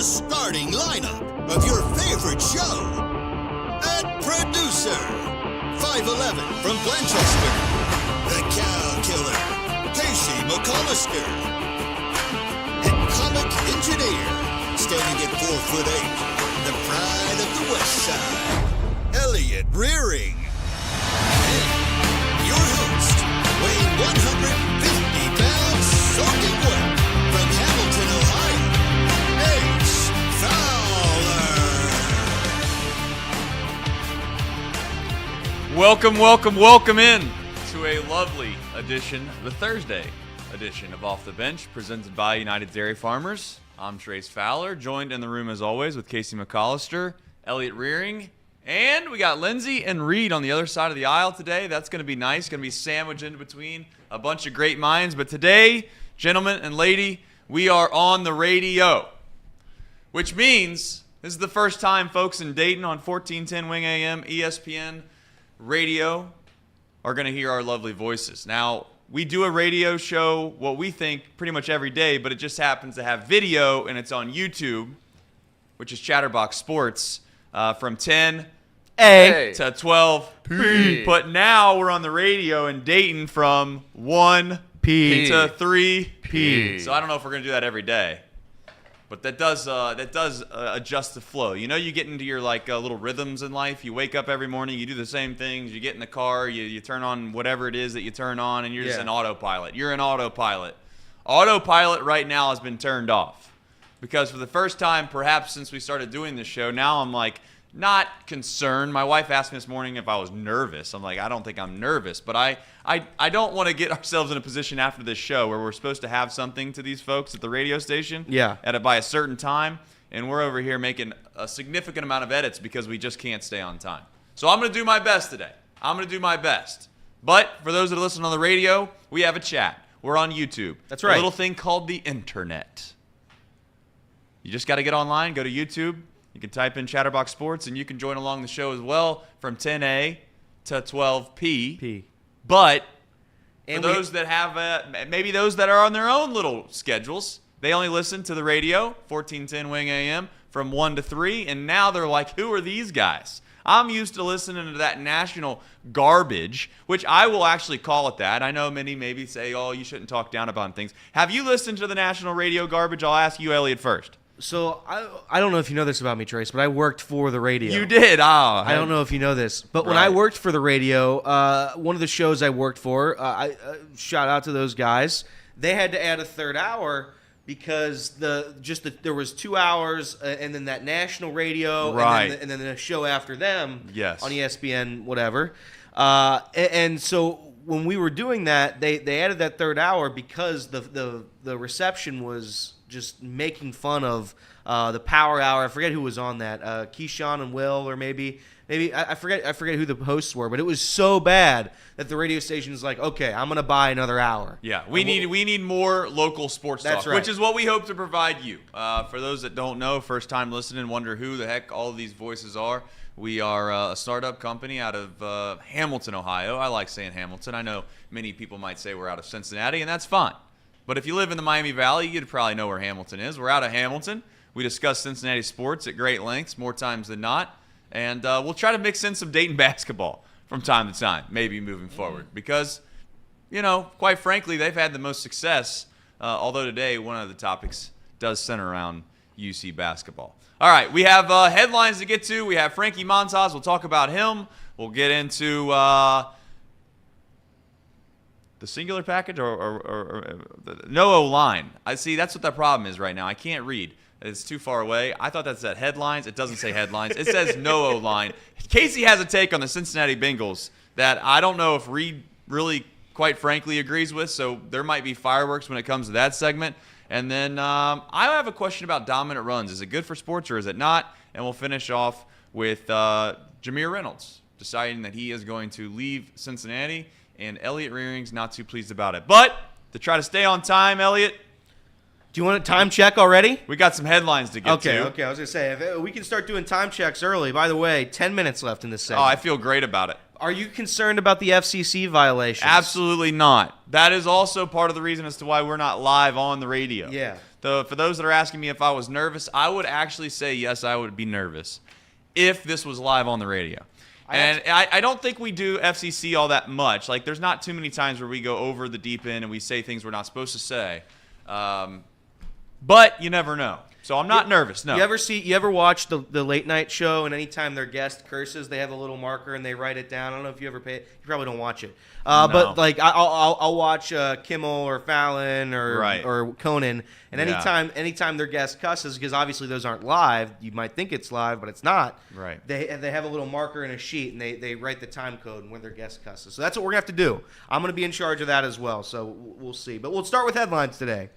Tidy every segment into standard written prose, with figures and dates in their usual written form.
starting lineup of your favorite show. At producer, 5'11" from Blanchester, the Cow Killer, Casey McAllister. And comic engineer, standing at 4'8", the pride of the West Side, Elliot Rearing. And your host, weighing 150 pounds, soaking wet, from Hamilton, Ohio, Ace Fowler. Welcome in to a lovely edition, the Thursday edition of Off the Bench, presented by United Dairy Farmers. I'm Trace Fowler, joined in the room as always with Casey McAllister, Elliot Rearing, and we got Lindsay and Reed on the other side of the aisle today. That's going to be nice. Going to be sandwiched in between a bunch of great minds. But today, gentlemen and lady, we are on the radio, which means this is the first time folks in Dayton on 1410 Wing AM, ESPN radio are going to hear our lovely voices. Now, we do a radio show, what we think, pretty much every day, but it just happens to have video, and it's on YouTube, which is Chatterbox Sports, from 10 A to 12 P. But now we're on the radio in Dayton from 1 P to 3 P. So I don't know if we're going to do that every day. But that does adjust the flow. You know, you get into your little rhythms in life. You wake up every morning, you do the same things. You get in the car, you turn on whatever it is that you turn on, and you're just an autopilot. You're an autopilot. Autopilot right now has been turned off because for the first time, perhaps since we started doing this show, now I'm not concerned. My wife asked me this morning if I was nervous. I'm like, I don't think I'm nervous, but I don't want to get ourselves in a position after this show where we're supposed to have something to these folks at the radio station by a certain time, and we're over here making a significant amount of edits because we just can't stay on time. So I'm going to do my best today. I'm going to do my best. But for those that listen on the radio, we have a chat. We're on YouTube. That's right. A little thing called the internet. You just got to get online, go to YouTube. You can type in Chatterbox Sports, and you can join along the show as well from 10A to 12P. But for those that have maybe those that are on their own little schedules, they only listen to the radio, 1410 Wing AM, from 1 to 3, and now they're like, who are these guys? I'm used to listening to that national garbage, which I will actually call it that. I know many maybe say, oh, you shouldn't talk down about things. Have you listened to the national radio garbage? I'll ask you, Elliot, first. So I don't know if you know this about me, Trace, but I worked for the radio. You did? I don't know if you know this, but when I worked for the radio, one of the shows I worked for, I shout out to those guys. They had to add a third hour because there was 2 hours, and then that national radio, and then the show after them, on ESPN, whatever. And so when we were doing that, they added that third hour because the reception was just making fun of the Power Hour. I forget who was on that. Keyshawn and Will, or maybe I forget who the hosts were. But it was so bad that the radio station is like, okay, I'm gonna buy another hour. Yeah, we need more local sports talk, right. Which is what we hope to provide you. For those that don't know, first time listening, wonder who the heck all of these voices are. We are a startup company out of Hamilton, Ohio. I like saying Hamilton. I know many people might say we're out of Cincinnati, and that's fine. But if you live in the Miami Valley, you'd probably know where Hamilton is. We're out of Hamilton. We discuss Cincinnati sports at great lengths, more times than not. And we'll try to mix in some Dayton basketball from time to time, maybe moving forward. Because, quite frankly, they've had the most success, although today one of the topics does center around UC basketball. All right, we have headlines to get to. We have Frankie Montas. We'll talk about him. We'll get into the singular package or no O-line. I see that's what the problem is right now. I can't read. It's too far away. I thought that said headlines. It doesn't say headlines. It says no O-line. Casey has a take on the Cincinnati Bengals that I don't know if Reed really, quite frankly, agrees with, so there might be fireworks when it comes to that segment. And then I have a question about dominant runs. Is it good for sports or is it not? And we'll finish off with Jameer Reynolds deciding that he is going to leave Cincinnati, and Elliot Rearing's not too pleased about it. But to try to stay on time, Elliot, do you want a time check already? We got some headlines to get to. Okay. I was going to say, if we can start doing time checks early. By the way, 10 minutes left in this segment. Oh, I feel great about it. Are you concerned about the FCC violations? Absolutely not. That is also part of the reason as to why we're not live on the radio. Yeah. For those that are asking me if I was nervous, I would actually say yes, I would be nervous if this was live on the radio. I don't think we do FCC all that much. Like, there's not too many times where we go over the deep end and we say things we're not supposed to say. But you never know. So I'm not nervous, no. You ever watch the late night show, and anytime their guest curses, they have a little marker and they write it down? I don't know if you ever pay it. You probably don't watch it. No. But like I'll watch Kimmel or Fallon or Conan, and anytime their guest cusses, because obviously those aren't live. You might think it's live, but it's not. Right. They have a little marker in a sheet, and they write the time code and when their guest cusses. So that's what we're gonna have to do. I'm gonna be in charge of that as well. So we'll see. But we'll start with headlines today.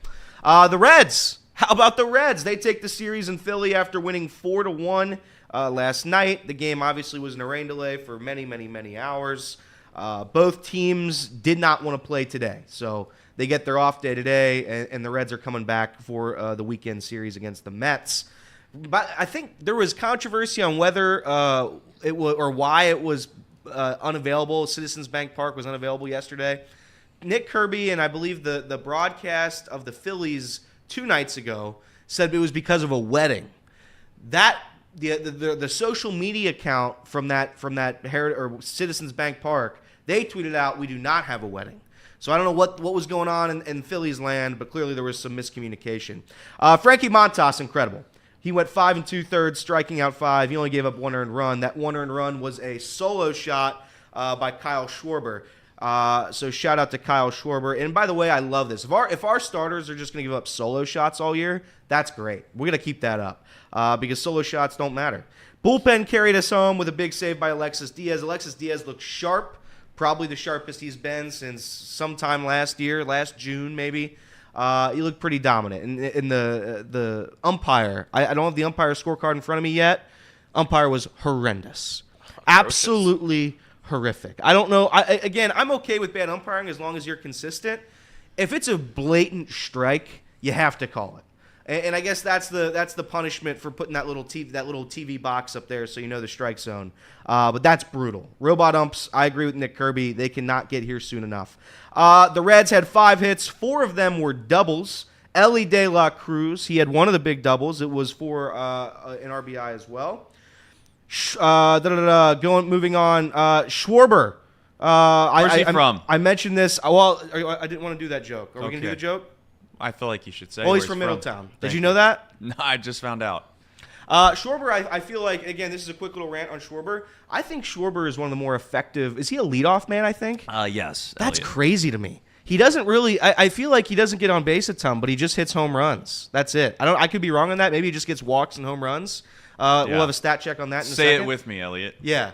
The Reds. How about the Reds? They take the series in Philly after winning 4-1 last night. The game obviously was in a rain delay for many, many, many hours. Both teams did not want to play today, so they get their off day today, and the Reds are coming back for the weekend series against the Mets. But I think there was controversy on whether it was or why it was unavailable. Citizens Bank Park was unavailable yesterday. Nick Kirby and I believe the broadcast of the Phillies 2 nights ago said it was because of a wedding. That the social media account from that Citizens Bank Park, they tweeted out, "We do not have a wedding." So I don't know what was going on in Phillies land, but clearly there was some miscommunication. Frankie Montas, incredible. He went 5 2/3, striking out 5. He only gave up 1 earned run. That 1 earned run was a solo shot by Kyle Schwarber. So shout out to Kyle Schwarber. And by the way, I love this. If our starters are just going to give up solo shots all year, that's great. We're going to keep that up because solo shots don't matter. Bullpen carried us home with a big save by Alexis Diaz. Alexis Diaz looked sharp, probably the sharpest he's been since sometime last June maybe. He looked pretty dominant. And the umpire, I don't have the umpire scorecard in front of me yet. Umpire was horrendous. Absolutely horrific. I don't know. Again, I'm okay with bad umpiring as long as you're consistent. If it's a blatant strike, you have to call it. And I guess that's the punishment for putting that little TV box up there so you know the strike zone. But that's brutal. Robot umps. I agree with Nick Kirby. They cannot get here soon enough. The Reds had 5 hits. 4 of them were doubles. Elly De La Cruz. He had one of the big doubles. It was for an RBI as well. Moving on. Schwarber. Where's he from? I mentioned this. Well, I didn't want to do that joke. Are we going to do the joke? I feel like you should say. Well, he's from Middletown. Did you know that? No, I just found out. Schwarber, I feel like, again, this is a quick little rant on Schwarber. I think Schwarber is one of the more effective. Is he a leadoff man, I think? Yes. That's crazy to me. He doesn't really. I feel like he doesn't get on base a ton, but he just hits home runs. That's it. I could be wrong on that. Maybe he just gets walks and home runs. We'll have a stat check on that in a second. Say it with me, Elliot. Yeah.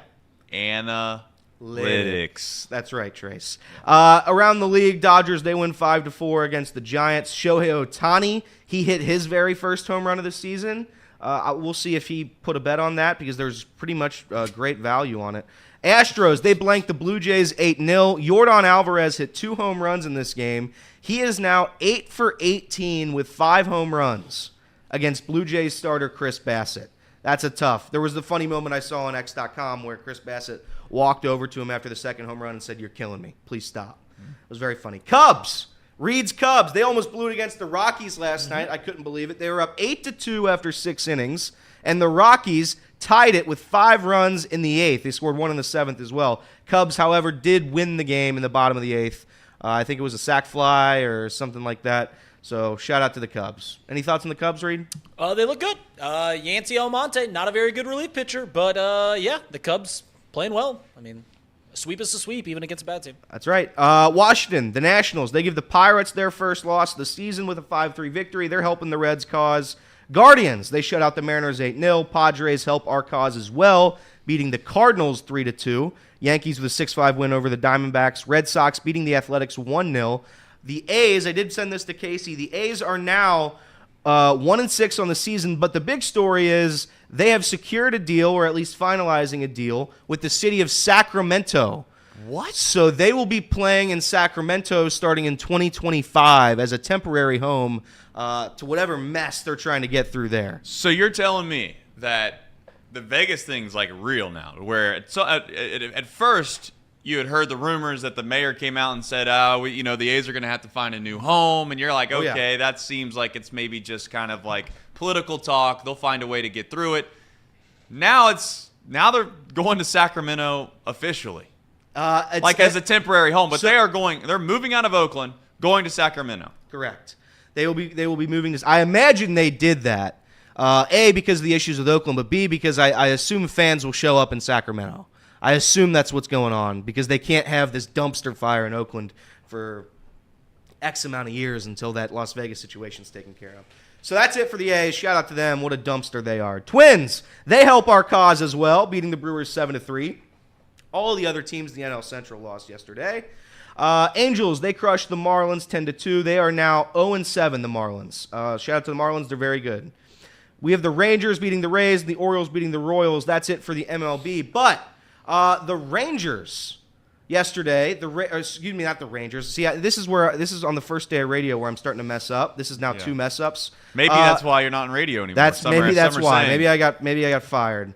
Analytics. That's right, Trace. Around the league, Dodgers, they win 5-4 against the Giants. Shohei Ohtani, he hit his very first home run of the season. We'll see if he put a bet on that because there's pretty much great value on it. Astros, they blanked the Blue Jays 8-0. Yordan Alvarez hit 2 home runs in this game. He is now 8 for 18 with 5 home runs against Blue Jays starter Chris Bassett. That's a tough. There was the funny moment I saw on X.com where Chris Bassett walked over to him after the second home run and said, "You're killing me. Please stop." It was very funny. Cubs. Reed's Cubs. They almost blew it against the Rockies last night. I couldn't believe it. They were up 8-2 after 6 innings, and the Rockies tied it with 5 runs in the 8th. They scored 1 in the 7th as well. Cubs, however, did win the game in the bottom of the 8th. I think it was a sac fly or something like that. So shout out to the Cubs. Any thoughts on the Cubs, Reed? They look good. Yancy Almonte, not a very good relief pitcher, but yeah, the Cubs playing well. I mean, a sweep is a sweep, even against a bad team. That's right. Washington, the Nationals, they give the Pirates their first loss of the season with a 5-3 victory. They're helping the Reds' cause. Guardians, they shut out the Mariners 8-0. Padres help our cause as well, beating the Cardinals 3-2. Yankees with a 6-5 win over the Diamondbacks. Red Sox beating the Athletics 1-0. The A's, I did send this to Casey. The A's are now 1-6 on the season, but the big story is they have secured a deal, or at least finalizing a deal, with the city of Sacramento. What? So they will be playing in Sacramento starting in 2025 as a temporary home to whatever mess they're trying to get through there. So you're telling me that the Vegas thing's like real now, where at first you had heard the rumors that the mayor came out and said, the A's are going to have to find a new home. And you're like, okay, that seems like it's maybe just kind of like political talk. They'll find a way to get through it. Now they're going to Sacramento officially. As a temporary home. But they're moving out of Oakland, going to Sacramento. Correct. They will be moving this. I imagine they did that. A, because of the issues with Oakland, but B, because I assume fans will show up in Sacramento. I assume that's what's going on because they can't have this dumpster fire in Oakland for X amount of years until that Las Vegas situation's taken care of. So that's it for the A's. Shout out to them. What a dumpster they are. Twins, they help our cause as well, beating the Brewers 7-3. All the other teams in the NL Central lost yesterday. Angels, they crushed the Marlins 10-2. They are now 0-7, the Marlins. Shout out to the Marlins. They're very good. We have the Rangers beating the Rays, the Orioles beating the Royals. That's it for the MLB. But the Rangers yesterday, not the Rangers. See, this is on the first day of radio where I'm starting to mess up. This is now 2 mess ups. Maybe that's why you're not in radio anymore. That's why. Maybe I got fired.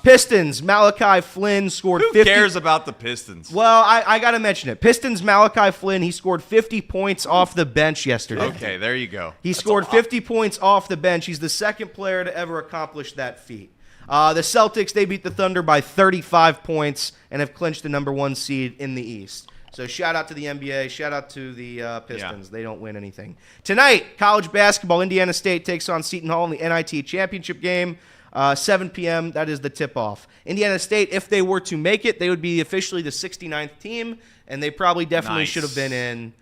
Pistons, Malachi Flynn scored 50. Who cares about the Pistons? Well, I got to mention it. Pistons, Malachi Flynn, he scored 50 points off the bench yesterday. Okay, there you go. He scored 50 points off the bench. He's the second player to ever accomplish that feat. The Celtics, they beat the Thunder by 35 points and have clinched the number 1 seed in the East. So shout out to the NBA. Shout out to the Pistons. They don't win anything. Tonight, college basketball, Indiana State takes on Seton Hall in the NIT championship game. 7 p.m., that is the tip-off. Indiana State, if they were to make it, they would be officially the 69th team, and they probably definitely should have been in.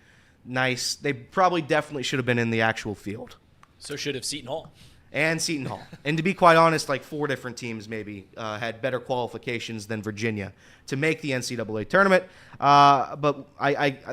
Nice. They probably definitely should have been in the actual field. So should have Seton Hall. And Seton Hall. And to be quite honest, like 4 different teams maybe had better qualifications than Virginia to make the NCAA tournament. But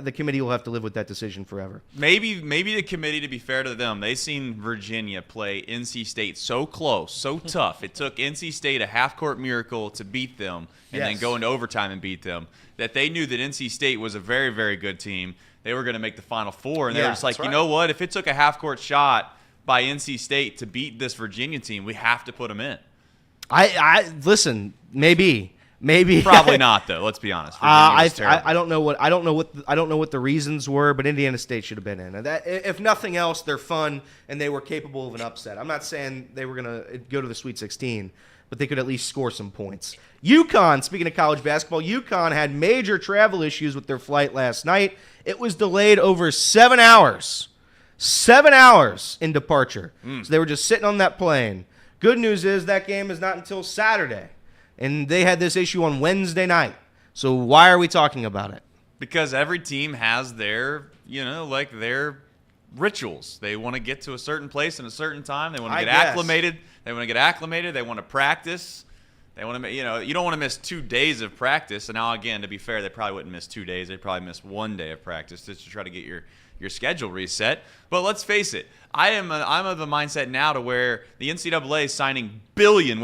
the committee will have to live with that decision forever. Maybe the committee, to be fair to them, they seen Virginia play NC State so close, so tough. It took NC State a half-court miracle to beat them and then go into overtime and beat them, that they knew that NC State was a very, very good team. They were going to make the Final Four, and they were just like, you know what? If it took a half-court shot by NC State to beat this Virginia team, we have to put them in. I listen. Maybe probably not though. Let's be honest. I don't know what the reasons were, but Indiana State should have been in. And that, if nothing else, they're fun and they were capable of an upset. I'm not saying they were gonna go to the Sweet 16, but they could at least score some points. Uconn, speaking of college basketball, Uconn had major travel issues with their flight last night. It was delayed over 7 hours. 7 hours in departure. So they were just sitting on that plane. Good news is that game is not until Saturday. And they had this issue on Wednesday night. So why are we talking about it? Because every team has their, their rituals. They want to get to a certain place in a certain time. They want to get acclimated. They want to practice. They want to, you don't want to miss 2 days of practice. And now, again, to be fair, they probably wouldn't miss 2 days. They'd probably miss 1 day of practice just to try to get your schedule reset. But let's face it, I'm of the mindset now to where the NCAA is signing billion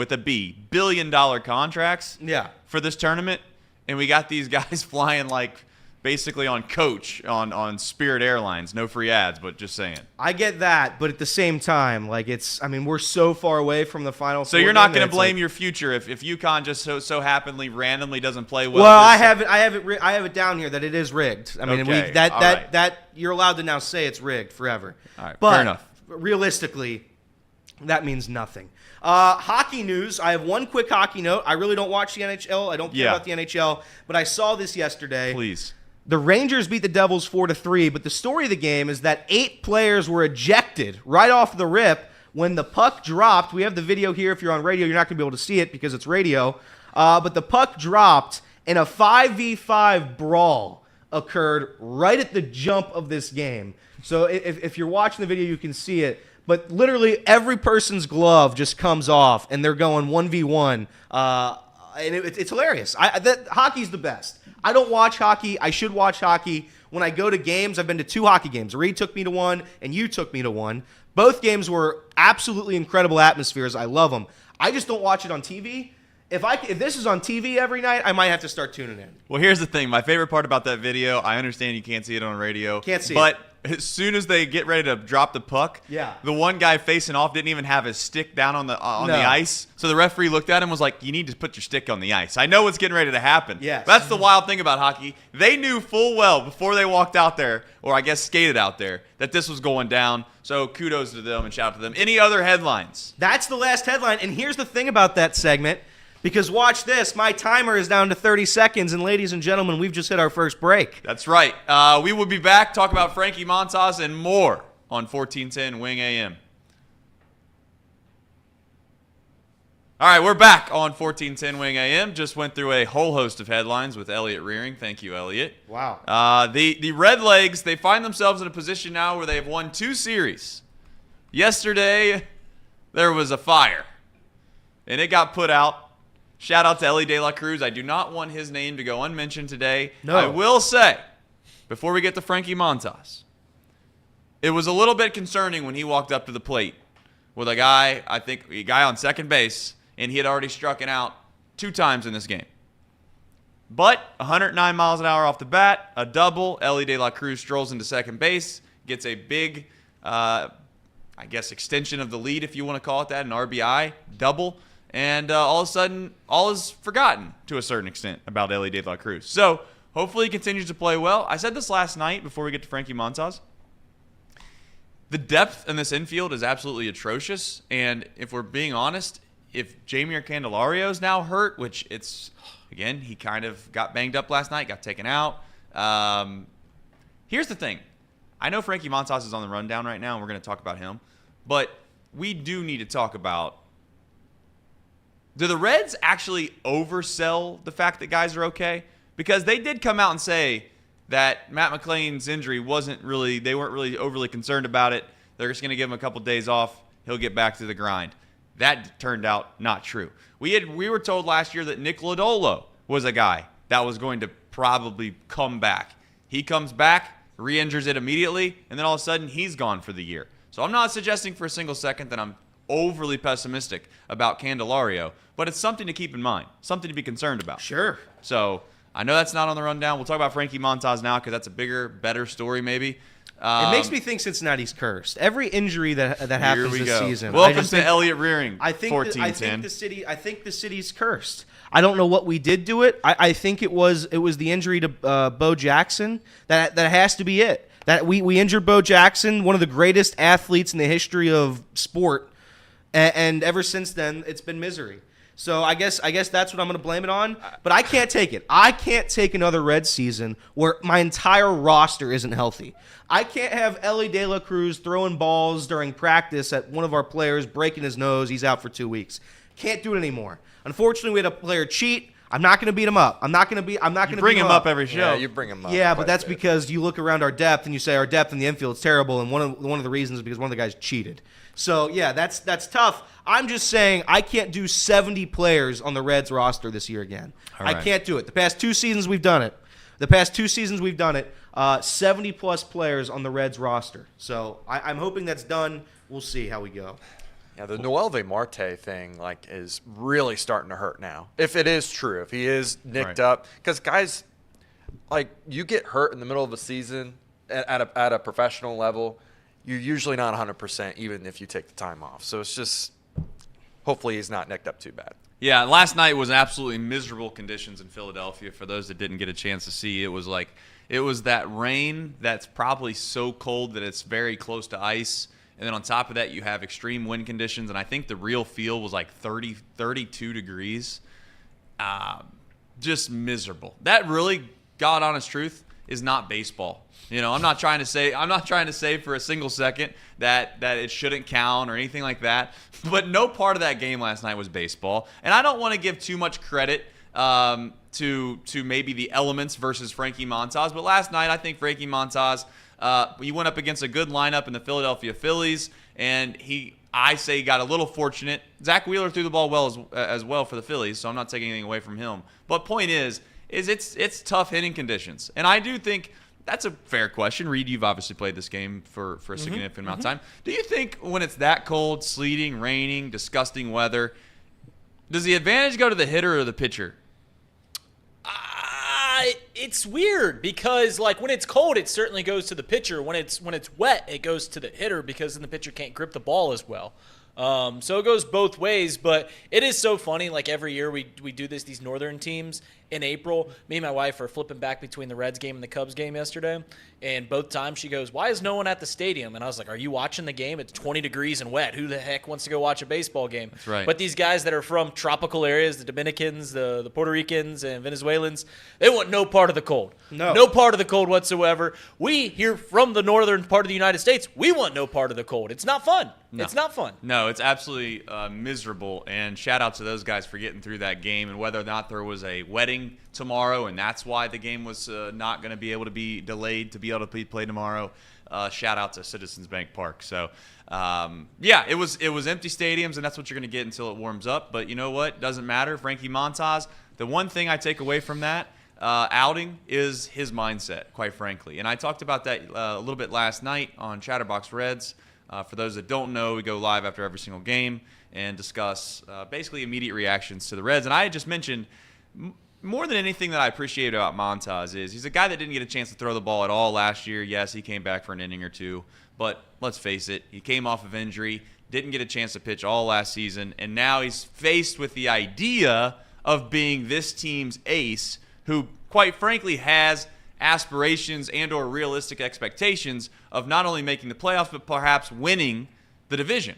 dollar contracts for this tournament, and we got these guys flying like basically on coach on Spirit Airlines. No free ads, but just saying. I get that, but at the same time, we're so far away from the Final Four. So you're not going to blame your future if UConn just so randomly doesn't play well. Well, I have it down here that it is rigged. I mean, okay. that you're allowed to now say it's rigged forever. All right, but fair enough. Realistically, that means nothing. Hockey news. I have one quick hockey note. I really don't watch the NHL. I don't care about the NHL, but I saw this yesterday. Please. The Rangers beat the Devils 4-3, but the story of the game is that 8 players were ejected right off the rip when the puck dropped. We have the video here. If you're on radio, you're not going to be able to see it because it's radio. But the puck dropped, and a 5v5 brawl occurred right at the jump of this game. So if you're watching the video, you can see it. But literally every person's glove just comes off, and they're going 1v1. And it's hilarious. Hockey's the best. I don't watch hockey. I should watch hockey. When I go to games, I've been to 2 hockey games. Reed took me to one, and you took me to one. Both games were absolutely incredible atmospheres. I love them. I just don't watch it on TV. If this is on TV every night, I might have to start tuning in. Well, here's the thing. My favorite part about that video, I understand you can't see it on radio. Can't see but it. as soon as they get ready to drop the puck, the one guy facing off didn't even have his stick down on the ice. So the referee looked at him and was like, you need to put your stick on the ice. I know what's getting ready to happen. Yes. That's the wild thing about hockey. They knew full well before they walked out there, or I guess skated out there, that this was going down. So kudos to them and shout out to them. Any other headlines? That's the last headline. And here's the thing about that segment, because watch this. My timer is down to 30 seconds, and ladies and gentlemen, we've just hit our first break. That's right. We will be back, talk about Frankie Montas and more on 1410 Wing AM. All right, we're back on 1410 Wing AM. Just went through a whole host of headlines with Elliot Rearing. Thank you, Elliot. Wow. The Redlegs, they find themselves in a position now where they have won 2 series. Yesterday, there was a fire, and it got put out. Shout out to Elly De La Cruz. I do not want his name to go unmentioned today. No. I will say, before we get to Frankie Montas, it was a little bit concerning when he walked up to the plate with a guy on second base, and he had already struck it out 2 times in this game. But 109 miles an hour off the bat, a double. Elly De La Cruz strolls into second base, gets a big, extension of the lead, if you want to call it that, an RBI double. And all of a sudden, all is forgotten to a certain extent about Elly De La Cruz. So hopefully he continues to play well. I said this last night before we get to Frankie Montas. The depth in this infield is absolutely atrocious. And if we're being honest, if Jamier Candelario is now hurt, which again, he kind of got banged up last night, got taken out. Here's the thing. I know Frankie Montas is on the rundown right now, and we're going to talk about him. But we do need to talk about, do the Reds actually oversell the fact that guys are okay? Because they did come out and say that Matt McClain's injury they weren't really overly concerned about it. They're just going to give him a couple days off. He'll get back to the grind. That turned out not true. We were told last year that Nick Lodolo was a guy that was going to probably come back. He comes back, re-injures it immediately, and then all of a sudden he's gone for the year. So I'm not suggesting for a single second that I'm overly pessimistic about Candelario, but it's something to keep in mind, something to be concerned about. Sure. So I know that's not on the rundown. We'll talk about Frankie Montas now because that's a bigger, better story maybe. It makes me think Cincinnati's cursed. Every injury that happens this season. Welcome to Elliot Rearing. I think the city's cursed. I don't know what we did to it. I think it was the injury to Bo Jackson. That has to be it. That we injured Bo Jackson, one of the greatest athletes in the history of sport, and ever since then it's been misery. So I guess that's what I'm going to blame it on. But I can't take it. I can't take another Reds season where my entire roster isn't healthy. I can't have Elly De La Cruz throwing balls during practice at one of our players, breaking his nose. He's out for 2 weeks. Can't do it anymore. Unfortunately, we had a player cheat. I'm not going to beat him up. I'm not going to bring him up every show. Yeah, you bring him up. Yeah, but that's because you look around our depth and you say our depth in the infield is terrible, and one of the reasons is because one of the guys cheated. So yeah, that's tough. I'm just saying I can't do 70 players on the Reds roster this year again. Right. I can't do it. The past 2 seasons we've done it. 70 plus players on the Reds roster. So I'm hoping that's done. We'll see how we go. Yeah, the Noelvi Marte thing is really starting to hurt now. If it is true, if he is nicked up, because guys, you get hurt in the middle of a season at a professional level, you're usually not 100% even if you take the time off. So it's just hopefully he's not nicked up too bad. Yeah, last night was absolutely miserable conditions in Philadelphia. For those that didn't get a chance to see, it was that rain that's probably so cold that it's very close to ice. And then on top of that, you have extreme wind conditions. And I think the real feel was 32 degrees. Just miserable. That really, God honest truth, is not baseball. I'm not trying to say for a single second that it shouldn't count or anything like that. But no part of that game last night was baseball. And I don't want to give too much credit to maybe the elements versus Frankie Montas. But last night, I think Frankie Montas, he went up against a good lineup in the Philadelphia Phillies, and he got a little fortunate. Zach Wheeler threw the ball well as well for the Phillies, so I'm not taking anything away from him. But point is it's tough hitting conditions. And I do think that's a fair question. Reed, you've obviously played this game for a significant amount of time. Do you think when it's that cold, sleeting, raining, disgusting weather, does the advantage go to the hitter or the pitcher? It's weird because, like, when it's cold, it certainly goes to the pitcher. When it's wet, it goes to the hitter because then the pitcher can't grip the ball as well. So it goes both ways, but it is so funny. Like, every year we do these northern teams in April. Me and my wife are flipping back between the Reds game and the Cubs game yesterday, and both times she goes, "Why is no one at the stadium?" And I was like, "Are you watching the game? It's 20 degrees and wet. Who the heck wants to go watch a baseball game?" That's right. But these guys that are from tropical areas, the Dominicans, the Puerto Ricans, and Venezuelans, they want no part of the cold. No part of the cold whatsoever. We here from the northern part of the United States, we want no part of the cold. It's not fun. No. It's not fun. No, it's absolutely miserable, and shout out to those guys for getting through that game. And whether or not there was a wedding tomorrow, and that's why the game was not going to be able to be delayed to be able to be played tomorrow, shout out to Citizens Bank Park. So, yeah, it was empty stadiums, and that's what you're going to get until it warms up. But you know what? Doesn't matter. Frankie Montas, the one thing I take away from that outing is his mindset, quite frankly. And I talked about that a little bit last night on Chatterbox Reds. For those that don't know, we go live after every single game and discuss basically immediate reactions to the Reds. And I had just mentioned more than anything that I appreciate about Montas is he's a guy that didn't get a chance to throw the ball at all last year. Yes, he came back for an inning or two, but let's face it, he came off of injury, didn't get a chance to pitch all last season, and now he's faced with the idea of being this team's ace who, quite frankly, has aspirations and or realistic expectations of not only making the playoffs but perhaps winning the division.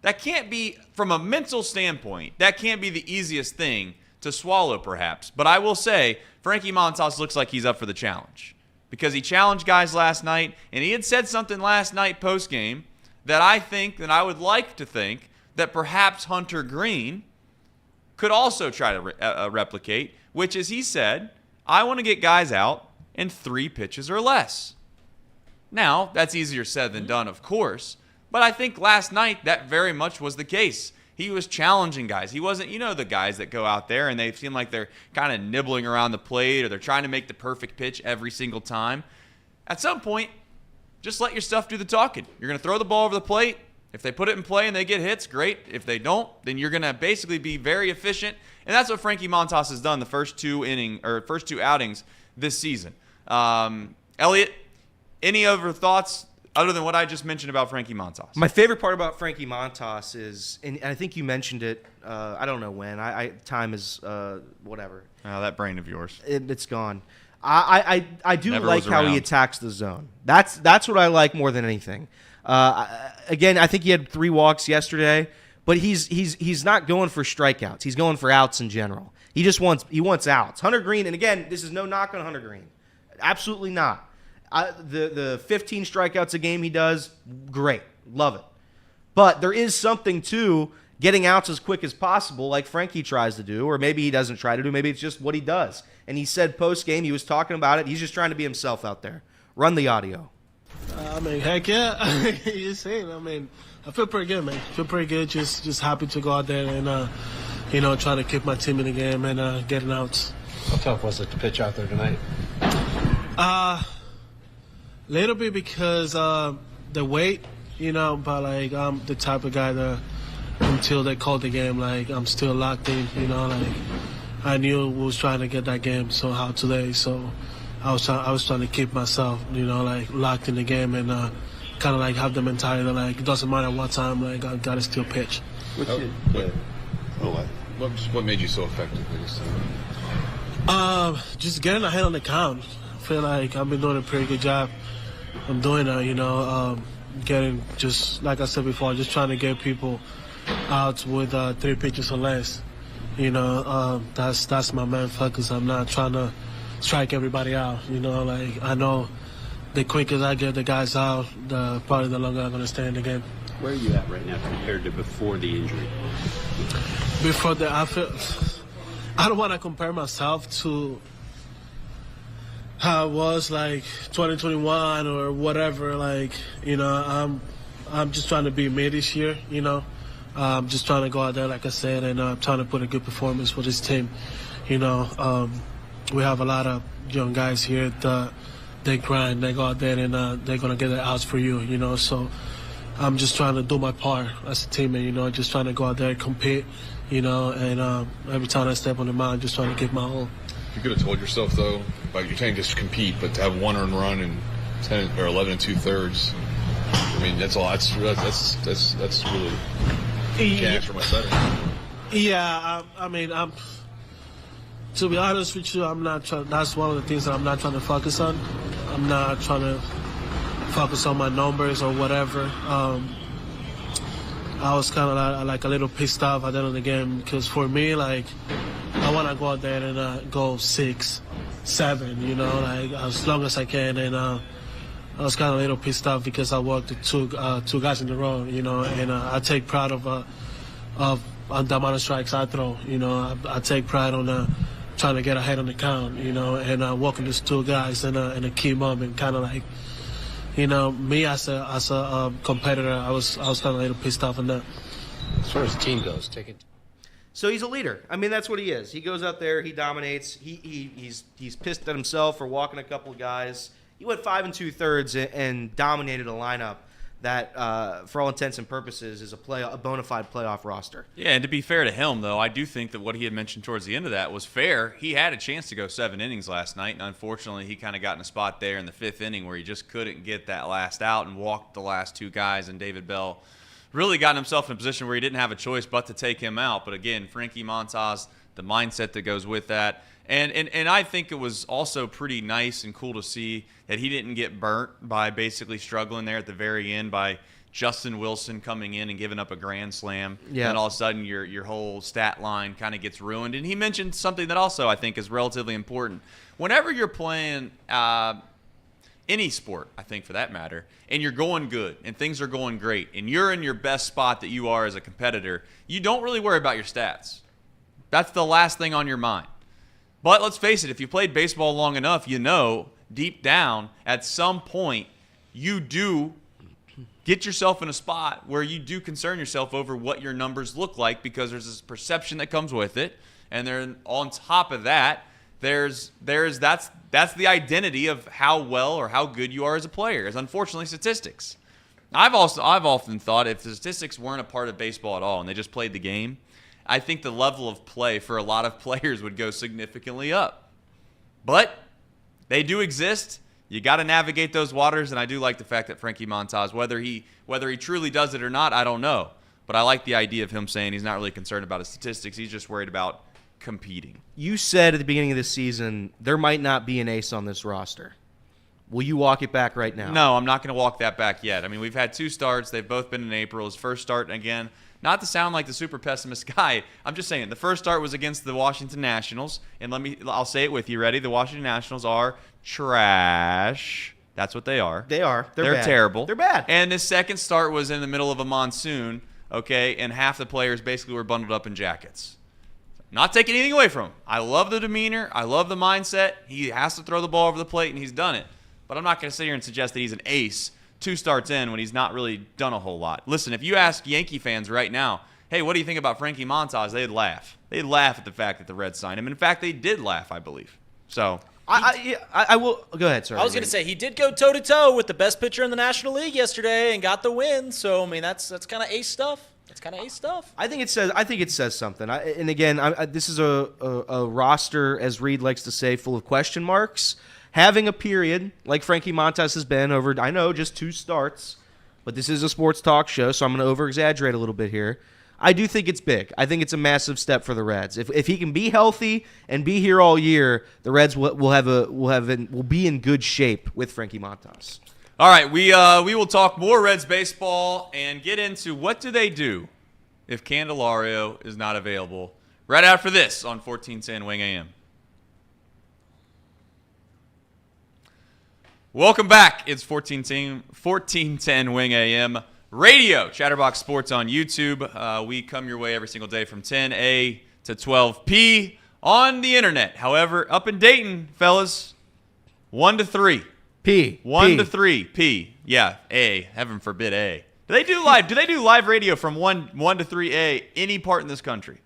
That can't be, from a mental standpoint, that can't be the easiest thing to swallow perhaps. But I will say Frankie Montas looks like he's up for the challenge because he challenged guys last night, and he had said something last night post-game that I think, that I would like to think, that perhaps Hunter Green could also try to replicate, which is he said, I want to get guys out in 3 pitches or less. Now, that's easier said than done, of course, but I think last night that very much was the case. He was challenging guys. He wasn't, the guys that go out there and they seem like they're kind of nibbling around the plate or they're trying to make the perfect pitch every single time. At some point, just let your stuff do the talking. You're going to throw the ball over the plate. If they put it in play and they get hits, great. If they don't, then you're going to basically be very efficient. And that's what Frankie Montas has done the first two outings this season. Elliot, any other thoughts other than what I just mentioned about Frankie Montas? My favorite part about Frankie Montas is, and I think you mentioned it, I don't know when. Time is whatever. Oh, that brain of yours. It's gone. I do Never like was how around. he attacks the zone. That's what I like more than anything. Again, I think he had 3 walks yesterday, but he's not going for strikeouts. He's going for outs in general. He wants outs. Hunter Green, and again, this is no knock on Hunter Green. Absolutely not. The 15 strikeouts a game he does, great. Love it. But there is something to getting outs as quick as possible like Frankie tries to do, or maybe he doesn't try to do. Maybe it's just what he does. And he said post-game, he was talking about it. He's just trying to be himself out there. Run the audio. Heck yeah. You're saying, I feel pretty good, man. I feel pretty good. Just happy to go out there and, try to keep my team in the game and getting outs. How tough was it to pitch out there tonight? Little bit because the weight, but I'm the type of guy that until they called the game, I'm still locked in, I knew we was trying to get that game somehow today, so I was trying to keep myself, locked in the game and kind of have the mentality that it doesn't matter what time, I gotta still pitch. What made you so effective this time? Just getting ahead on the count. I feel like I've been doing a pretty good job. I'm doing that, getting just like I said before, just trying to get people out with 3 pitches or less. That's my main focus. I'm not trying to strike everybody out. I know the quicker I get the guys out, probably the longer I'm going to stay in the game. Where are you at right now compared to before the injury? Before I don't want to compare myself to how it was 2021 or whatever. I'm just trying to be me this year. I'm just trying to go out there, like I said, and trying to put a good performance for this team. We have a lot of young guys here that they grind, they go out there and they're gonna get the outs for you. So I'm just trying to do my part as a teammate. Just trying to go out there and compete. And every time I step on the mound, just trying to give my all. You could have told yourself though, like you're saying, just compete, but to have 1 earned run in 10 or 11 2/3. I mean, that's all. That's really. Can't ask for much better. Yeah, I mean, to be honest with you, I'm not trying. That's one of the things that I'm not trying to focus on. I'm not trying to focus on my numbers or whatever. I was kind of like a little pissed off at the end of the game because for me, like, I want to go out there and go 6, 7, you know, like as long as I can. And I was kind of a little pissed off because I walked two guys in a row, you know, and I take pride of the amount of strikes I throw, you know. I take pride on trying to get ahead on the count, you know, and walking these 2 guys in a key moment, kind of like, you know, me as a competitor, I was kind of a little pissed off on that. As far as the team goes, take it. So he's a leader. I mean, that's what he is. He goes out there, he dominates. He's pissed at himself for walking a couple of guys. He went 5 2/3 and dominated a lineup that, for all intents and purposes, is a bona fide playoff roster. Yeah, and to be fair to him, though, I do think that what he had mentioned towards the end of that was fair. He had a chance to go 7 innings last night, and unfortunately he kind of got in a spot there in the 5th inning where he just couldn't get that last out and walked the last 2 guys, and David Bell really got himself in a position where he didn't have a choice but to take him out. But again, Frankie Montas, the mindset that goes with that. And I think it was also pretty nice and cool to see that he didn't get burnt by basically struggling there at the very end by Justin Wilson coming in and giving up a grand slam. Yeah. And all of a sudden your whole stat line kind of gets ruined. And he mentioned something that also I think is relatively important. Whenever you're playing any sport, I think for that matter, and you're going good and things are going great and you're in your best spot that you are as a competitor, you don't really worry about your stats. That's the last thing on your mind. But let's face it, if you played baseball long enough, you know deep down at some point you do get yourself in a spot where you do concern yourself over what your numbers look like because there's this perception that comes with it. And then on top of that, that's the identity of how well or how good you are as a player, is unfortunately statistics. I've often thought if the statistics weren't a part of baseball at all and they just played the game, I think the level of play for a lot of players would go significantly up. But they do exist. You got to navigate those waters, and I do like the fact that Frankie Montas, whether he truly does it or not, I don't know. But I like the idea of him saying he's not really concerned about his statistics. He's just worried about competing. You said at the beginning of this season there might not be an ace on this roster. Will you walk it back right now? No, I'm not going to walk that back yet. I mean, we've had 2 starts. They've both been in April. His first start, again, not to sound like the super pessimist guy, I'm just saying the first start was against the Washington Nationals, and I'll say it with you. Ready? The Washington Nationals are trash. That's what they are. They are. They're bad. Terrible. They're bad. And his second start was in the middle of a monsoon, okay, and half the players basically were bundled up in jackets. Not taking anything away from him. I love the demeanor. I love the mindset. He has to throw the ball over the plate, and he's done it. But I'm not going to sit here and suggest that he's an ace 2 starts in when he's not really done a whole lot. Listen, if you ask Yankee fans right now, hey, what do you think about Frankie Montas? They'd laugh. They'd laugh at the fact that the Reds signed him. In fact, they did laugh, I believe. So I will go ahead, sir. I was going to say he did go toe-to-toe with the best pitcher in the National League yesterday and got the win. So, I mean, that's kind of ace stuff. That's kind of ace stuff. I think it says something. And again, this is a roster, as Reed likes to say, full of question marks. Having a period like Frankie Montas has been over, I know, just 2 starts, but this is a sports talk show, so I'm going to over-exaggerate a little bit here. I do think it's big. I think it's a massive step for the Reds. If he can be healthy and be here all year, the Reds will be in good shape with Frankie Montas. All right, we will talk more Reds baseball and get into what do they do if Candelario is not available right after this on 1410 Wing AM. Welcome back. It's 1410 Wing AM radio. Chatterbox Sports on YouTube. We come your way every single day from 10A to 12P on the internet. However, up in Dayton, fellas, 1 to 3. P. 1 to 3. P. Yeah, A. Heaven forbid A. Do they do live radio from 1 to 3A any part in this country?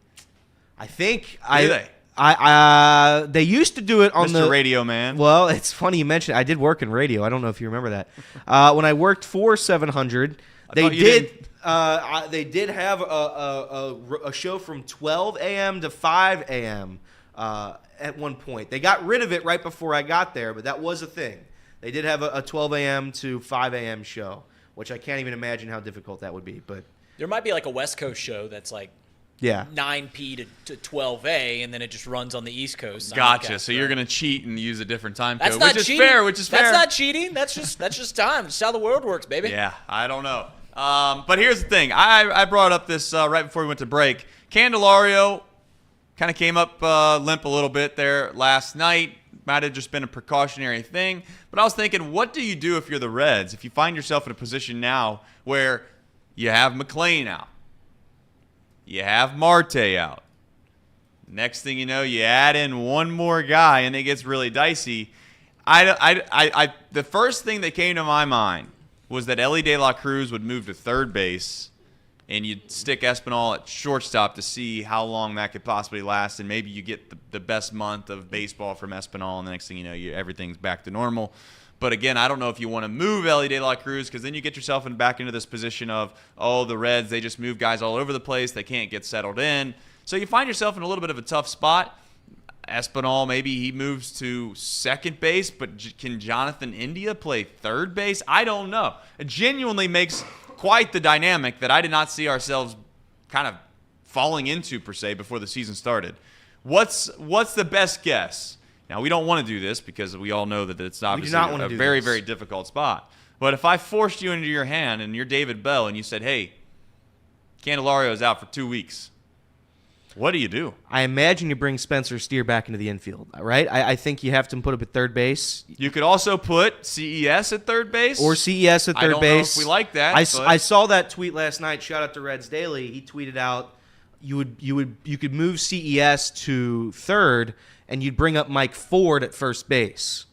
I think. Do they? They used to do it on Mr. Radio Man. Well, it's funny you mentioned. I did work in radio. I don't know if you remember that. When I worked for 700, they did have a show from 12 a.m. to 5 a.m. at one point. They got rid of it right before I got there, but that was a thing. They did have a 12 a.m. to 5 a.m. show, which I can't even imagine how difficult that would be. But there might be like a West Coast show that's like 9p to 12a, and then it just runs on the East Coast. Gotcha. So you're going to cheat and use a different time That's code, not which cheating. is fair. Which is fair. That's not cheating. That's just time. That's how the world works, baby. Yeah, I don't know. But here's the thing. I brought up this right before we went to break. Candelario kind of came up limp a little bit there last night. Might have just been a precautionary thing. But I was thinking, what do you do if you're the Reds? If you find yourself in a position now where you have McLean out, you have Marte out. Next thing you know, you add in one more guy, and it gets really dicey. The first thing that came to my mind was that Elly De La Cruz would move to third base, and you'd stick Espinal at shortstop to see how long that could possibly last, and maybe you get the best month of baseball from Espinal, and the next thing you know, everything's back to normal. But again, I don't know if you want to move Elly De La Cruz, because then you get yourself back into this position of, the Reds, they just move guys all over the place. They can't get settled in. So you find yourself in a little bit of a tough spot. Espinal, maybe he moves to second base, but can Jonathan India play third base? I don't know. It genuinely makes quite the dynamic that I did not see ourselves kind of falling into, per se, before the season started. What's the best guess? Now, we don't want to do this because we all know that it's obviously a very, very difficult spot. But if I forced you into your hand and you're David Bell and you said, hey, Candelario is out for 2 weeks, what do you do? I imagine you bring Spencer Steer back into the infield, right? I think you have to put him at third base. You could also put CES at third base. Or CES at third base. I don't know if we like that. I saw that tweet last night. Shout out to Reds Daily. He tweeted out you could move CES to third, and you'd bring up Mike Ford at first base,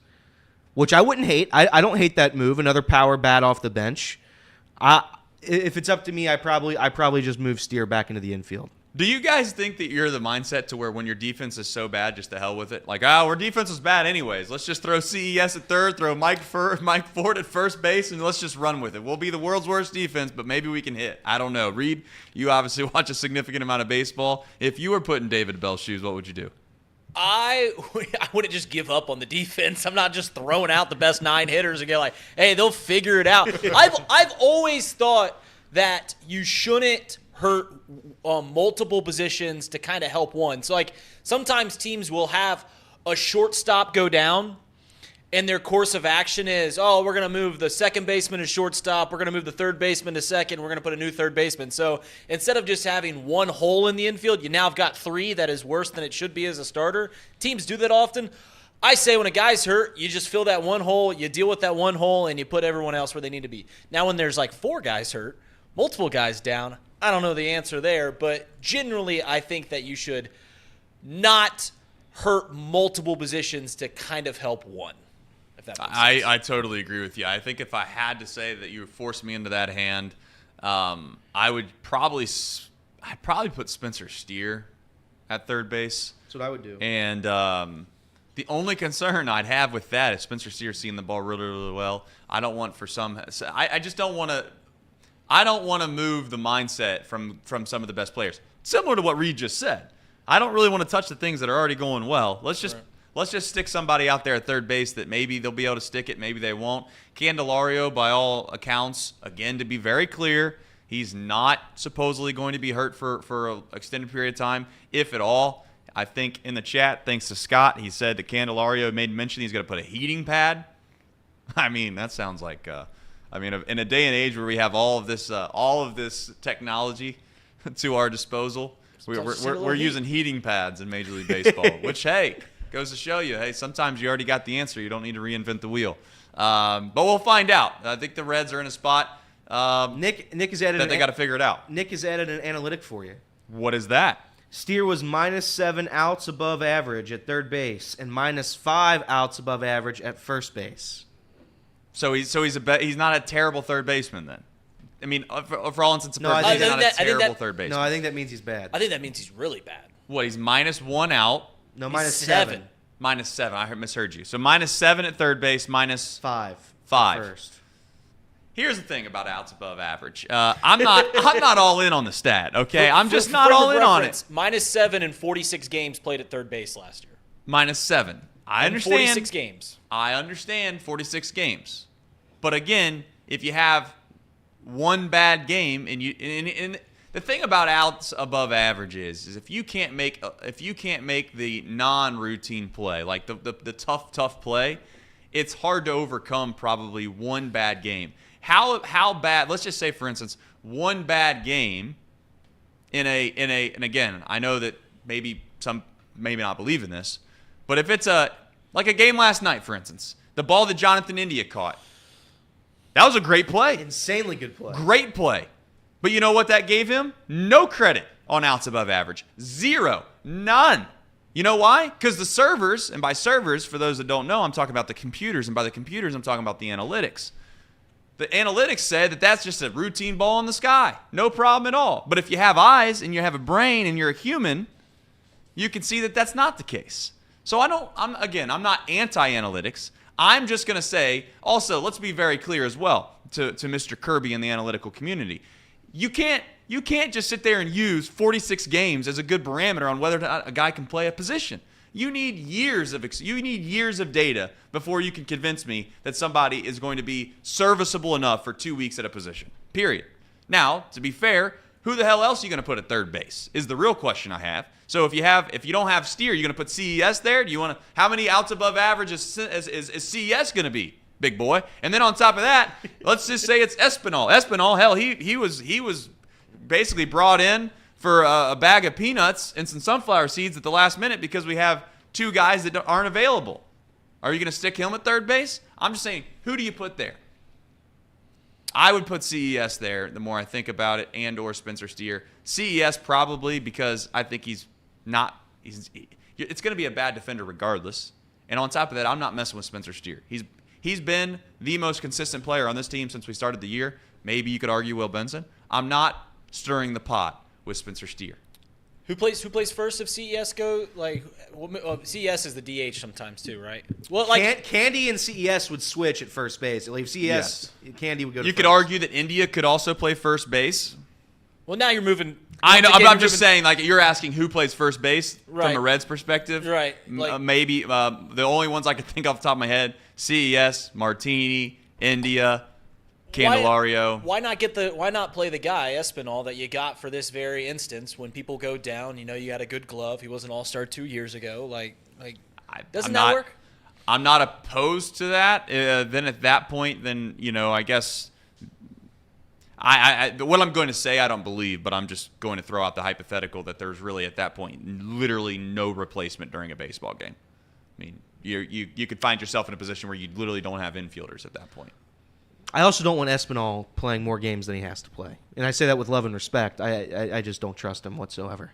which I wouldn't hate. I don't hate that move. Another power bat off the bench. If it's up to me, I probably just move Steer back into the infield. Do you guys think that you're the mindset to where when your defense is so bad, just to hell with it? Like, our defense is bad anyways. Let's just throw CES at third, throw Mike Ford at first base, and let's just run with it. We'll be the world's worst defense, but maybe we can hit. I don't know. Reed, you obviously watch a significant amount of baseball. If you were put in David Bell's shoes, what would you do? I wouldn't just give up on the defense. I'm not just throwing out the best 9 hitters and get like, hey, they'll figure it out. I've always thought that you shouldn't hurt multiple positions to kind of help one. So, like, sometimes teams will have a shortstop go down, and their course of action is, we're going to move the second baseman to shortstop, we're going to move the third baseman to second, we're going to put a new third baseman. So instead of just having one hole in the infield, you now have got 3 that is worse than it should be as a starter. Teams do that often. I say when a guy's hurt, you just fill that one hole, you deal with that one hole, and you put everyone else where they need to be. Now when there's like 4 guys hurt, multiple guys down, I don't know the answer there, but generally I think that you should not hurt multiple positions to kind of help one, if that makes sense. I totally agree with you. I think if I had to say that you would force me into that hand, I'd probably put Spencer Steer at third base. That's what I would do. And the only concern I'd have with that is Spencer Steer seeing the ball really, really well. I don't want I just don't want to. I don't want to move the mindset from some of the best players. Similar to what Reed just said. I don't really want to touch the things that are already going well. Let's just stick somebody out there at third base that maybe they'll be able to stick it, maybe they won't. Candelario, by all accounts, again, to be very clear, he's not supposedly going to be hurt for an extended period of time, if at all. I think in the chat, thanks to Scott, he said that Candelario made mention he's going to put a heating pad. I mean, that sounds like... in a day and age where we have all of this technology to our disposal, we're using heating pads in Major League Baseball, which, hey, goes to show you, hey, sometimes you already got the answer. You don't need to reinvent the wheel. But we'll find out. I think the Reds are in a spot Nick has added that they got to figure it out. Nick has added an analytic for you. What is that? Steer was -7 outs above average at third base and -5 outs above average at first base. So he's not a terrible third baseman then. I mean, for all intents and purposes, he's not a terrible third baseman. No, I think that means he's bad. I think that means he's really bad. What? He's -1 out. No, -7. -7. I misheard you. So -7 at third base, -5. Five. First. Here's the thing about outs above average. I'm not all in on the stat. Okay, I'm just not all in on it. -7 in 46 games played at third base last year. -7. I understand. 46 games. I understand 46 games, but again, if you have one bad game and the thing about outs above average is if you can't make the non-routine play, like the tough play, it's hard to overcome probably one bad game. How bad? Let's just say, for instance, one bad game and again, I know that maybe some maybe not believe in this, but if it's like a game last night, for instance, the ball that Jonathan India caught, that was a great play, Insanely good play. great play. But you know what that gave him? No credit on outs above average. 0. None. You know why? Because the servers, and by servers, for those that don't know, I'm talking about the computers, and by the computers, I'm talking about the analytics. The analytics said that that's just a routine ball in the sky. No problem at all. But if you have eyes and you have a brain and you're a human, you can see that that's not the case. So I'm not anti-analytics. I'm just going to say, also, let's be very clear as well to Mr. Kirby and the analytical community. You can't just sit there and use 46 games as a good parameter on whether or not a guy can play a position. You need years of data before you can convince me that somebody is going to be serviceable enough for 2 weeks at a position. Period. Now, to be fair, who the hell else are you going to put at third base is the real question I have. So if you don't have Steer, you're going to put CES there? Do you want to? How many outs above average is CES going to be, big boy? And then on top of that, let's just say it's Espinal. Espinal, hell, he was basically brought in for a bag of peanuts and some sunflower seeds at the last minute because we have two guys that aren't available. Are you going to stick him at third base? I'm just saying, who do you put there? I would put CES there the more I think about it, and or Spencer Steer. CES probably because I think it's going to be a bad defender regardless. And on top of that, I'm not messing with Spencer Steer. He's been the most consistent player on this team since we started the year. Maybe you could argue Will Benson. I'm not stirring the pot with Spencer Steer. Who plays first if CES go? CES is the DH sometimes too, right? Well, Candy and CES would switch at first base. Like if CES, yes. Candy would go to You first. could argue that India could also play first base. Well, now you're moving. I know. I'm just saying, like, you're asking who plays first base right. from a Reds perspective. Right. Maybe the only ones I could think off the top of my head: CES, Martini, India, Candelario. Why not play the guy Espinal that you got for this very instance? When people go down, you had a good glove. He was an all-star 2 years ago. Doesn't that work? I'm not opposed to that. Then at that point, I guess. What I'm going to say, I don't believe, but I'm just going to throw out the hypothetical that there's really at that point literally no replacement during a baseball game. I mean, you could find yourself in a position where you literally don't have infielders at that point. I also don't want Espinal playing more games than he has to play, and I say that with love and respect. I just don't trust him whatsoever.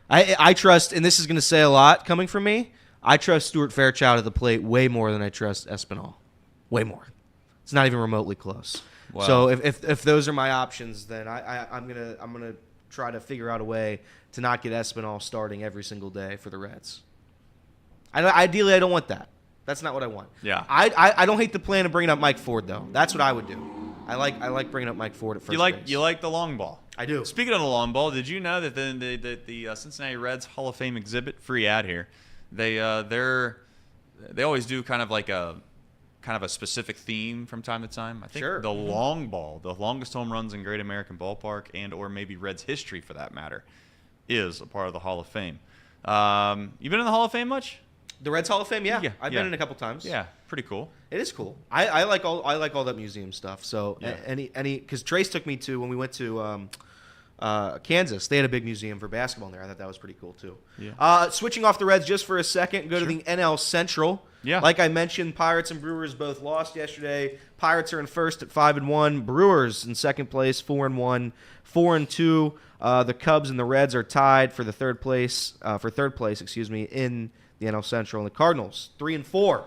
I trust, and this is going to say a lot coming from me. I trust Stuart Fairchild at the plate way more than I trust Espinal. Way more. It's not even remotely close. Wow. So if those are my options, then I'm gonna try to figure out a way to not get Espinal starting every single day for the Reds. Ideally, I don't want that. That's not what I want. Yeah. I don't hate the plan of bringing up Mike Ford though. That's what I would do. I like bringing up Mike Ford at first base. You like the long ball. I do. Speaking of the long ball, did you know that the Cincinnati Reds Hall of Fame exhibit, free ad here, they always do kind of a specific theme from time to time. I think the long ball, the longest home runs in Great American Ballpark and or maybe Reds history for that matter, is a part of the Hall of Fame. You been in the Hall of Fame much? The Reds Hall of Fame, yeah. I've been in a couple times. Yeah, pretty cool. It is cool. I like all that museum stuff. So because Trace took me to when we went to Kansas, they had a big museum for basketball in there. I thought that was pretty cool too. Yeah. Switching off the Reds just for a second, go to the NL Central. Yeah. Like I mentioned, Pirates and Brewers both lost yesterday. Pirates are in first at 5-1. Brewers in second place, 4-1, 4-2. The Cubs and the Reds are tied for third place. In the NL Central, and the Cardinals 3-4.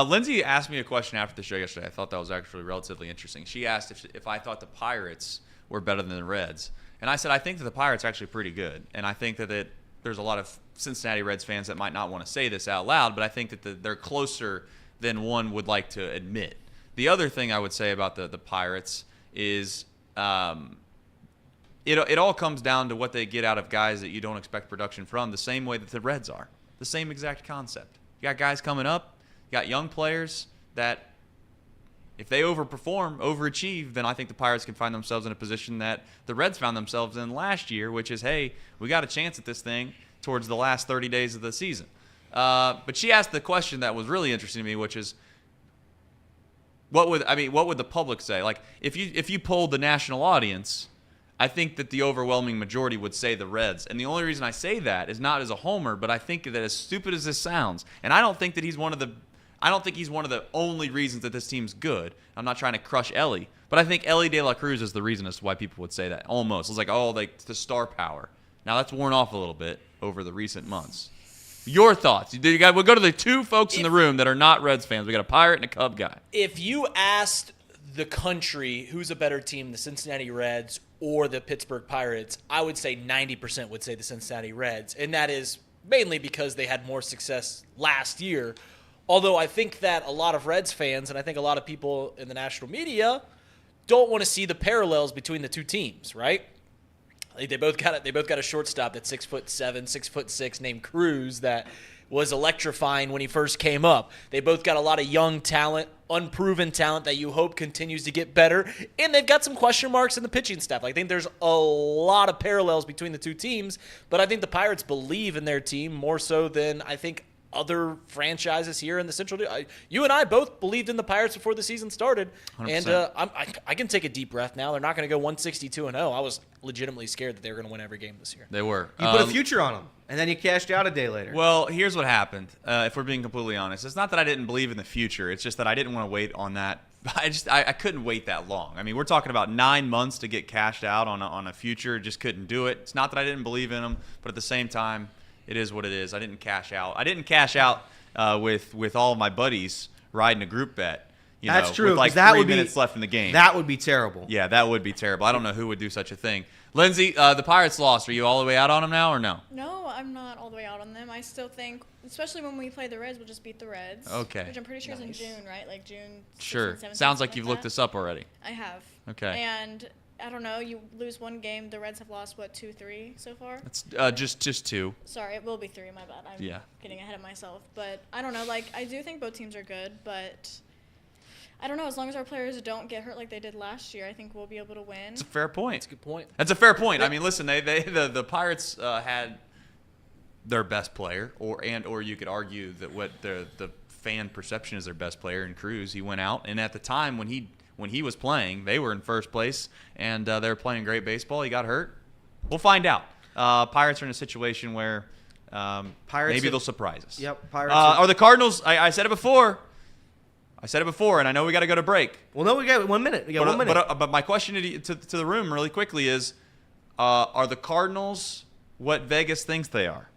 Lindsay asked me a question after the show yesterday. I thought that was actually relatively interesting. She asked if I thought the Pirates were better than the Reds, and I said I think that the Pirates are actually pretty good, and I think that there's a lot of Cincinnati Reds fans that might not want to say this out loud, but I think that they're closer than one would like to admit. The other thing I would say about the Pirates is it all comes down to what they get out of guys that you don't expect production from, the same way that the Reds are. The same exact concept. You got guys coming up, you got young players that if they overachieve, then I think the Pirates can find themselves in a position that the Reds found themselves in last year, which is, hey, we got a chance at this thing towards the last 30 days of the season. But she asked the question that was really interesting to me, which is, what would the public say? Like, if you polled the national audience, I think that the overwhelming majority would say the Reds. And the only reason I say that is not as a homer, but I think that as stupid as this sounds, and I don't think he's one of the only reasons that this team's good. I'm not trying to crush Elly, but I think Elly De La Cruz is the reason as to why people would say that. Almost. It's like, the star power. Now that's worn off a little bit over the recent months. Your thoughts? We'll go to the two folks in the room that are not Reds fans. We got a Pirate and a Cub guy. If you asked the country who's a better team, the Cincinnati Reds or the Pittsburgh Pirates, I would say 90% would say the Cincinnati Reds, and that is mainly because they had more success last year. Although I think that a lot of Reds fans, and I think a lot of people in the national media, don't want to see the parallels between the two teams, right? Like they both got a shortstop that's 6'7", 6'6" named Cruz that was electrifying when he first came up. They both got a lot of young talent, unproven talent that you hope continues to get better, and they've got some question marks in the pitching staff. I think there's a lot of parallels between the two teams, but I think the Pirates believe in their team more so than I think other franchises here in the Central. You and I both believed in the Pirates before the season started, 100%. And I can take a deep breath now. They're not going to go 162-0. I was legitimately scared that they were going to win every game this year. They were. You put a future on them, and then you cashed out a day later. Well, here's what happened. If we're being completely honest, it's not that I didn't believe in the future. It's just that I didn't want to wait on that. I couldn't wait that long. I mean, we're talking about 9 months to get cashed out on a future. Just couldn't do it. It's not that I didn't believe in them, but at the same time, it is what it is. I didn't cash out. I didn't cash out with all of my buddies riding a group bet. That's true. With like that 3 would minutes left in the game. That would be terrible. Yeah, that would be terrible. I don't know who would do such a thing. Lindsay, the Pirates lost. Are you all the way out on them now or no? No, I'm not all the way out on them. I still think, especially when we play the Reds, we'll just beat the Reds. Okay. Which I'm pretty sure is in June, right? Like June 16th, Sure. 17th, Sounds like something you've like looked that. this up already. I have. Okay. And I don't know. You lose one game. The Reds have lost, 2-3 so far? That's just 2. Sorry, it will be 3. My bad. I'm getting ahead of myself. But I don't know. I do think both teams are good, but I don't know. As long as our players don't get hurt like they did last year, I think we'll be able to win. That's a fair point. That's a good point. That's a fair point. I mean, listen, the Pirates had their best player, or you could argue that what the fan perception is their best player in Cruz. He went out, and at the time when he was playing, they were in first place, and they were playing great baseball. He got hurt. We'll find out. Pirates are in a situation where maybe they'll surprise us. Yep. Pirates are the Cardinals? I said it before. And I know we got to go to break. Well, no, we got 1 minute. We got 1 minute. But my question to the room really quickly is, are the Cardinals what Vegas thinks they are?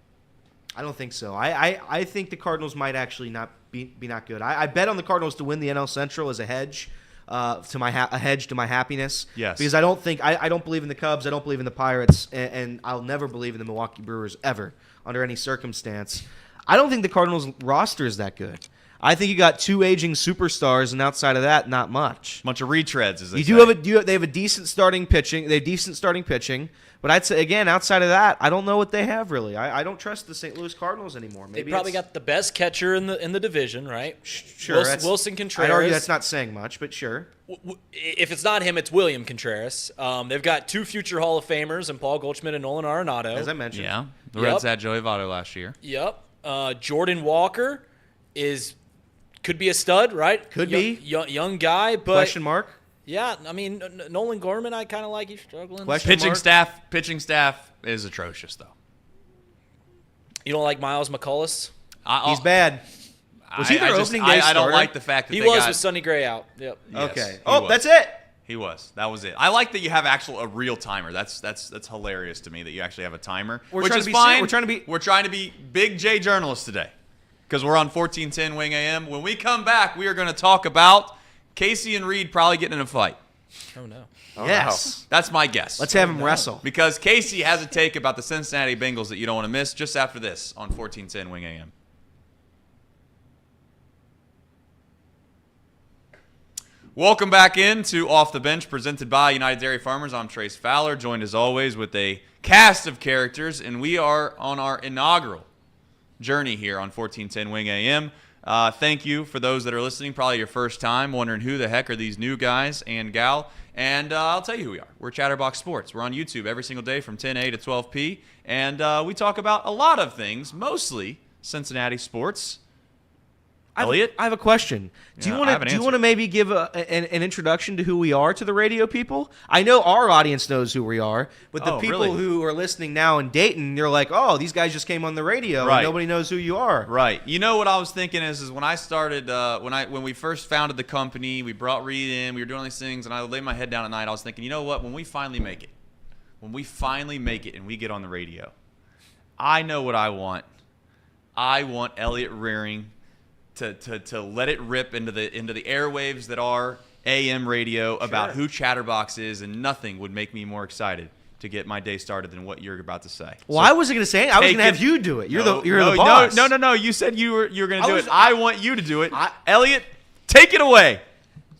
I don't think so. I think the Cardinals might actually not be not good. I bet on the Cardinals to win the NL Central as a hedge. A hedge to my happiness. Yes. Because I don't believe in the Cubs. I don't believe in the Pirates, and I'll never believe in the Milwaukee Brewers ever under any circumstance. I don't think the Cardinals roster is that good. I think you got 2 aging superstars, and outside of that, not much. Bunch of retreads, as they say. They have a decent starting pitching. They have decent starting pitching, but I'd say again, outside of that, I don't know what they have really. I don't trust the St. Louis Cardinals anymore. Maybe they probably got the best catcher in the division, right? Sure, Wilson Contreras. I'd argue that's not saying much, but sure. If it's not him, it's William Contreras. They've got 2 future Hall of Famers in Paul Goldschmidt and Nolan Arenado. As I mentioned. Yeah, the Reds had Joey Votto last year. Yep. Jordan Walker could be a stud, right? Could be. Young guy, but Question mark? Yeah, I mean, Nolan Gorman, I kind of like. He's struggling. Pitching staff is atrocious, though. You don't like Miles McCullough? He's bad. Was he their opening day starter? I don't like the fact that he was with Sonny Gray out. Yep. Yes, okay. That's it. He was. That was it. I like that you have a real timer. That's hilarious to me that you actually have a timer. Which is fine. We're trying to be big J journalists today because we're on 1410 Wing AM. When we come back, we are going to talk about Casey and Reed probably getting in a fight. Oh no. Yes. No. That's my guess. Let's have him wrestle. Because Casey has a take about the Cincinnati Bengals that you don't want to miss just after this on 1410 Wing AM. Welcome back into Off the Bench, presented by United Dairy Farmers. I'm Trace Fowler, joined as always with a cast of characters, and we are on our inaugural journey here on 1410 Wing AM. Thank you for those that are listening, probably your first time, wondering who the heck are these new guys and gal. And I'll tell you who we are. We're Chatterbox Sports. We're on YouTube every single day from 10 a to 12 p. And we talk about a lot of things, mostly Cincinnati sports. Elliot? I have a question. Do you want to maybe give an introduction to who we are to the radio people? I know our audience knows who we are, but the people who are listening now in Dayton, they're like, oh, these guys just came on the radio, and nobody knows who you are. Right. You know what I was thinking is when I started, when we first founded the company, we brought Reed in, we were doing all these things, and I laid my head down at night, I was thinking, you know what, when we finally make it and we get on the radio, I know what I want. I want Elliot Rearing to let it rip into the airwaves that are AM radio about who Chatterbox is, and nothing would make me more excited to get my day started than what you're about to say. Well, I wasn't going to say it. I was going to have you do it. You're the boss. No. You said you were going to do it. I want you to do it. Elliot, take it away.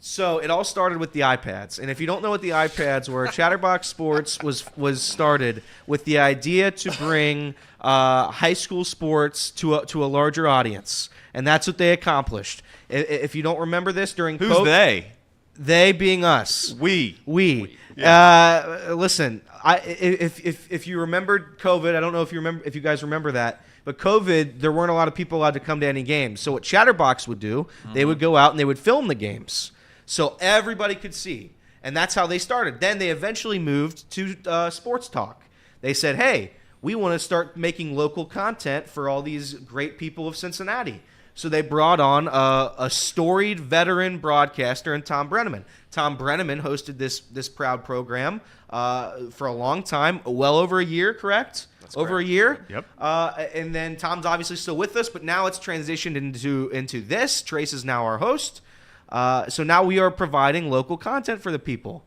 So it all started with the iPads, and if you don't know what the iPads were, Chatterbox Sports was started with the idea to bring high school sports to a larger audience, and that's what they accomplished. If you don't remember this during who's COVID, they? They being us. We. Yeah. Listen, if you remembered COVID, I don't know if you guys remember that. But COVID, there weren't a lot of people allowed to come to any games. So what Chatterbox would do, they would go out and they would film the games, so everybody could see. And that's how they started. Then they eventually moved to Sports Talk. They said, hey, we want to start making local content for all these great people of Cincinnati. So they brought on a storied veteran broadcaster in Tom Brenneman. Tom Brenneman hosted this proud program for a long time, well over a year, correct? That's over correct. A year. Yep. And then Tom's obviously still with us, but now it's transitioned into this. Trace is now our host. So now we are providing local content for the people.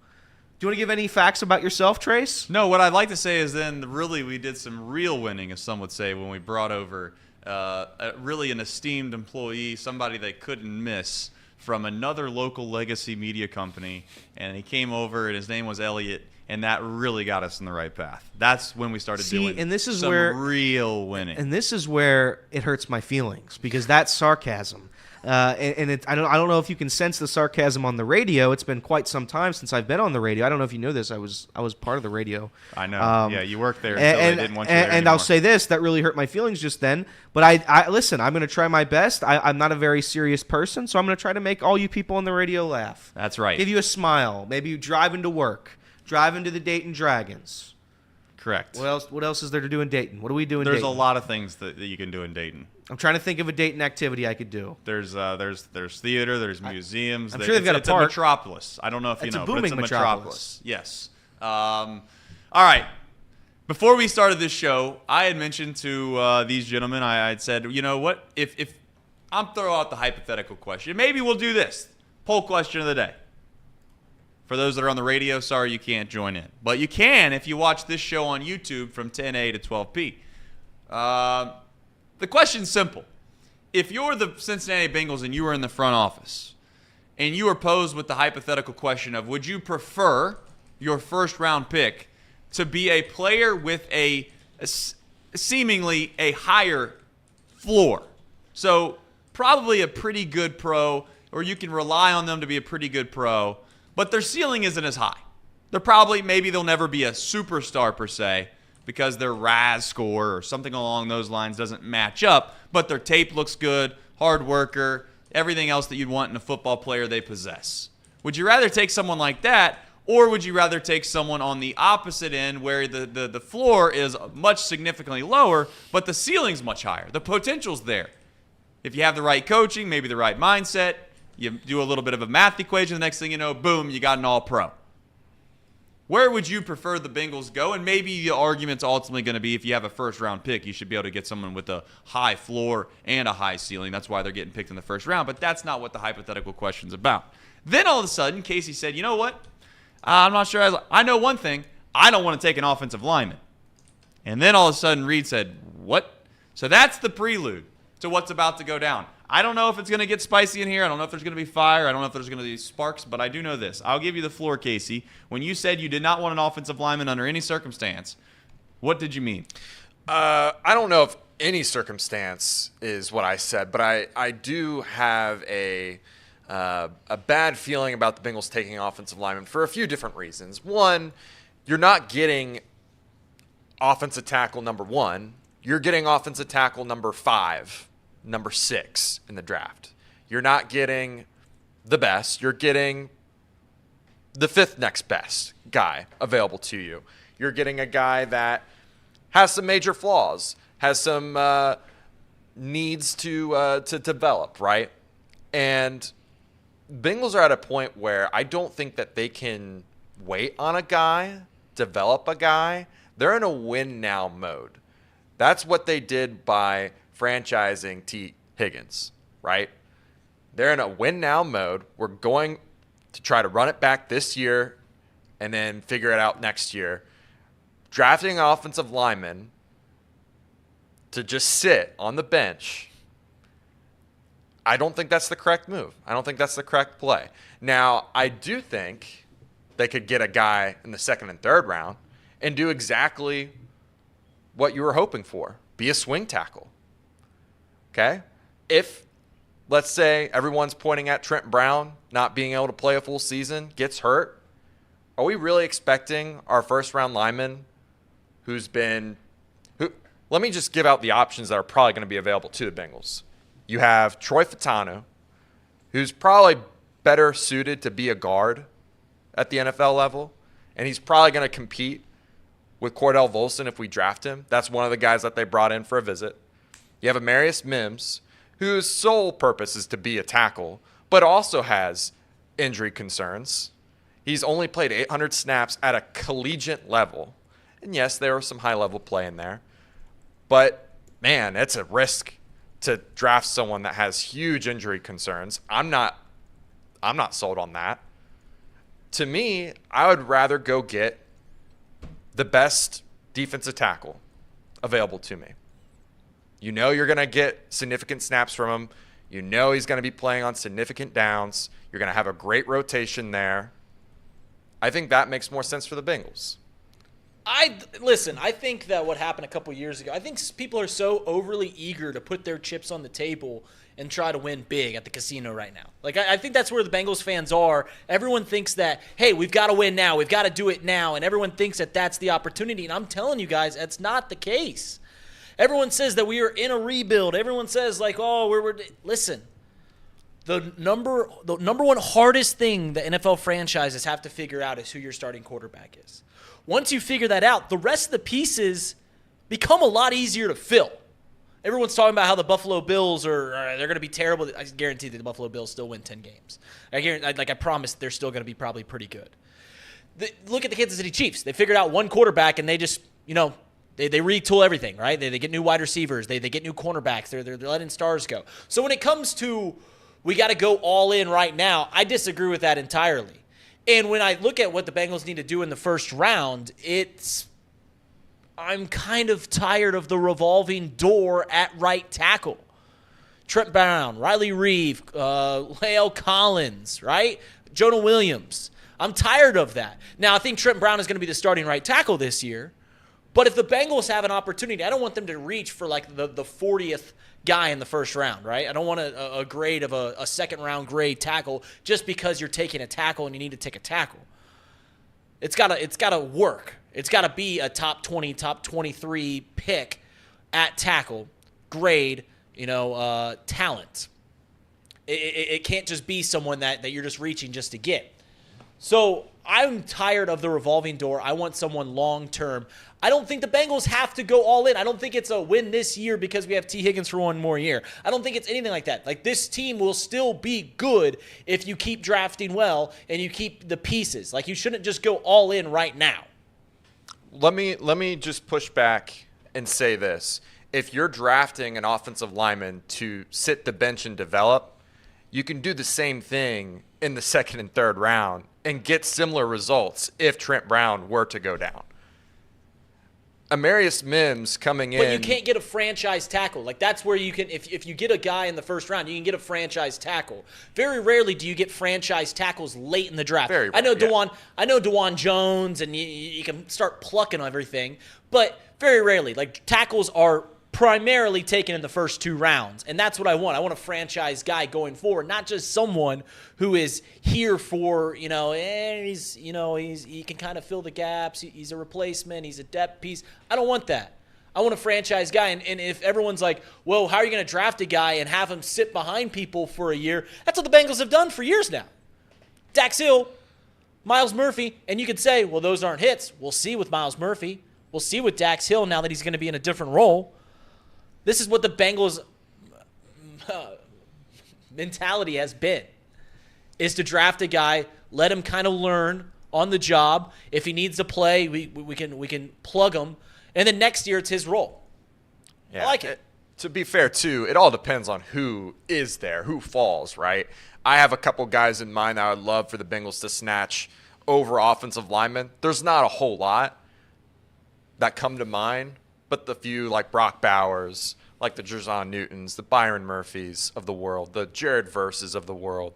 Do you want to give any facts about yourself, Trace? No, what I'd like to say is then really we did some real winning, as some would say, when we brought over really an esteemed employee, somebody they couldn't miss from another local legacy media company. And he came over, and his name was Elliot, and that really got us in the right path. That's when we started doing and this is some where, real winning. And this is where it hurts my feelings, because that's sarcasm. I don't know if you can sense the sarcasm on the radio. It's been quite some time since I've been on the radio. I don't know if you know this. I was part of the radio. I know. Yeah, you worked there until they didn't want you there And anymore. I'll say this, that really hurt my feelings just then. But I listen, I'm going to try my best. I'm not a very serious person, so I'm going to try to make all you people on the radio laugh. That's right. Give you a smile. Maybe you driving to work, driving to the Dayton Dragons. Correct. What else is there to do in Dayton? What do we do in Dayton? There's a lot of things that you can do in Dayton. I'm trying to think of a Dayton activity I could do. There's theater, there's museums. I'm sure they've got a park. It's a metropolis. I don't know if you know, but it's a metropolis. Yes. All right. Before we started this show, I had mentioned to these gentlemen, I had said, you know what? If I'm throw out the hypothetical question, maybe we'll do this poll question of the day. For those that are on the radio, sorry you can't join in. But you can if you watch this show on YouTube from 10 a to 12 p. The question's simple. If you're the Cincinnati Bengals and you were in the front office and you were posed with the hypothetical question of would you prefer your first-round pick to be a player with a seemingly a higher floor, so probably a pretty good pro, or you can rely on them to be a pretty good pro, but their ceiling isn't as high. Maybe they'll never be a superstar per se because their RAS score or something along those lines doesn't match up, but their tape looks good, hard worker, everything else that you'd want in a football player they possess. Would you rather take someone like that, or would you rather take someone on the opposite end where the floor is much significantly lower, but the ceiling's much higher? The potential's there. If you have the right coaching, maybe the right mindset, you do a little bit of a math equation, the next thing you know, boom, you got an all-pro. Where would you prefer the Bengals go? And maybe the argument's ultimately going to be if you have a first-round pick, you should be able to get someone with a high floor and a high ceiling. That's why they're getting picked in the first round. But that's not what the hypothetical question's about. Then all of a sudden, Casey said, you know what? I'm not sure. I know one thing. I don't want to take an offensive lineman. And then all of a sudden, Reed said, what? So that's the prelude to what's about to go down. I don't know if it's going to get spicy in here. I don't know if there's going to be fire. I don't know if there's going to be sparks, but I do know this. I'll give you the floor, Casey. When you said you did not want an offensive lineman under any circumstance, what did you mean? I don't know if any circumstance is what I said, but I do have a bad feeling about the Bengals taking offensive linemen for a few different reasons. One, you're not getting offensive tackle number 1. You're getting offensive tackle number 5. Number 6 in the draft. You're not getting the best. You're getting the 5th next best guy available to you. You're getting a guy that has some major flaws, has some needs to develop, right? And Bengals are at a point where I don't think that they can wait on a guy, develop a guy. They're in a win now mode. That's what they did by franchising T. Higgins, right? They're in a win now mode. We're going to try to run it back this year and then figure it out next year. Drafting an offensive lineman to just sit on the bench, I don't think that's the correct move. I don't think that's the correct play. Now, I do think they could get a guy in the 2nd and 3rd round and do exactly what you were hoping for, be a swing tackle. Okay? If, let's say, everyone's pointing at Trent Brown not being able to play a full season, gets hurt, are we really expecting our first-round lineman let me just give out the options that are probably going to be available to the Bengals. You have Troy Fautanu, who's probably better suited to be a guard at the NFL level, and he's probably going to compete with Cordell Volson if we draft him. That's one of the guys that they brought in for a visit. You have Amarius Mims, whose sole purpose is to be a tackle, but also has injury concerns. He's only played 800 snaps at a collegiate level. And yes, there was some high-level play in there. But, man, it's a risk to draft someone that has huge injury concerns. I'm not sold on that. To me, I would rather go get the best defensive tackle available to me. You know you're going to get significant snaps from him. You know he's going to be playing on significant downs. You're going to have a great rotation there. I think that makes more sense for the Bengals. I think that what happened a couple years ago, I think people are so overly eager to put their chips on the table and try to win big at the casino right now. Like, I think that's where the Bengals fans are. Everyone thinks that, hey, we've got to win now. We've got to do it now. And everyone thinks that that's the opportunity. And I'm telling you guys, that's not the case. Everyone says that we are in a rebuild. Everyone says, like, oh, we're listen. The number one hardest thing the NFL franchises have to figure out is who your starting quarterback is. Once you figure that out, the rest of the pieces become a lot easier to fill. Everyone's talking about how the Buffalo Bills they're going to be terrible. I guarantee that the Buffalo Bills still win 10 games. I promise they're still going to be probably pretty good. Look at the Kansas City Chiefs. They figured out one quarterback, and they just, they retool everything, right? They get new wide receivers. They get new cornerbacks. They're letting stars go. So when it comes to we got to go all in right now, I disagree with that entirely. And when I look at what the Bengals need to do in the first round, I'm kind of tired of the revolving door at right tackle. Trent Brown, Riley Reeve, Lael Collins, right? Jonah Williams. I'm tired of that. Now, I think Trent Brown is going to be the starting right tackle this year. But if the Bengals have an opportunity, I don't want them to reach for like the 40th guy in the first round, right? I don't want a grade of a second-round grade tackle just because you're taking a tackle and you need to take a tackle. It's gotta work. It's got to be a top 20, top 23 pick at tackle, grade, talent. It can't just be someone that you're just reaching just to get. So I'm tired of the revolving door. I want someone long-term. I don't think the Bengals have to go all in. I don't think it's a win this year because we have T. Higgins for one more year. I don't think it's anything like that. Like, this team will still be good if you keep drafting well and you keep the pieces. Like, you shouldn't just go all in right now. Let me just push back and say this. If you're drafting an offensive lineman to sit the bench and develop, you can do the same thing in the 2nd and 3rd round and get similar results if Trent Brown were to go down. Amarius Mims coming in. But you can't get a franchise tackle. Like, that's where you can, if you get a guy in the first round, you can get a franchise tackle. Very rarely do you get franchise tackles late in the draft. Very I know rare, DeJuan Jones, and you can start plucking everything, but very rarely. Like, tackles are primarily taken in the first 2 rounds, and that's what I want. I want a franchise guy going forward, not just someone who is here for, he can kind of fill the gaps. He's a replacement. He's a depth piece. I don't want that. I want a franchise guy, and if everyone's like, well, how are you going to draft a guy and have him sit behind people for a year? That's what the Bengals have done for years now. Dax Hill, Myles Murphy, and you could say, well, those aren't hits. We'll see with Myles Murphy. We'll see with Dax Hill now that he's going to be in a different role. This is what the Bengals' mentality has been, is to draft a guy, let him kind of learn on the job. If he needs to play, we can plug him, and then next year it's his role. Yeah. I like it. To be fair, too, it all depends on who is there, who falls, right? I have a couple guys in mind that I would love for the Bengals to snatch over offensive linemen. There's not a whole lot that come to mind, but the few like Brock Bowers, like the Jerzon Newtons, the Byron Murphys of the world, the Jared Verses of the world.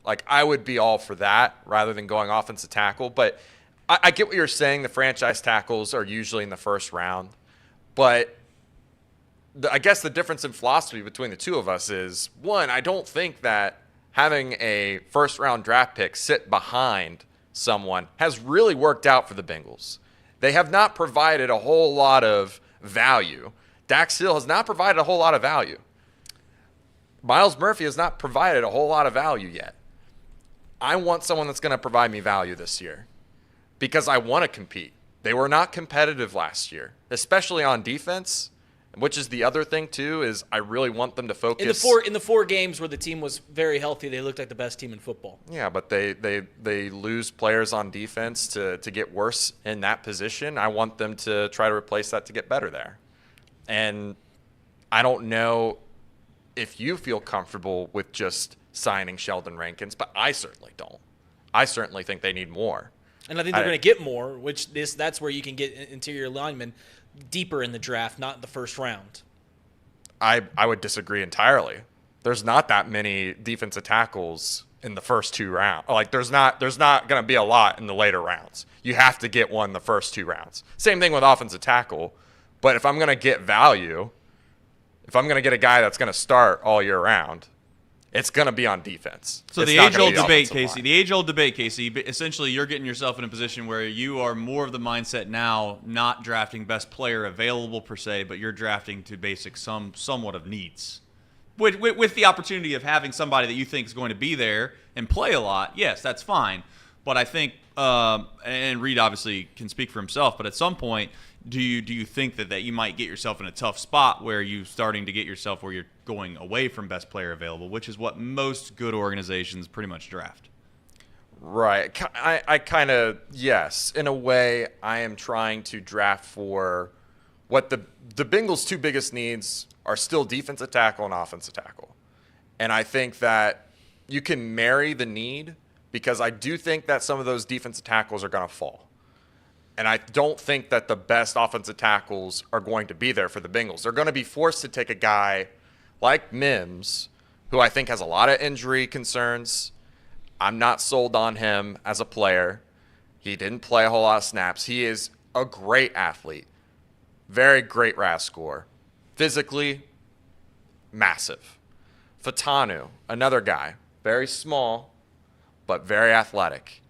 Like, I would be all for that rather than going offensive tackle. But I get what you're saying. The franchise tackles are usually in the first round. But I guess the difference in philosophy between the two of us is, one, I don't think that having a first-round draft pick sit behind someone has really worked out for the Bengals. They have not provided a whole lot of value. Dax Hill has not provided a whole lot of value. Myles Murphy has not provided a whole lot of value yet. I want someone that's going to provide me value this year because I want to compete. They were not competitive last year, especially on defense, which is the other thing, too, is I really want them to focus. In the 4 games where the team was very healthy, they looked like the best team in football. Yeah, but they lose players on defense to get worse in that position. I want them to try to replace that to get better there. And I don't know if you feel comfortable with just signing Sheldon Rankins, but I certainly don't. I certainly think they need more. And I think they're going to get more, that's where you can get interior linemen deeper in the draft, not in the first round. I would disagree entirely. There's not that many defensive tackles in the first 2 rounds. Like, there's not going to be a lot in the later rounds. You have to get one in the first 2 rounds. Same thing with offensive tackle. But if I'm going to get value, if I'm going to get a guy that's going to start all year round, it's going to be on defense. So the age-old debate, Casey. The age-old debate, Casey. Essentially, you're getting yourself in a position where you are more of the mindset now, not drafting best player available per se, but you're drafting to basic somewhat of needs, with the opportunity of having somebody that you think is going to be there and play a lot. Yes, that's fine. But I think, and Reed obviously can speak for himself, but at some point, do you think that you might get yourself in a tough spot where you're starting to get yourself where you're going away from best player available, which is what most good organizations pretty much draft? Right. I kind of, yes. In a way, I am trying to draft for what the Bengals' 2 biggest needs are still defensive tackle and offensive tackle. And I think that you can marry the need because I do think that some of those defensive tackles are going to fall. And I don't think that the best offensive tackles are going to be there for the Bengals. They're going to be forced to take a guy like Mims, who I think has a lot of injury concerns. I'm not sold on him as a player. He didn't play a whole lot of snaps. He is a great athlete. Very great RAS score. Physically, massive. Fatanu, another guy. Very small, but very athletic.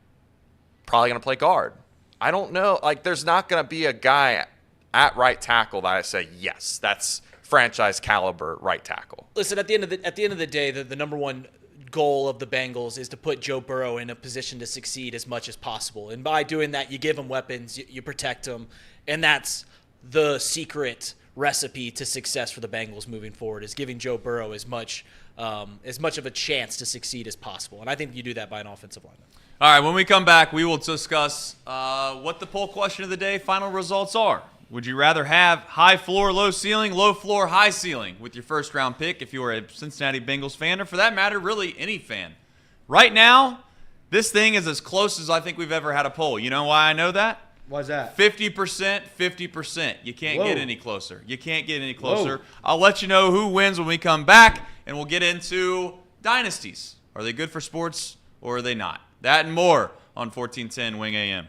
Probably going to play guard. I don't know. Like, there's not going to be a guy at right tackle that I say, yes, that's franchise caliber right tackle. Listen, at the end of the day, the number one goal of the Bengals is to put Joe Burrow in a position to succeed as much as possible. And by doing that, you give him weapons, you protect him, and that's the secret recipe to success for the Bengals moving forward, is giving Joe Burrow as much of a chance to succeed as possible. And I think you do that by an offensive lineman. All right, when we come back, we will discuss what the poll question of the day final results are. Would you rather have high floor, low ceiling, low floor, high ceiling with your first round pick if you are a Cincinnati Bengals fan, or for that matter, really any fan? Right now, this thing is as close as I think we've ever had a poll. You know why I know that? Why's that? 50%, 50%. You can't get any closer. You can't get any closer. Whoa. I'll let you know who wins when we come back, and we'll get into Dynasties. Are they good for sports or are they not? That and more on 1410 Wing AM.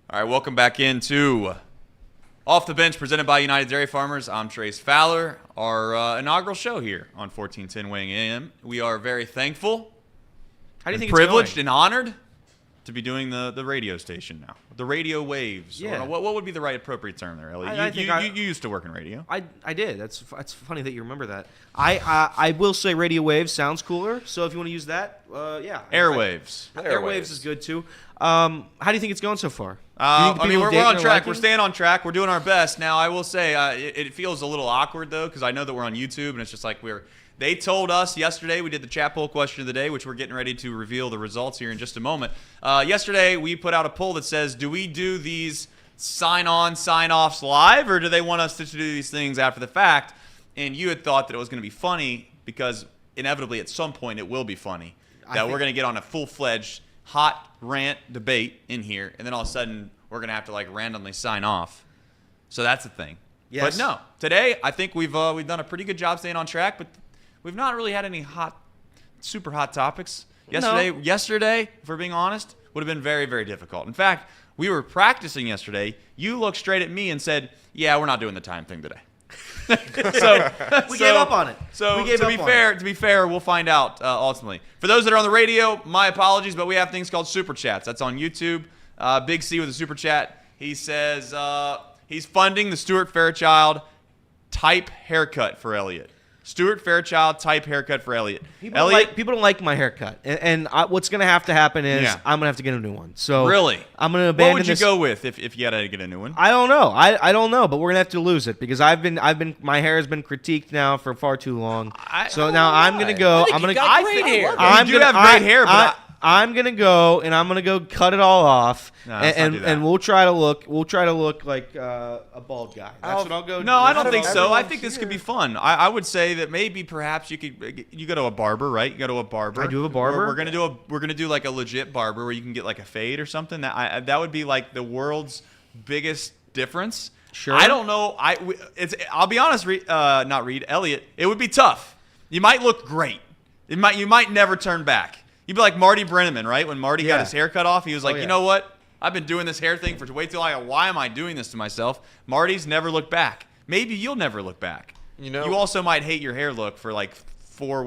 All right, welcome back into Off the Bench presented by United Dairy Farmers. I'm Trace Fowler, our inaugural show here on 1410 Wing AM. We are very thankful. How do you think privileged it's going? and honored to be doing the radio station now. The radio waves. Yeah. What would be the right appropriate term there, Ellie? You used to work in radio. I did. That's funny that you remember that. I will say radio waves sounds cooler. So if you want to use that, yeah. Airwaves. Airwaves is good too. How do you think it's going so far? I mean, we're on track. We're staying on track. We're doing our best. Now, I will say it feels a little awkward, though, because I know that we're on YouTube, and it's just like they told us yesterday, we did the chat poll question of the day, which we're getting ready to reveal the results here in just a moment. Yesterday, we put out a poll that says, do we do these sign-on, sign-offs live, or do they want us to do these things after the fact? And you had thought that it was going to be funny because inevitably at some point it will be funny, that we're going to get on a full-fledged hot rant debate in here, and then all of a sudden we're going to have to like randomly sign off. So that's the thing. Yes. But no, today I think we've done a pretty good job staying on track, but we've not really had any super hot topics. Yesterday, if we're being honest, would have been very, very difficult. In fact, we were practicing yesterday. You looked straight at me and said, yeah, we're not doing the time thing today. We gave up on it. So to be fair, we'll find out ultimately. For those that are on the radio, my apologies, but we have things called super chats. That's on YouTube. Big C with a super chat. He says he's funding the Stuart Fairchild type haircut for Elliott. Stuart Fairchild type haircut for Elliott. People don't like my haircut, and what's going to have to happen is I'm going to have to get a new one. So really, I'm going to abandon this. What would you go with if you had to get a new one? I don't know. I don't know, but we're going to have to lose it because my hair has been critiqued now for far too long. Now I'm going to go. You do have great hair, but I'm gonna go and I'm gonna go cut it all off, and we'll try to look like a bald guy. That's what I'll go. No, I don't think so. I think this could be fun. I would say that maybe perhaps you go to a barber, right? You go to a barber. I do have a barber. We're gonna do like a legit barber where you can get like a fade or something. That would be like the world's biggest difference. Sure. I don't know. I'll be honest, Elliott. It would be tough. You might look great. You might never turn back. You'd be like Marty Brenneman, right? When Marty got his hair cut off, he was like, you know what? I've been doing this hair thing for way too long. Why am I doing this to myself? Marty's never looked back. Maybe you'll never look back. You also might hate your hair look for like 4,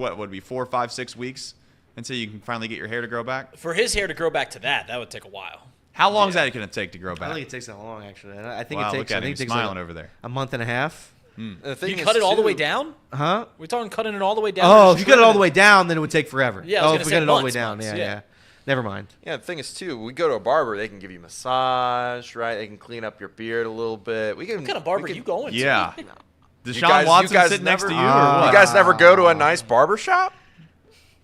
5, 6 weeks until you can finally get your hair to grow back. For his hair to grow back to that would take a while. How long is that going to take to grow back? I don't think it takes that long, actually. I think wow, it takes. Look at I think him it takes smiling over there. A month and a half. You cut it all the way down? Huh? We're talking cutting it all the way down. Oh, if you cut it all the way down, then it would take forever. Yeah, if we cut it all the way down, yeah. Never mind. Yeah, the thing is, too, we go to a barber, they can give you a massage, right? They can clean up your beard a little bit. What kind of barber are you going to? Yeah. Deshaun Watson sit next to you or what? You guys never go to a nice barber shop?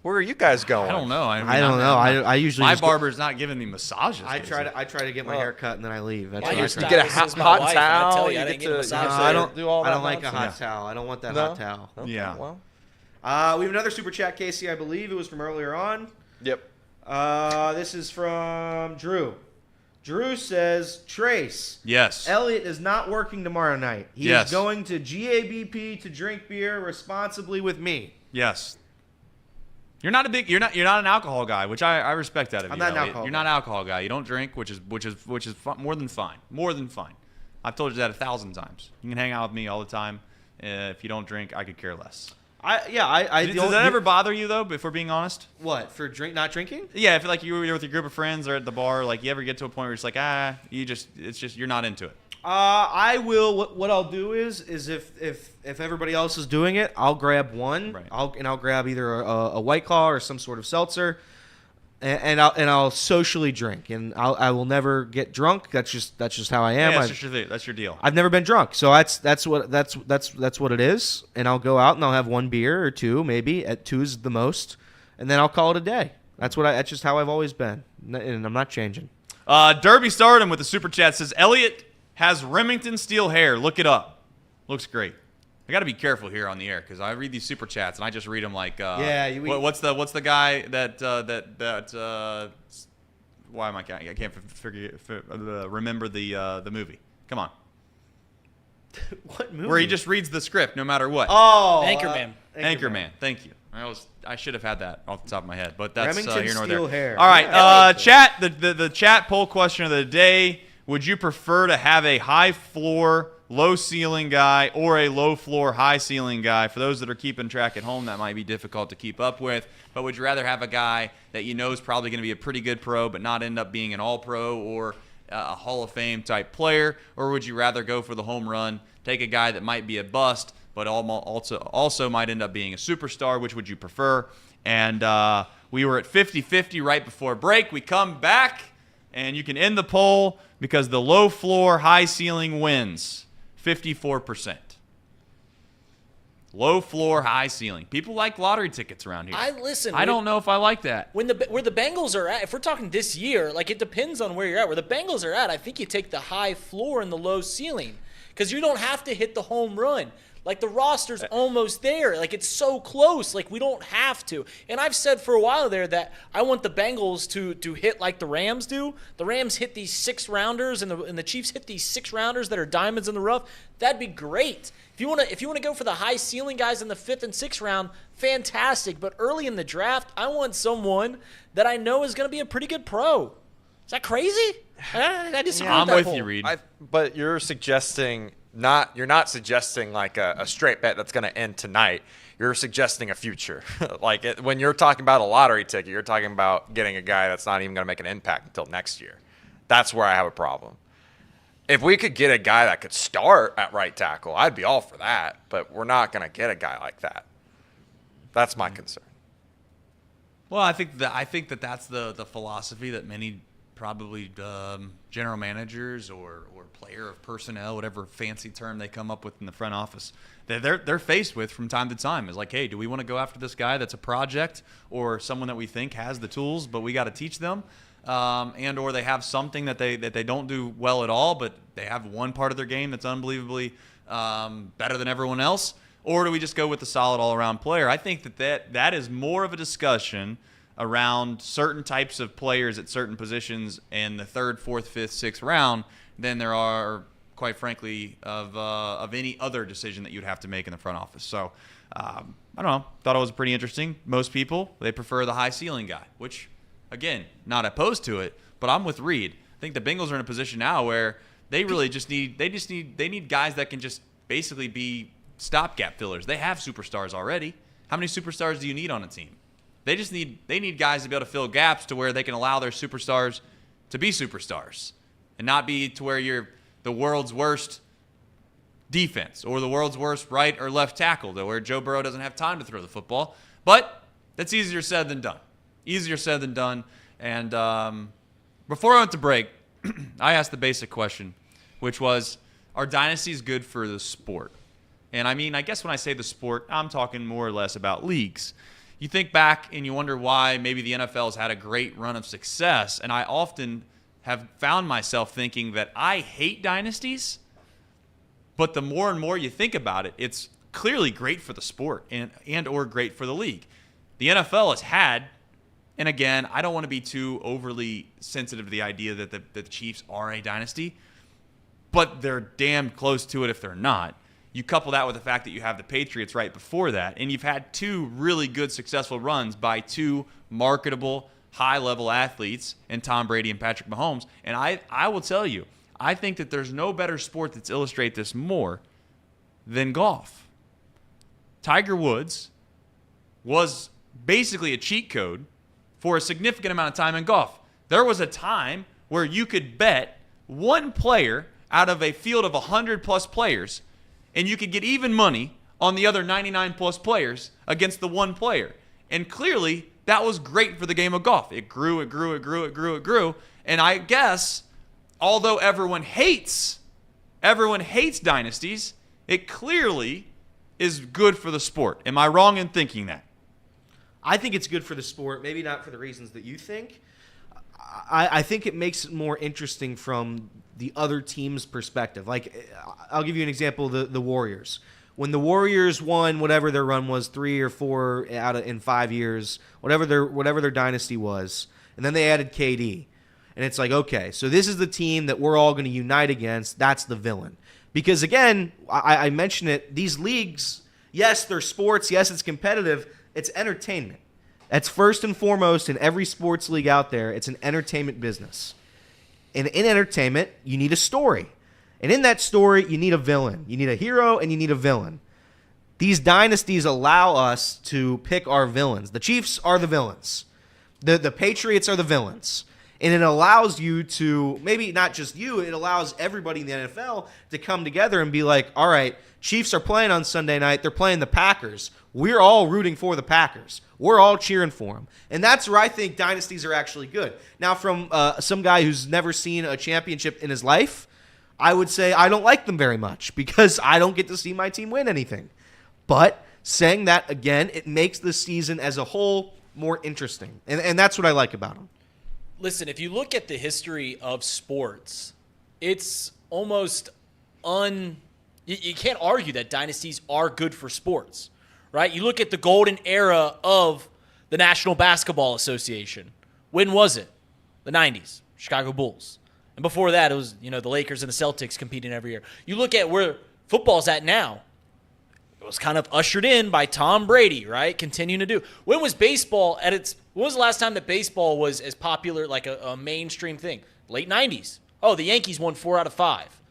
Where are you guys going? I don't know. I don't know. I usually my barber's not giving me massages. I try to get my hair cut and then I leave. That's you what I get a hot towel. I get to I don't like a hot towel. I don't want that hot towel. Okay, yeah. Well. We have another super chat, Casey. I believe it was from earlier on. Yep. This is from Drew. Drew says, Trace. Yes. Elliott is not working tomorrow night. He Yes. is going to GABP to drink beer responsibly with me. Yes. You're not an alcohol guy, which I respect that of you. I'm not an Elliott. alcohol You're guy. not an alcohol guy. You don't drink, which is more than fine. More than fine. I've told you that 1,000 times. You can hang out with me all the time. If you don't drink, I could care less. Does that ever bother you though? If we're being honest. What, for not drinking? Yeah, if like you're with your group of friends or at the bar, like you ever get to a point where it's like you're not into it. I will. What I'll do is if everybody else is doing it, I'll grab one. Right. I'll grab either a White Claw or some sort of seltzer, and I'll socially drink, and I will never get drunk. That's just how I am. Yeah, that's your deal. I've never been drunk, so that's what it is. And I'll go out and I'll have one beer or two, maybe at 2 is the most, and then I'll call it a day. That's just how I've always been, and I'm not changing. Derby Stardom with the super chat says Elliott has Remington steel hair. Look it up. Looks great. I got to be careful here on the air because I read these super chats and I just read them like, what's the guy that why am I can't remember the movie? Come on. What movie? Where he just reads the script no matter what. Oh, Anchorman. Anchorman. Thank you. I should have had that off the top of my head, but that's Remington here nor there. Steel Hair. All right, Yeah. chat. The chat poll question of the day: would you prefer to have a high floor, low ceiling guy, or a low floor, high ceiling guy? For those that are keeping track at home, that might be difficult to keep up with. But would you rather have a guy that you know is probably going to be a pretty good pro, but not end up being an All-Pro or a Hall of Fame type player, or would you rather go for the home run, take a guy that might be a bust, but also might end up being a superstar? Which would you prefer? And we were at 50-50 right before break. We come back, and you can end the poll because the low floor, high ceiling wins 54%. Low floor, high ceiling. People like lottery tickets around here. I don't know if I like that. Where the Bengals are at, if we're talking this year, like it depends on where you're at. Where the Bengals are at, I think you take the high floor and the low ceiling because you don't have to hit the home run. Like the roster's almost there. Like it's so close. Like we don't have to. And I've said for a while there that I want the Bengals to hit like the Rams do. The Rams hit these 6-rounders and the Chiefs hit these 6-rounders that are diamonds in the rough. That'd be great. If you want to go for the high ceiling guys in the 5th and 6th round, fantastic. But early in the draft, I want someone that I know is going to be a pretty good pro. Is that crazy? I disagree with I'm that with poll. you, Reed. But you're suggesting you're not suggesting like a straight bet that's going to end tonight. You're suggesting a future. When you're talking about a lottery ticket, you're talking about getting a guy that's not even going to make an impact until next year. That's where I have a problem. If we could get a guy that could start at right tackle, I'd be all for that. But we're not going to get a guy like that. That's my concern. Well, I think that's the philosophy that many probably general managers or player of personnel, whatever fancy term they come up with in the front office, they're faced with from time to time is like, hey, do we want to go after this guy that's a project or someone that we think has the tools, but we got to teach them, and or they have something that they don't do well at all, but they have one part of their game that's unbelievably better than everyone else, or do we just go with the solid all-around player? I think that is more of a discussion around certain types of players at certain positions in the 3rd, 4th, 5th, 6th round than there are, quite frankly, of any other decision that you'd have to make in the front office. So, I don't know. Thought it was pretty interesting. Most people, they prefer the high ceiling guy, which, again, not opposed to it, but I'm with Reed. I think the Bengals are in a position now where they really they need guys that can just basically be stopgap fillers. They have superstars already. How many superstars do you need on a team? They need guys to be able to fill gaps to where they can allow their superstars to be superstars and not be to where you're the world's worst defense or the world's worst right or left tackle, to where Joe Burrow doesn't have time to throw the football. But that's easier said than done. Easier said than done. And before I went to break, I asked the basic question, which was, are dynasties good for the sport? And I mean, I guess when I say the sport, I'm talking more or less about leagues. You think back and you wonder why maybe the NFL has had a great run of success. And I often have found myself thinking that I hate dynasties, but the more and more you think about it, it's clearly great for the sport and or great for the league. The NFL has had, and again, I don't want to be too overly sensitive to the idea that the Chiefs are a dynasty, but they're damn close to it if they're not. You couple that with the fact that you have the Patriots right before that, and you've had 2 really good, successful runs by 2 marketable, high-level athletes in Tom Brady and Patrick Mahomes. And I will tell you, I think that there's no better sport that's illustrate this more than golf. Tiger Woods was basically a cheat code for a significant amount of time in golf. There was a time where you could bet one player out of a field of 100-plus players, and you could get even money on the other 99-plus players against the one player. And clearly, that was great for the game of golf. It grew, it grew, it grew, it grew, it grew. And I guess, although everyone hates dynasties, it clearly is good for the sport. Am I wrong in thinking that? I think it's good for the sport, maybe not for the reasons that you think. I think it makes it more interesting from the other team's perspective. Like, I'll give you an example, the Warriors. When the Warriors won whatever their run was, 3 or 4 in 5 years, whatever their dynasty was, and then they added KD. And it's like, okay, so this is the team that we're all going to unite against. That's the villain. Because, again, I mentioned it, these leagues, yes, they're sports. Yes, it's competitive. It's entertainment. That's first and foremost in every sports league out there. It's an entertainment business. And in entertainment, you need a story. And in that story, you need a villain. You need a hero and you need a villain. These dynasties allow us to pick our villains. The Chiefs are the villains. The Patriots are the villains. And it allows you to, maybe not just you, it allows everybody in the NFL to come together and be like, all right, Chiefs are playing on Sunday night. They're playing the Packers. We're all rooting for the Packers. We're all cheering for them. And that's where I think dynasties are actually good. Now, from some guy who's never seen a championship in his life, I would say I don't like them very much because I don't get to see my team win anything. But saying that, again, it makes the season as a whole more interesting. And that's what I like about them. Listen, if you look at the history of sports, it's almost you can't argue that dynasties are good for sports, right? You look at the golden era of the National Basketball Association. When was it? The 90s, Chicago Bulls. And before that, it was, the Lakers and the Celtics competing every year. You look at where football's at now. It was kind of ushered in by Tom Brady, right? Continuing to do. When was baseball at its – when was the last time that baseball was as popular, like a mainstream thing? Late 90s. Oh, the Yankees won 4 out of 5.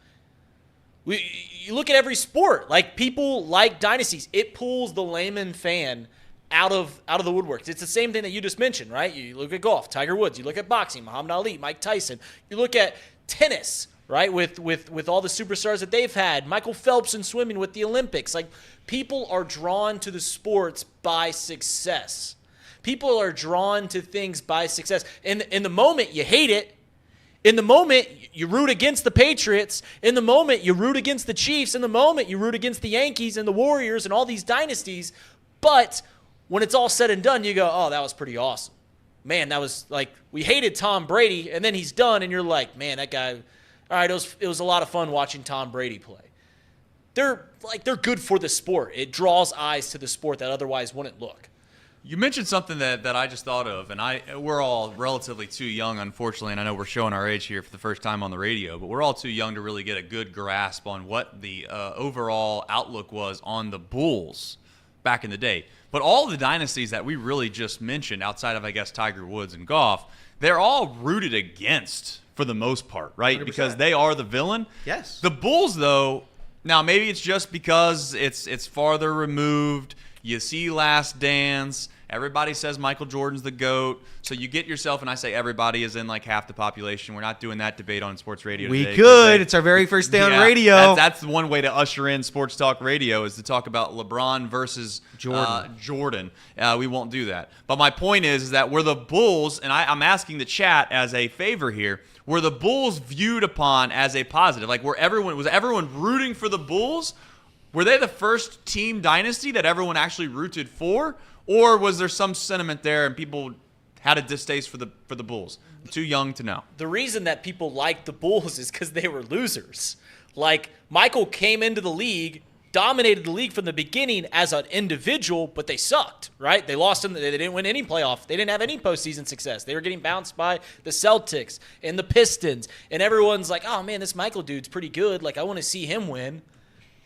You look at every sport. Like, people like dynasties. It pulls the layman fan out of the woodworks. It's the same thing that you just mentioned, right? You look at golf, Tiger Woods. You look at boxing, Muhammad Ali, Mike Tyson. You look at tennis, right, with all the superstars that they've had. Michael Phelps in swimming with the Olympics. Like, people are drawn to the sports by success. People are drawn to things by success. In the moment, you hate it. In the moment, you root against the Patriots. In the moment, you root against the Chiefs. In the moment, you root against the Yankees and the Warriors and all these dynasties. But when it's all said and done, you go, oh, that was pretty awesome. Man, that was like, we hated Tom Brady, and then he's done, and you're like, man, that guy, all right, it was a lot of fun watching Tom Brady play. They're good for the sport. It draws eyes to the sport that otherwise wouldn't look. You mentioned something that I just thought of, and we're all relatively too young, unfortunately, and I know we're showing our age here for the first time on the radio, but we're all too young to really get a good grasp on what the overall outlook was on the Bulls back in the day. But all the dynasties that we really just mentioned, outside of, I guess, Tiger Woods and Goff, they're all rooted against for the most part, right? 100%. Because they are the villain. Yes. The Bulls, though, now maybe it's just because it's farther removed. You see Last Dance. Everybody says Michael Jordan's the GOAT. So you get yourself, and I say everybody is in like half the population. We're not doing that debate on sports radio today. We could. It's our very first day on radio. That's one way to usher in sports talk radio is to talk about LeBron versus Jordan. We won't do that. But my point is that we're the Bulls, and I'm asking the chat as a favor here, were the Bulls viewed upon as a positive? Like, was everyone rooting for the Bulls? Were they the first team dynasty that everyone actually rooted for? Or was there some sentiment there and people had a distaste for the Bulls? I'm too young to know. The reason that people liked the Bulls is because they were losers. Like, Michael came into the league, dominated the league from the beginning as an individual, but they sucked, right? They lost. They didn't win any playoff. They didn't have any postseason success. They were getting bounced by the Celtics and the Pistons. And everyone's like, oh, man, this Michael dude's pretty good. Like, I want to see him win.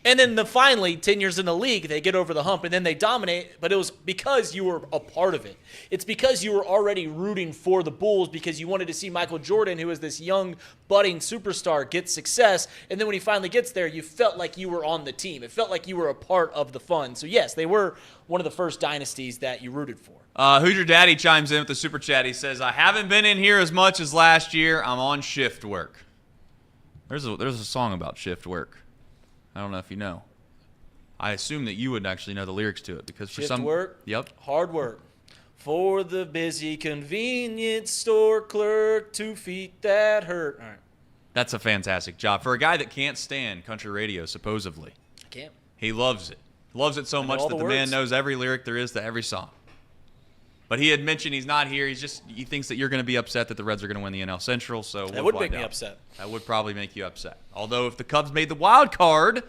And then finally, 10 years in the league, they get over the hump, and then they dominate. But it was because you were a part of it. It's because you were already rooting for the Bulls because you wanted to see Michael Jordan, who is this young, budding superstar, get success. And then when he finally gets there, you felt like you were on the team. It felt like you were a part of the fun. So, yes, they were one of the first dynasties that you rooted for. Who's Your Daddy chimes in with the super chat. He says, I haven't been in here as much as last year. I'm on shift work. There's a song about shift work. I don't know if you know. I assume that you would actually know the lyrics to it because for Shift work. Yep. Hard work. For the busy convenience store clerk, 2 feet that hurt. All right. That's a fantastic job for a guy that can't stand country radio. Supposedly, I can't. He loves it. Loves it so much that the man knows every lyric there is to every song. But he had mentioned he's not here. He thinks that you're going to be upset that the Reds are going to win the NL Central. So that would make me upset. That would probably make you upset. Although if the Cubs made the wild card,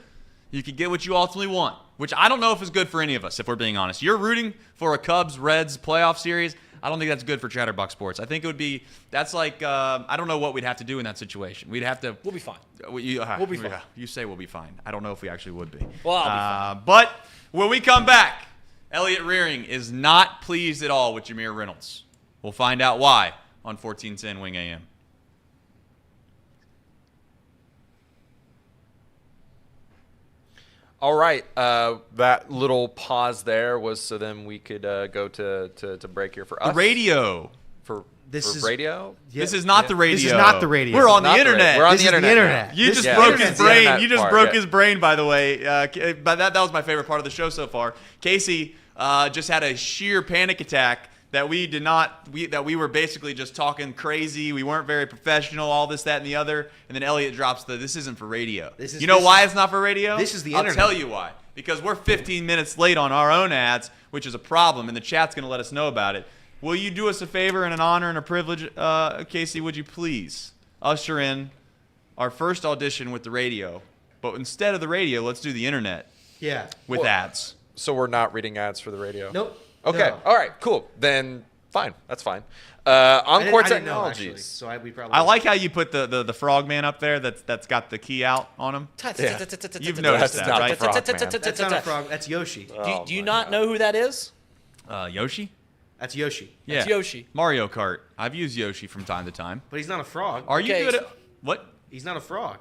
you could get what you ultimately want, which I don't know if is good for any of us, if we're being honest. You're rooting for a Cubs-Reds playoff series. I don't think that's good for Chatterbox Sports. I think it would be – that's like I don't know what we'd have to do in that situation. We'd have to – We'll be fine. We'll be fine. You say we'll be fine. I don't know if we actually would be. Well, I'll be fine. But when we come back, Elliot Rearing is not pleased at all with Jameer Reynolds. We'll find out why on 1410 Wing AM. All right, that little pause there was so then we could go to break here for us. The radio. For This is radio? Yeah, this is not the radio. This is not the radio. We're on Not the the internet. radio. We're on This the is the internet. internet. You just Yeah, broke the his brain. internet You just part, broke yeah. his brain, by the way. But that was my favorite part of the show so far. Casey just had a sheer panic attack that we were basically just talking crazy. We weren't very professional, all this, that, and the other. And then Elliot drops this isn't for radio. You know why it's not for radio? This is the I'll internet. tell you why. Because we're 15 minutes late on our own ads, which is a problem, and the chat's going to let us know about it. Will you do us a favor and an honor and a privilege, Casey, would you please usher in our first audition with the radio? But instead of the radio, let's do the internet Yeah. with ads. So we're not reading ads for the radio? Nope. Okay. No. All right. Cool. Then fine. That's fine. I Encore didn't know, actually, Technologies. so we probably. I like how you put the frog man up there that's got the key out on him. You've noticed That's that, not right? Frog Man. That's not a frog. That's Yoshi. Do you not know who that is? Yoshi? That's Yoshi. Yeah. That's Yoshi. Mario Kart. I've used Yoshi from time to time. But he's not a frog. Are you Okay. good at what? He's not a frog.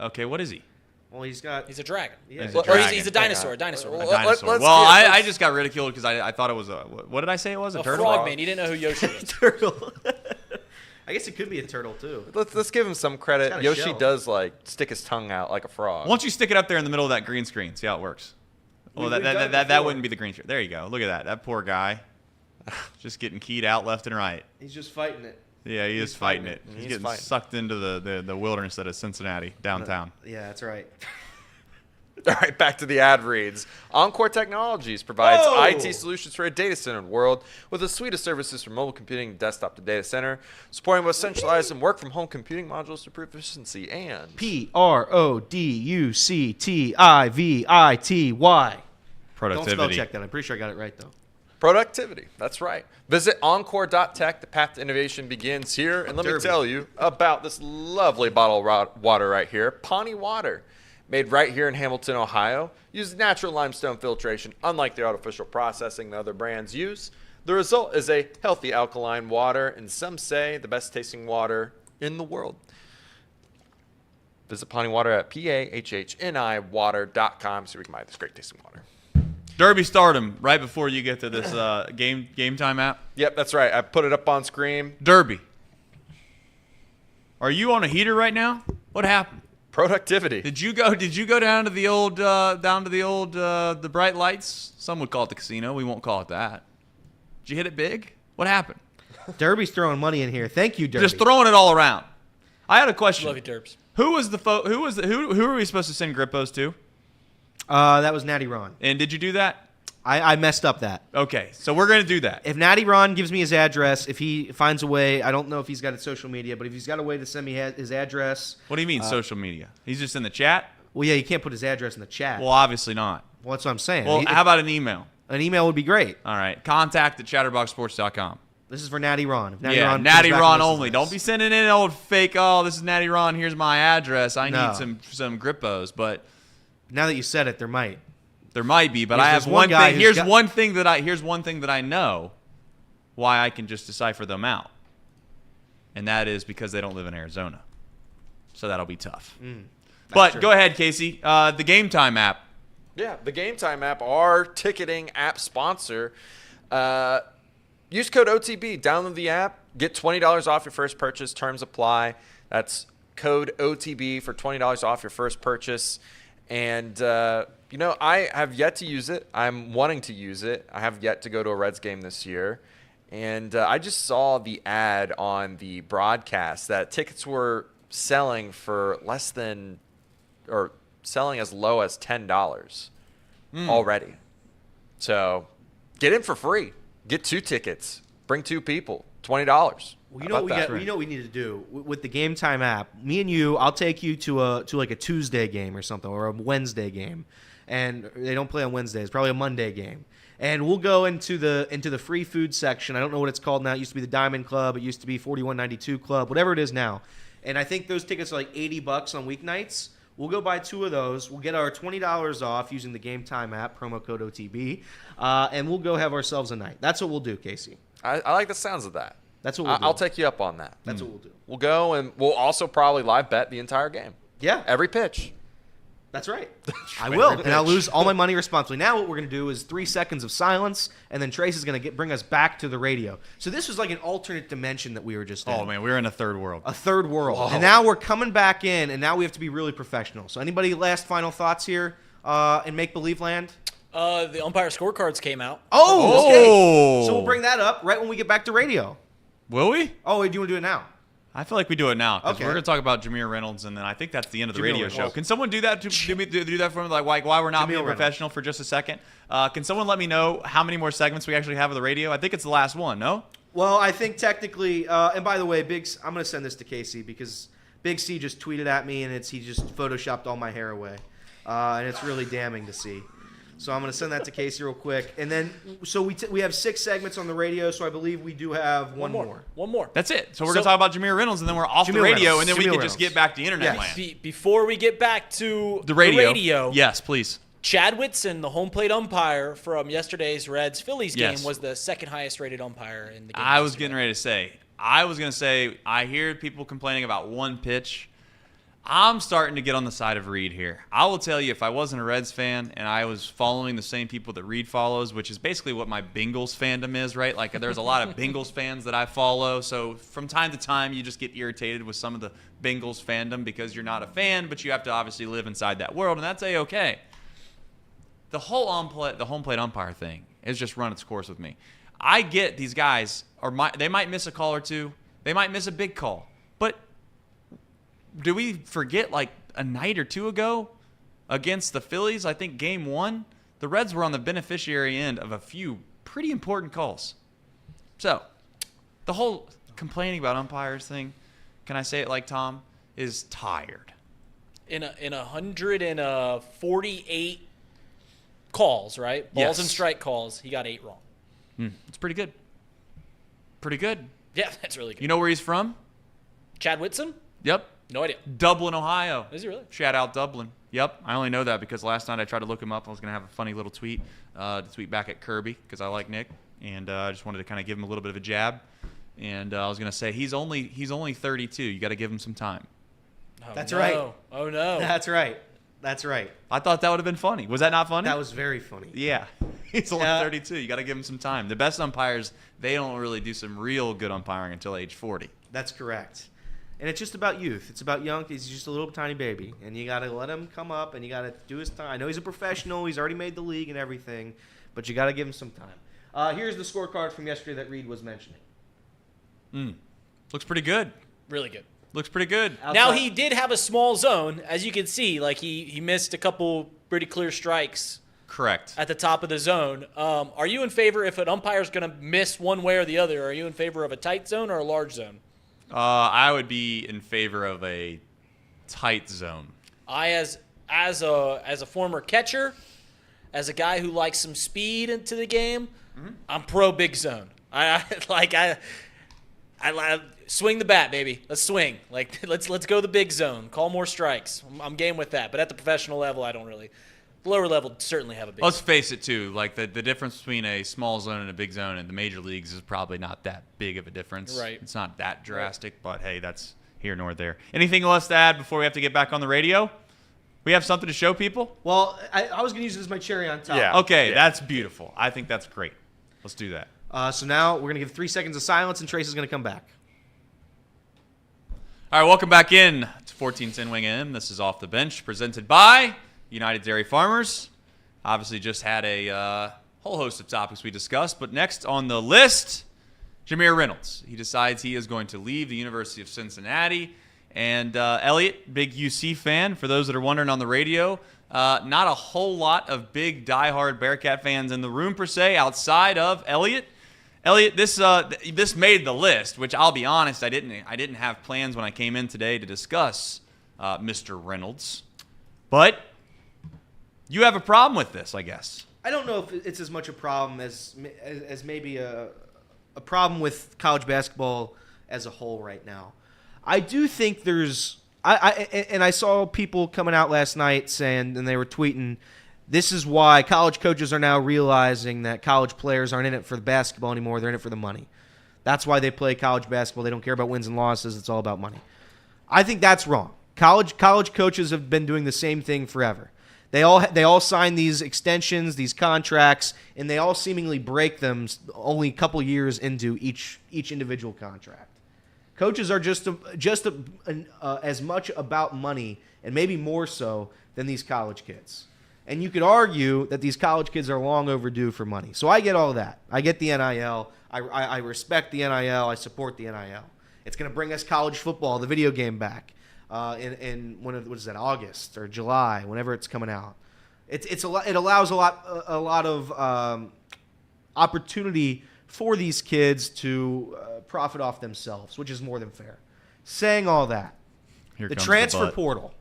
Okay, what is he? Well, he's got. He's a dragon. Yeah. He's a Or dragon. he's a dinosaur. A dinosaur. A Well, dinosaur. let's Well, get- I just got ridiculed because I thought it was a what did I say it was? A turtle? frogman. You didn't know who Yoshi was. turtle. I guess it could be a turtle too. Let's give him some It's credit. got a Yoshi shell. does like stick his tongue out like a frog. Why don't you stick it up there in the middle of that green screen? See how it works. Well, We've done it that before. wouldn't be the green screen. There you go. Look at that. That poor guy, just getting keyed out left and right. He's just fighting it. Yeah, he is fighting it. He's He's getting fighting. sucked into the wilderness that is Cincinnati downtown. Yeah, that's right. All right, back to the ad reads. Encore Technologies provides Whoa! IT solutions for a data-centered world with a suite of services from mobile computing and desktop to data center, supporting both centralized and work-from-home computing modules to improve efficiency and PRODUCTIVITY. Don't spell Productivity. check that. I'm pretty sure I got it right though. productivity. That's right. Visit Encore.tech. The path to innovation begins here. And let me Derby. tell you about this lovely bottle of water right here, Pawnee Water. Made right here in Hamilton, Ohio. Uses natural limestone filtration, unlike the artificial processing that other brands use. The result is a healthy alkaline water, and some say the best tasting water in the world. Visit Pawnee Water at PAHHNIwater.com so we can buy this great tasting water. Derby Stardom. Right before you get to this game time app. Yep, that's right. I put it up on screen. Derby. Are you on a heater right now? What happened? Productivity. Did you go down to the old the bright lights? Some would call it the casino. We won't call it that. Did you hit it big? What happened? Derby's throwing money in here. Thank you, Derby. Just throwing it all around. I had a question. Love you, Derps. Who are we supposed to send Grippos to? That was Natty Ron. And did you do that? I messed up that. Okay, so we're gonna do that. If Natty Ron gives me his address, if he finds a way, I don't know if he's got a social media, but if he's got a way to send me his address. What do you mean social media? He's just in the chat? Well, yeah, you can't put his address in the chat. Well, obviously not. Well, that's what I'm saying. Well, how about an email? An email would be great. All right, contact@chatterboxsports.com. This is for Natty Ron. If Natty Yeah, Ron Natty comes back Ron and listens only. to Don't this. be sending in old fake, oh, this is Natty Ron, here's my address. I No. need some Grippos, but Now that you said it, there might. there might be, but Yes, I there's have one one guy thing. who's Here's got- one thing that I know why I can just decipher them out. And that is because they don't live in Arizona. So that'll be tough. But true. go ahead, Casey. The Game Time app. Yeah, the Game Time app, our ticketing app sponsor. Use code OTB. Download the app. Get $20 off your first purchase. Terms apply. That's code OTB for $20 off your first purchase. And, I have yet to use it. I'm wanting to use it. I have yet to go to a Reds game this year. And I just saw the ad on the broadcast that tickets were selling for less than or selling as low as $10 already. So get in for free. Get 2 tickets. Bring 2 people. $20. Well, you know what we need to do with the Game Time app. Me and you, I'll take you to like a Tuesday game or something, or a Wednesday game, and they don't play on Wednesdays. Probably a Monday game, and we'll go into the free food section. I don't know what it's called now. It used to be the Diamond Club. It used to be 4192 Club, whatever it is now. And I think those tickets are like $80 on weeknights. We'll go buy 2 of those. We'll get our $20 off using the Game Time app, promo code OTB, and we'll go have ourselves a night. That's what we'll do, Casey. I like the sounds of that. That's what we'll do. I'll take you up on that. That's what we'll do. We'll go, and we'll also probably live bet the entire game. Yeah. Every pitch. That's right. I will, and I'll lose all my money responsibly. Now what we're going to do is 3 seconds of silence, and then Trace is going to bring us back to the radio. So this was like an alternate dimension that we were just in. Oh, man, we were in a third world. A third world. Whoa. And now we're coming back in, and now we have to be really professional. So anybody last final thoughts here in Make-Believe Land? The umpire scorecards came out. Oh, okay. So we'll bring that up right when we get back to radio. Will we? Oh, do you want to do it now? I feel like we do it now because Okay. we're going to talk about Jameer Reynolds, and then I think that's the end of the Jameer radio Reynolds. show. Can someone do that? Do that for me? Like why we're not Jameer being Reynolds. professional for just a second? Can someone let me know how many more segments we actually have of the radio? I think it's the last one. No? Well, I think technically, and by the way, I'm going to send this to Casey because Big C just tweeted at me, and he just photoshopped all my hair away, and it's really damning to see. So I'm going to send that to Casey real quick, and then so we have 6 segments on the radio, so I believe we do have one more. One more. That's it. So we're going to talk about Jameer Reynolds, and then we're off the Jameer radio, Reynolds. and then we Jameer can just Reynolds. get back to internet Yes. land. Before we get back to The radio. Yes, please. Chad Whitson, the home plate umpire from yesterday's Reds-Phillies game, Yes. was the second highest rated umpire in the game. I was getting ready to say. I hear people complaining about one pitch. I'm starting to get on the side of Reed here. I will tell you, if I wasn't a Reds fan and I was following the same people that Reed follows, which is basically what my Bengals fandom is, right? Like there's a lot of Bengals fans that I follow. So from time to time, you just get irritated with some of the Bengals fandom because you're not a fan, but you have to obviously live inside that world, and that's A-okay. The whole the home plate umpire thing has just run its course with me. I get these guys, they might miss a call or two. They might miss a big call. But do we forget like a night or two ago against the Phillies, I think game 1, the Reds were on the beneficiary end of a few pretty important calls. So the whole complaining about umpires thing, can I say it like Tom, is tired. In 148 calls, right? Balls Yes. and strike calls, he got 8 wrong. It's pretty good. Pretty good. Yeah, that's really good. You know where he's from? Chad Whitson? Yep. No idea. Dublin, Ohio. Is he really? Shout out Dublin. Yep. I only know that because last night I tried to look him up. I was going to have a funny little tweet to tweet back at Kirby because I like Nick, and I just wanted to kind of give him a little bit of a jab. And I was going to say he's only 32. You got to give him some time. Oh, That's no. right. Oh, no. That's right. That's right. I thought that would have been funny. Was that not funny? That was very funny. Yeah. He's only 32. You got to give him some time. The best umpires, they don't really do some real good umpiring until age 40. That's correct. And it's just about youth. It's about young. He's just a little tiny baby. And you got to let him come up, and you got to do his time. I know he's a professional. He's already made the league and everything. But you got to give him some time. Here's the scorecard from yesterday that Reed was mentioning. Looks pretty good. Really good. Looks pretty good. Now, he did have a small zone. As you can see, like he missed a couple pretty clear strikes Correct. at the top of the zone. Are you in favor, if an umpire's going to miss one way or the other, are you in favor of a tight zone or a large zone? I would be in favor of a tight zone. As a former catcher, as a guy who likes some speed into the game, I'm pro big zone. I swing the bat, baby. Let's swing. Like let's go the big zone. Call more strikes. I'm game with that. But at the professional level, I don't really. Lower level certainly have a big. Let's face it too. Like the difference between a small zone and a big zone in the major leagues is probably not that big of a difference. Right. It's not that drastic, but hey, that's here nor there. Anything else to add before we have to get back on the radio? We have something to show people? Well, I was going to use it as my cherry on top. Yeah. Okay, that's beautiful. I think that's great. Let's do that. So now we're going to give 3 seconds of silence, and Trace is going to come back. All right, welcome back in to 1410 Wing AM. This is Off the Bench, presented by United Dairy Farmers. Obviously just had a whole host of topics we discussed, but next on the list, Jameer Reynolds. He decides he is going to leave the University of Cincinnati. And Elliot, big UC fan, for those that are wondering on the radio, not a whole lot of big diehard Bearcat fans in the room per se outside of Elliot. Elliot, this made the list, which I'll be honest, I didn't have plans when I came in today to discuss Mr. Reynolds, but you have a problem with this, I guess. I don't know if it's as much a problem as maybe a problem with college basketball as a whole right now. I do think there's I saw people coming out last night saying, and they were tweeting, this is why college coaches are now realizing that college players aren't in it for the basketball anymore. They're in it for the money. That's why they play college basketball. They don't care about wins and losses. It's all about money. I think that's wrong. College coaches have been doing the same thing forever. They all sign these extensions, these contracts, and they all seemingly break them only a couple years into each individual contract. Coaches are just as much about money, and maybe more so, than these college kids. And you could argue that these college kids are long overdue for money. So I get all that. I get the NIL. I respect the NIL. I support the NIL. It's going to bring us college football, the video game, back in what is that, August or July, whenever it's coming out. It allows a lot of opportunity for these kids to profit off themselves, which is more than fair. Saying all that, the transfer portal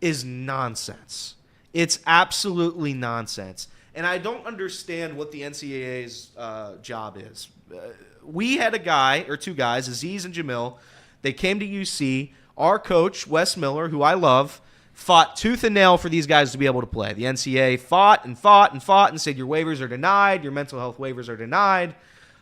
is nonsense. It's absolutely nonsense. And I don't understand what the NCAA's job is. We had a guy, or two guys, Aziz and Jamil. They came to UC. Our coach, Wes Miller, who I love, fought tooth and nail for these guys to be able to play. The NCAA fought and said your waivers are denied, your mental health waivers are denied.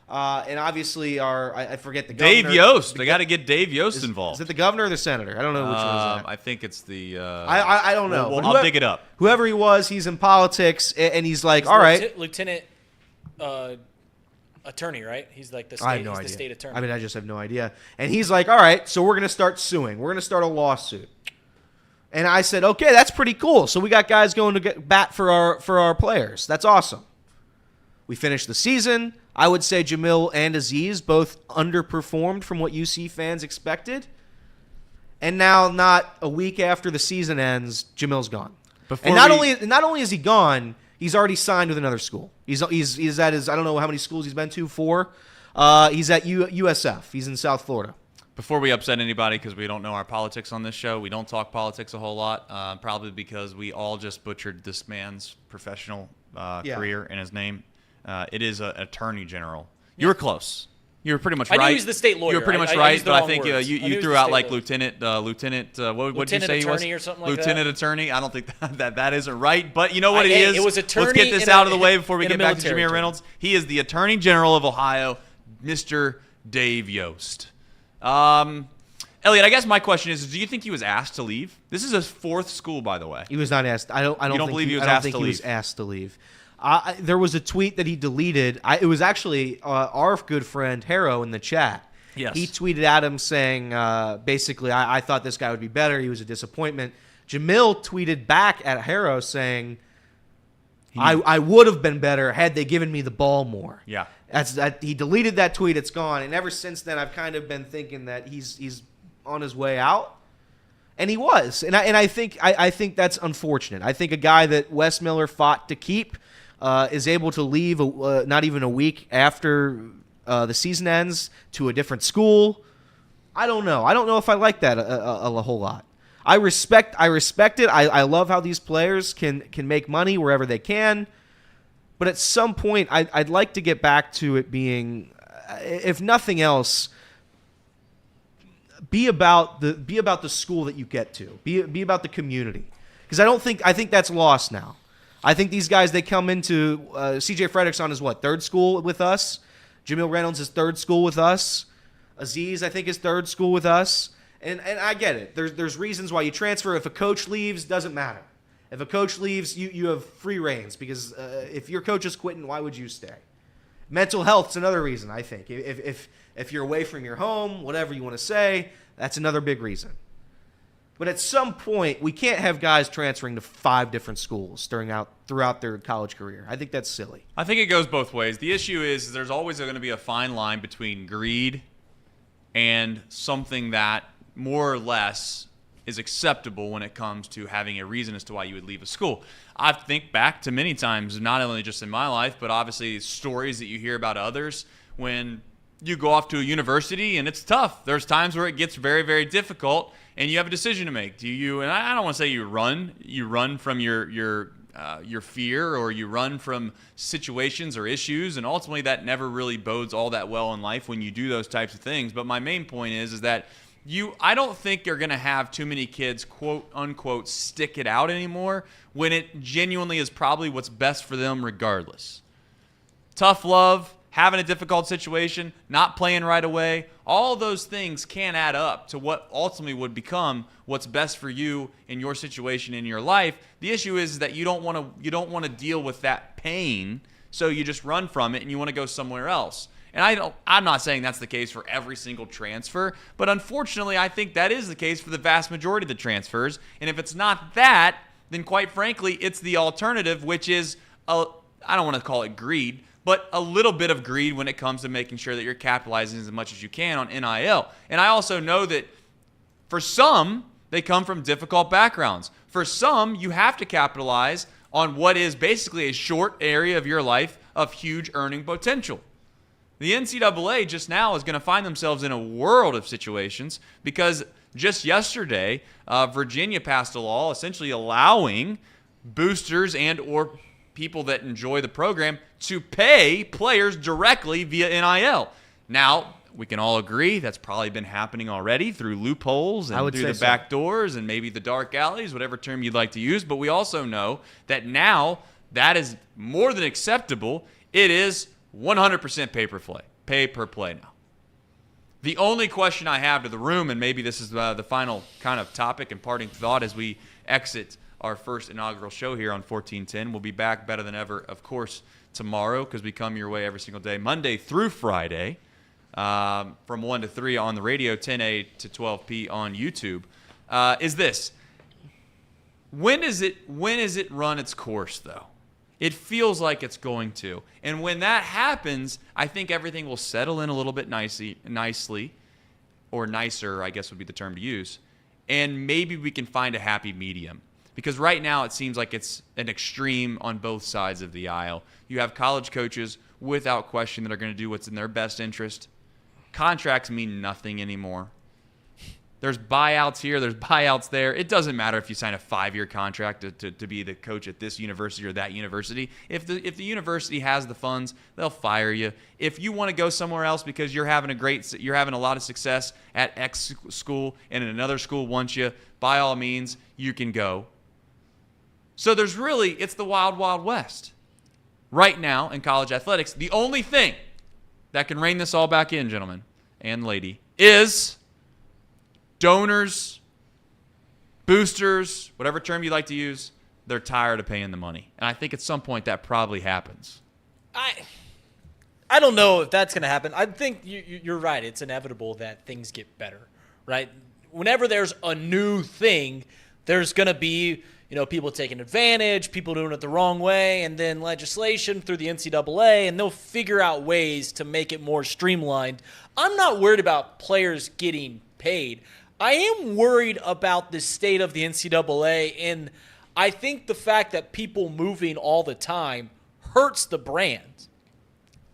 And obviously I forget the governor. Dave Yost. They got to get Dave Yost involved. Is it the governor or the senator? I don't know which one is that. I think it's the... I don't know. I'll dig it up. Whoever he was, he's in politics, and he's like, all right. Lieutenant attorney, right? He's like the state, I have no idea. The state attorney. I mean, I just have no idea. And he's like, all right, so we're going to start suing. We're going to start a lawsuit. And I said, okay, that's pretty cool. So we got guys going to get bat for our players. That's awesome. We finished the season. I would say Jamil and Aziz both underperformed from what UC fans expected. And now, not a week after the season ends, Jamil's gone. And not only is he gone, he's already signed with another school. He's at his, I don't know how many schools he's been to, 4. He's at USF. He's in South Florida. Before we upset anybody, because we don't know our politics on this show, we don't talk politics a whole lot, probably because we all just butchered this man's professional career and his name. It is an attorney general. You were close. You were pretty much right. I knew he was the state lawyer. You were pretty much right, but I think you threw out like lieutenant. What did you say he was? Attorney or something like lieutenant that. Attorney. I don't think that isn't right, but you know what it is. It was attorney. Let's get this out of the way before we get back to Jameer Reynolds. He is the Attorney General of Ohio, Mr. Dave Yost. Elliot, I guess my question is, do you think he was asked to leave? This is his 4th school, by the way. He was not asked. I don't think he was asked to leave. There was a tweet that he deleted. It was actually our good friend Harrow in the chat. Yes. He tweeted at him saying, basically, I thought this guy would be better. He was a disappointment. Jamil tweeted back at Harrow saying, I would have been better had they given me the ball more. Yeah. He deleted that tweet. It's gone. And ever since then, I've kind of been thinking that he's on his way out. And he was. And I think that's unfortunate. I think a guy that Wes Miller fought to keep is able to leave not even a week after the season ends to a different school. I don't know. I don't know if I like that a whole lot. I respect it. I love how these players can make money wherever they can. But at some point, I'd like to get back to it being, if nothing else, be about the school that you get to. Be about the community. Because I think that's lost now. I think these guys, they come into CJ Frederickson is what, 3rd school with us. Jamil Reynolds is 3rd school with us. Aziz, I think, is 3rd school with us. And I get it. There's reasons why you transfer. If a coach leaves, doesn't matter. If a coach leaves, you have free reins because if your coach is quitting, why would you stay? Mental health's another reason, I think. If you're away from your home, whatever you want to say, that's another big reason. But at some point, we can't have guys transferring to 5 different schools throughout their college career. I think that's silly. I think it goes both ways. The issue is there's always going to be a fine line between greed and something that more or less is acceptable when it comes to having a reason as to why you would leave a school. I think back to many times, not only just in my life, but obviously stories that you hear about others when you go off to a university and it's tough. There's times where it gets very, very difficult and you have a decision to make. Do you, and I don't want to say you run from your fear, or you run from situations or issues, and ultimately that never really bodes all that well in life when you do those types of things. But my main point is that I don't think you're going to have too many kids, quote unquote, stick it out anymore when it genuinely is probably what's best for them regardless. Tough love, having a difficult situation, not playing right away, all those things can add up to what ultimately would become what's best for you in your situation in your life. The issue is that you don't want to deal with that pain, so you just run from it and you want to go somewhere else. And I'm not saying that's the case for every single transfer, but unfortunately I think that is the case for the vast majority of the transfers. And if it's not that, then quite frankly, it's the alternative, which is, I don't want to call it greed, but a little bit of greed when it comes to making sure that you're capitalizing as much as you can on NIL. And I also know that for some, they come from difficult backgrounds. For some, you have to capitalize on what is basically a short area of your life of huge earning potential. The NCAA just now is going to find themselves in a world of situations because just yesterday, Virginia passed a law essentially allowing boosters and or people that enjoy the program to pay players directly via NIL. Now, we can all agree that's probably been happening already through loopholes and through the back doors and maybe the dark alleys, whatever term you'd like to use. But we also know that now that is more than acceptable. It is 100% pay per play now. The only question I have to the room, and maybe this is the final kind of topic and parting thought as we exit our first inaugural show here on 1410. We'll be back better than ever, of course, tomorrow because we come your way every single day, Monday through Friday, from 1 to 3 on the radio, 10A to 12P on YouTube, is this. When is it run its course, though? It feels like it's going to. And when that happens, I think everything will settle in a little bit nicely, or nicer, I guess would be the term to use, and maybe we can find a happy medium. Because right now it seems like it's an extreme on both sides of the aisle. You have college coaches, without question, that are going to do what's in their best interest. Contracts mean nothing anymore. There's buyouts here, there's buyouts there. It doesn't matter if you sign a 5-year contract to be the coach at this university or that university. If the university has the funds, they'll fire you. If you want to go somewhere else because you're having a lot of success at X school and another school wants you, by all means, you can go. So it's the wild, wild west. Right now in college athletics, the only thing that can rein this all back in, gentlemen and lady, is donors, boosters, whatever term you like to use, they're tired of paying the money. And I think at some point that probably happens. I don't know if that's going to happen. I think you're right. It's inevitable that things get better, right? Whenever there's a new thing, there's going to be people taking advantage, people doing it the wrong way, and then legislation through the NCAA, and they'll figure out ways to make it more streamlined. I'm not worried about players getting paid. I am worried about the state of the NCAA, and I think the fact that people moving all the time hurts the brand.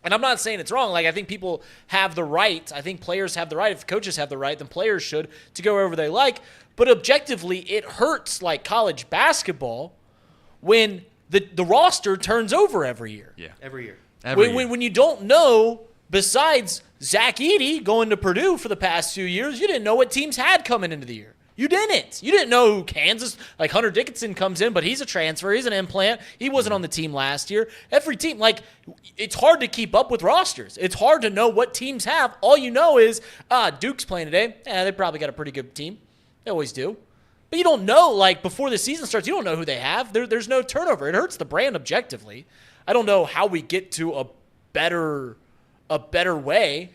And I'm not saying it's wrong. I think people have the right. I think players have the right. If coaches have the right, then players should to go wherever they like. But objectively, it hurts like college basketball when the roster turns over every year. Yeah, every year. When you don't know, besides Zach Edey going to Purdue for the past few years, you didn't know what teams had coming into the year. You didn't. You didn't know who Kansas, Hunter Dickinson comes in, but he's a transfer. He's an implant. He wasn't on the team last year. Every team, it's hard to keep up with rosters. It's hard to know what teams have. All you know is, Duke's playing today. They probably got a pretty good team. They always do. But you don't know, before the season starts, you don't know who they have. There's no turnover. It hurts the brand objectively. I don't know how we get to a better way,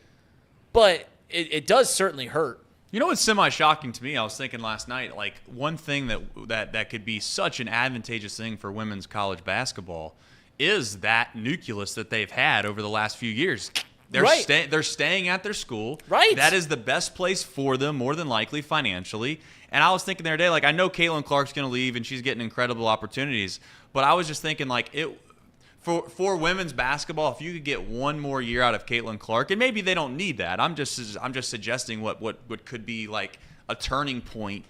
but it does certainly hurt. You know what's semi-shocking to me? I was thinking last night, one thing that could be such an advantageous thing for women's college basketball is that nucleus that they've had over the last few years. They're staying at their school. Right. That is the best place for them, more than likely, financially. And I was thinking the other day, I know Caitlin Clark's going to leave and she's getting incredible opportunities, but I was just thinking, for women's basketball, if you could get one more year out of Caitlin Clark, and maybe they don't need that. I'm just suggesting what could be like a turning point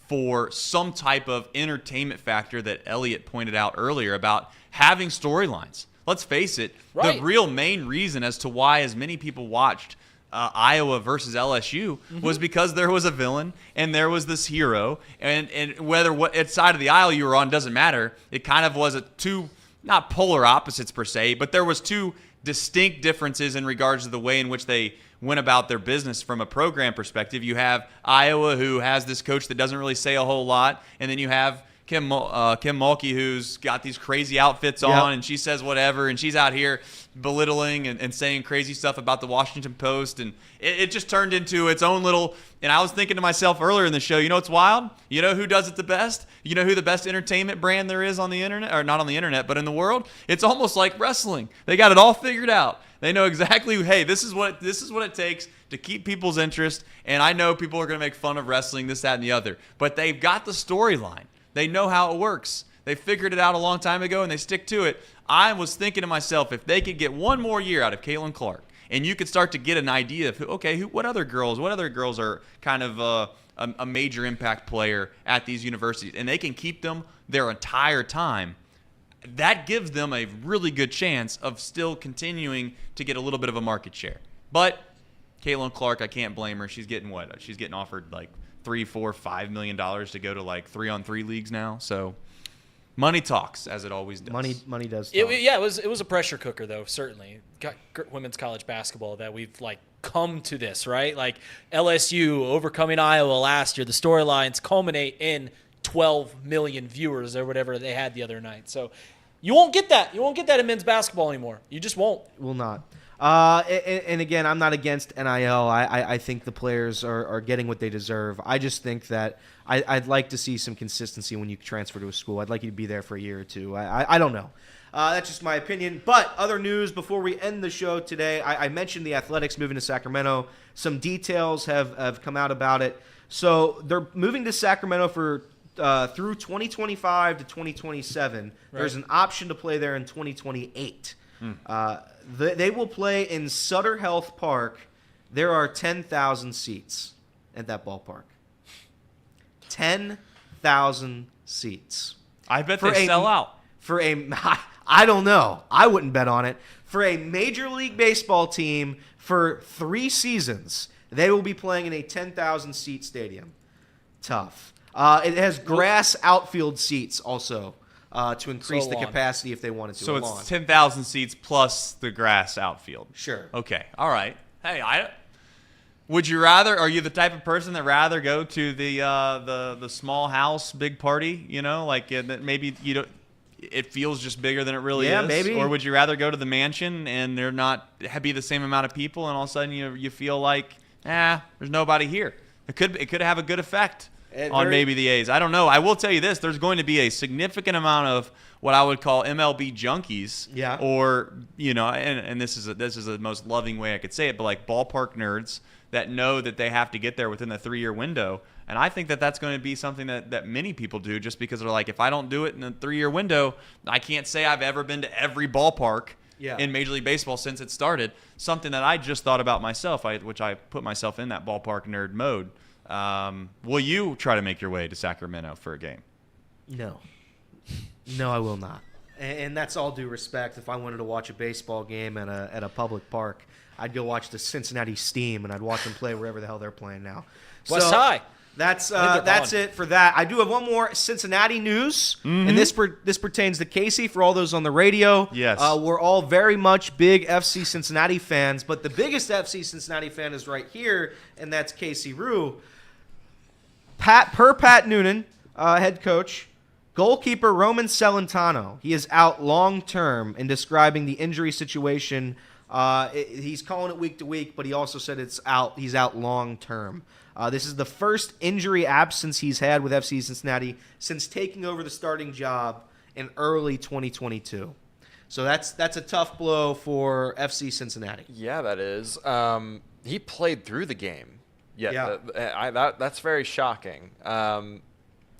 for some type of entertainment factor that Elliot pointed out earlier about having storylines. Let's face it, Right. the real main reason as to why as many people watched Iowa versus LSU was because there was a villain and there was this hero, and whether what side of the aisle you were on doesn't matter. It kind of was not polar opposites per se, but there was two distinct differences in regards to the way in which they went about their business from a program perspective. You have Iowa, who has this coach that doesn't really say a whole lot, and then you have Kim Mulkey, who's got these crazy outfits on, and she says whatever, and she's out here belittling and saying crazy stuff about the Washington Post, and it just turned into its own little. And I was thinking to myself earlier in the show, you know what's wild? You know who does it the best? You know who the best entertainment brand there is on the internet, or not on the internet, but in the world? It's almost like wrestling. They got it all figured out. They know exactly, hey, this is what it takes to keep people's interest. And I know people are going to make fun of wrestling, this, that, and the other, but they've got the storyline. They know how it works. They figured it out a long time ago, and they stick to it. I was thinking to myself, if they could get one more year out of Caitlin Clark, and you could start to get an idea of, what other girls are kind of a major impact player at these universities, and they can keep them their entire time, that gives them a really good chance of still continuing to get a little bit of a market share. But Caitlin Clark, I can't blame her. She's getting what? She's getting offered like $3, $4, $5 million to go to like 3-on-3 leagues now. So money talks, as it always does. Money does talk. It was a pressure cooker, though, certainly. Women's college basketball that we've like come to this, right? Like LSU overcoming Iowa last year. The storylines culminate in 12 million viewers or whatever they had the other night. So you won't get that. You won't get that in men's basketball anymore. You just won't. Will not. And again, I'm not against NIL. I think the players are getting what they deserve. I just think that I'd like to see some consistency when you transfer to a school. I'd like you to be there for a year or two. I don't know. That's just my opinion. But other news before we end the show today, I mentioned the Athletics moving to Sacramento. Some details have come out about it. So they're moving to Sacramento for through 2025 to 2027. Right. There's an option to play there in 2028. They will play in Sutter Health Park. There are 10,000 seats at that ballpark. 10,000 seats. I bet they sell out. I don't know. I wouldn't bet on it. For a Major League Baseball team for 3 seasons, they will be playing in a 10,000-seat stadium. Tough. It has grass outfield seats also. To increase the capacity if they wanted to. So it's 10,000 seats plus the grass outfield. Sure. Okay. All right. Hey, would you rather? Are you the type of person that rather go to the small house, big party? You know, like maybe you don't. It feels just bigger than it really is. Yeah, maybe. Or would you rather go to the mansion and there not be the same amount of people, and all of a sudden you feel like there's nobody here. It could have a good effect on maybe the A's. I don't know. I will tell you this. There's going to be a significant amount of what I would call MLB junkies. Yeah. Or, and this is the most loving way I could say it, but like ballpark nerds that know that they have to get there within the 3-year window. And I think that that's going to be something that many people do just because they're like, if I don't do it in the 3-year window, I can't say I've ever been to every ballpark in Major League Baseball since it started. Something that I just thought about myself, which I put myself in that ballpark nerd mode. Will you try to make your way to Sacramento for a game? No, I will not. And that's all due respect. If I wanted to watch a baseball game at a public park, I'd go watch the Cincinnati Steam, and I'd watch them play wherever the hell they're playing now. West High. That's it for that. I do have one more Cincinnati news, and this pertains to Casey for all those on the radio. Yes. We're all very much big FC Cincinnati fans, but the biggest FC Cincinnati fan is right here, and that's Casey Rue. Pat Noonan, head coach, goalkeeper Roman Celentano. He is out long-term in describing the injury situation. He's calling it week to week, but he also said he's out long-term. This is the first injury absence he's had with FC Cincinnati since taking over the starting job in early 2022. So that's a tough blow for FC Cincinnati. Yeah, that is. He played through the game. Yeah. That's very shocking.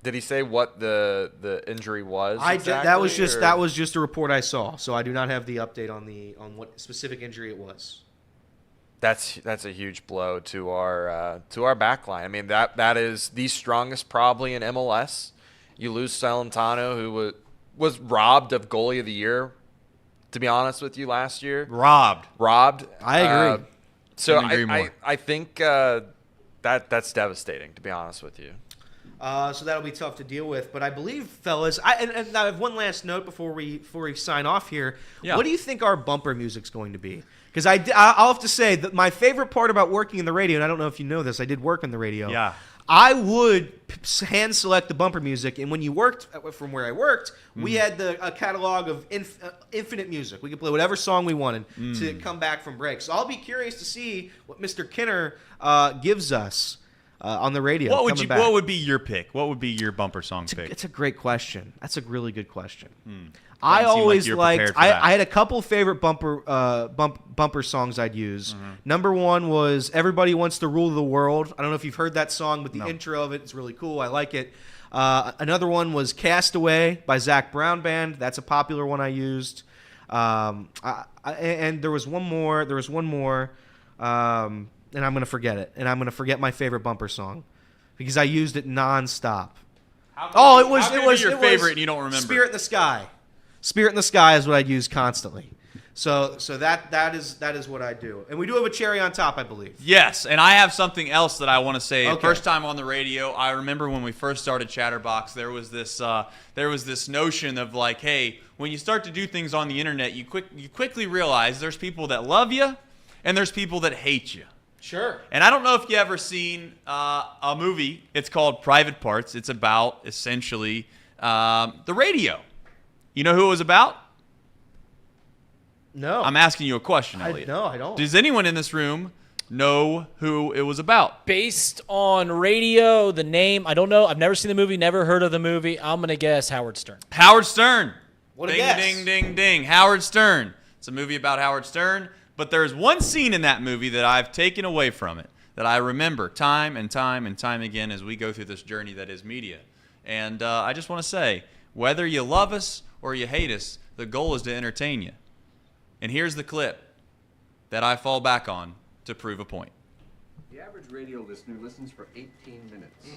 Did he say what the injury was? That was just a report I saw, so I do not have the update on what specific injury it was. That's a huge blow to our back line. I mean, that is the strongest probably in MLS. You lose Celentano, who was robbed of goalie of the year, to be honest with you, last year. Robbed. I agree. So I think that's devastating, to be honest with you. So that'll be tough to deal with. But I believe, fellas, and I have one last note before we sign off here. Yeah. What do you think our bumper music's going to be? Because I'll have to say that my favorite part about working in the radio, and I don't know if you know this, I did work in the radio. Yeah. I would hand select the bumper music, and when you worked from where I worked, we had a catalog of infinite music. We could play whatever song we wanted to come back from break. So I'll be curious to see what Mr. Kinner gives us on the radio. What would be your pick? What would be your bumper song pick? It's a great question. That's a really good question. I always liked. I had a couple favorite bumper songs I'd use. Number one was "Everybody Wants to Rule the World." I don't know if you've heard that song, but the intro of it's really cool. I like it. Another one was "Castaway" by Zac Brown Band. That's a popular one I used. And there was one more. And I'm gonna forget it. And I'm gonna forget my favorite bumper song because I used it nonstop. It was your favorite, and you don't remember. "Spirit in the Sky." "Spirit in the Sky" is what I'd use constantly. So that is what I do. And we do have a cherry on top, I believe. Yes, and I have something else that I want to say. Okay. First time on the radio, I remember when we first started Chatterbox, there was this notion of like, hey, when you start to do things on the internet, you quickly realize there's people that love you and there's people that hate you. Sure. And I don't know if you ever seen a movie. It's called Private Parts. It's about essentially the radio. You know who it was about? No. I'm asking you a question, Elliot. No, I don't. Does anyone in this room know who it was about? Based on radio, the name, I don't know. I've never seen the movie, never heard of the movie. I'm going to guess Howard Stern. Howard Stern. What a ding, guess. Ding, ding, ding. Howard Stern. It's a movie about Howard Stern. But there's one scene in that movie that I've taken away from it that I remember time and time and time again as we go through this journey that is media. And I just want to say, whether you love us or you hate us, the goal is to entertain you. And here's the clip that I fall back on to prove a point. The average radio listener listens for 18 minutes.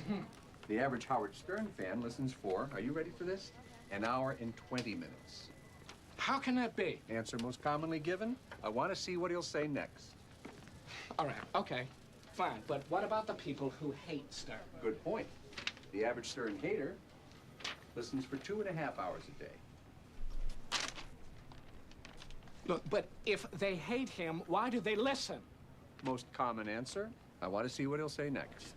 The average Howard Stern fan listens for, are you ready for this? An hour and 20 minutes. How can that be? Answer most commonly given, I want to see what he'll say next. All right, okay, fine. But what about the people who hate Stern? Good point. The average Stern hater listens for 2.5 hours a day. Look, but if they hate him, why do they listen? Most common answer, I want to see what he'll say next.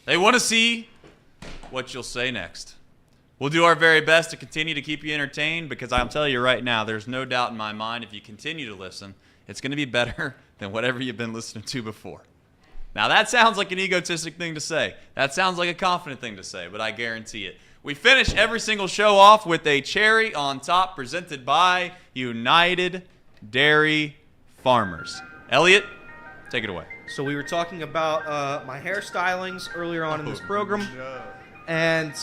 They want to see what you'll say next. We'll do our very best to continue to keep you entertained because I'll tell you right now, there's no doubt in my mind if you continue to listen, it's going to be better than whatever you've been listening to before. Now, that sounds like an egotistic thing to say. That sounds like a confident thing to say, but I guarantee it. We finish every single show off with a cherry on top presented by United Dairy Farmers. Elliot, take it away. So we were talking about my hairstylings earlier on in this program, and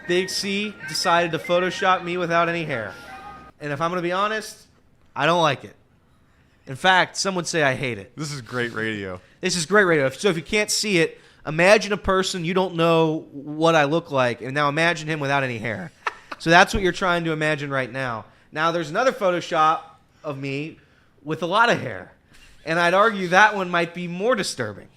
Big C decided to Photoshop me without any hair. And if I'm going to be honest, I don't like it. In fact, some would say I hate it. This is great radio. This is great radio. So if you can't see it, imagine a person you don't know what I look like, and now imagine him without any hair. So that's what you're trying to imagine right now. Now there's another Photoshop of me with a lot of hair, and I'd argue that one might be more disturbing.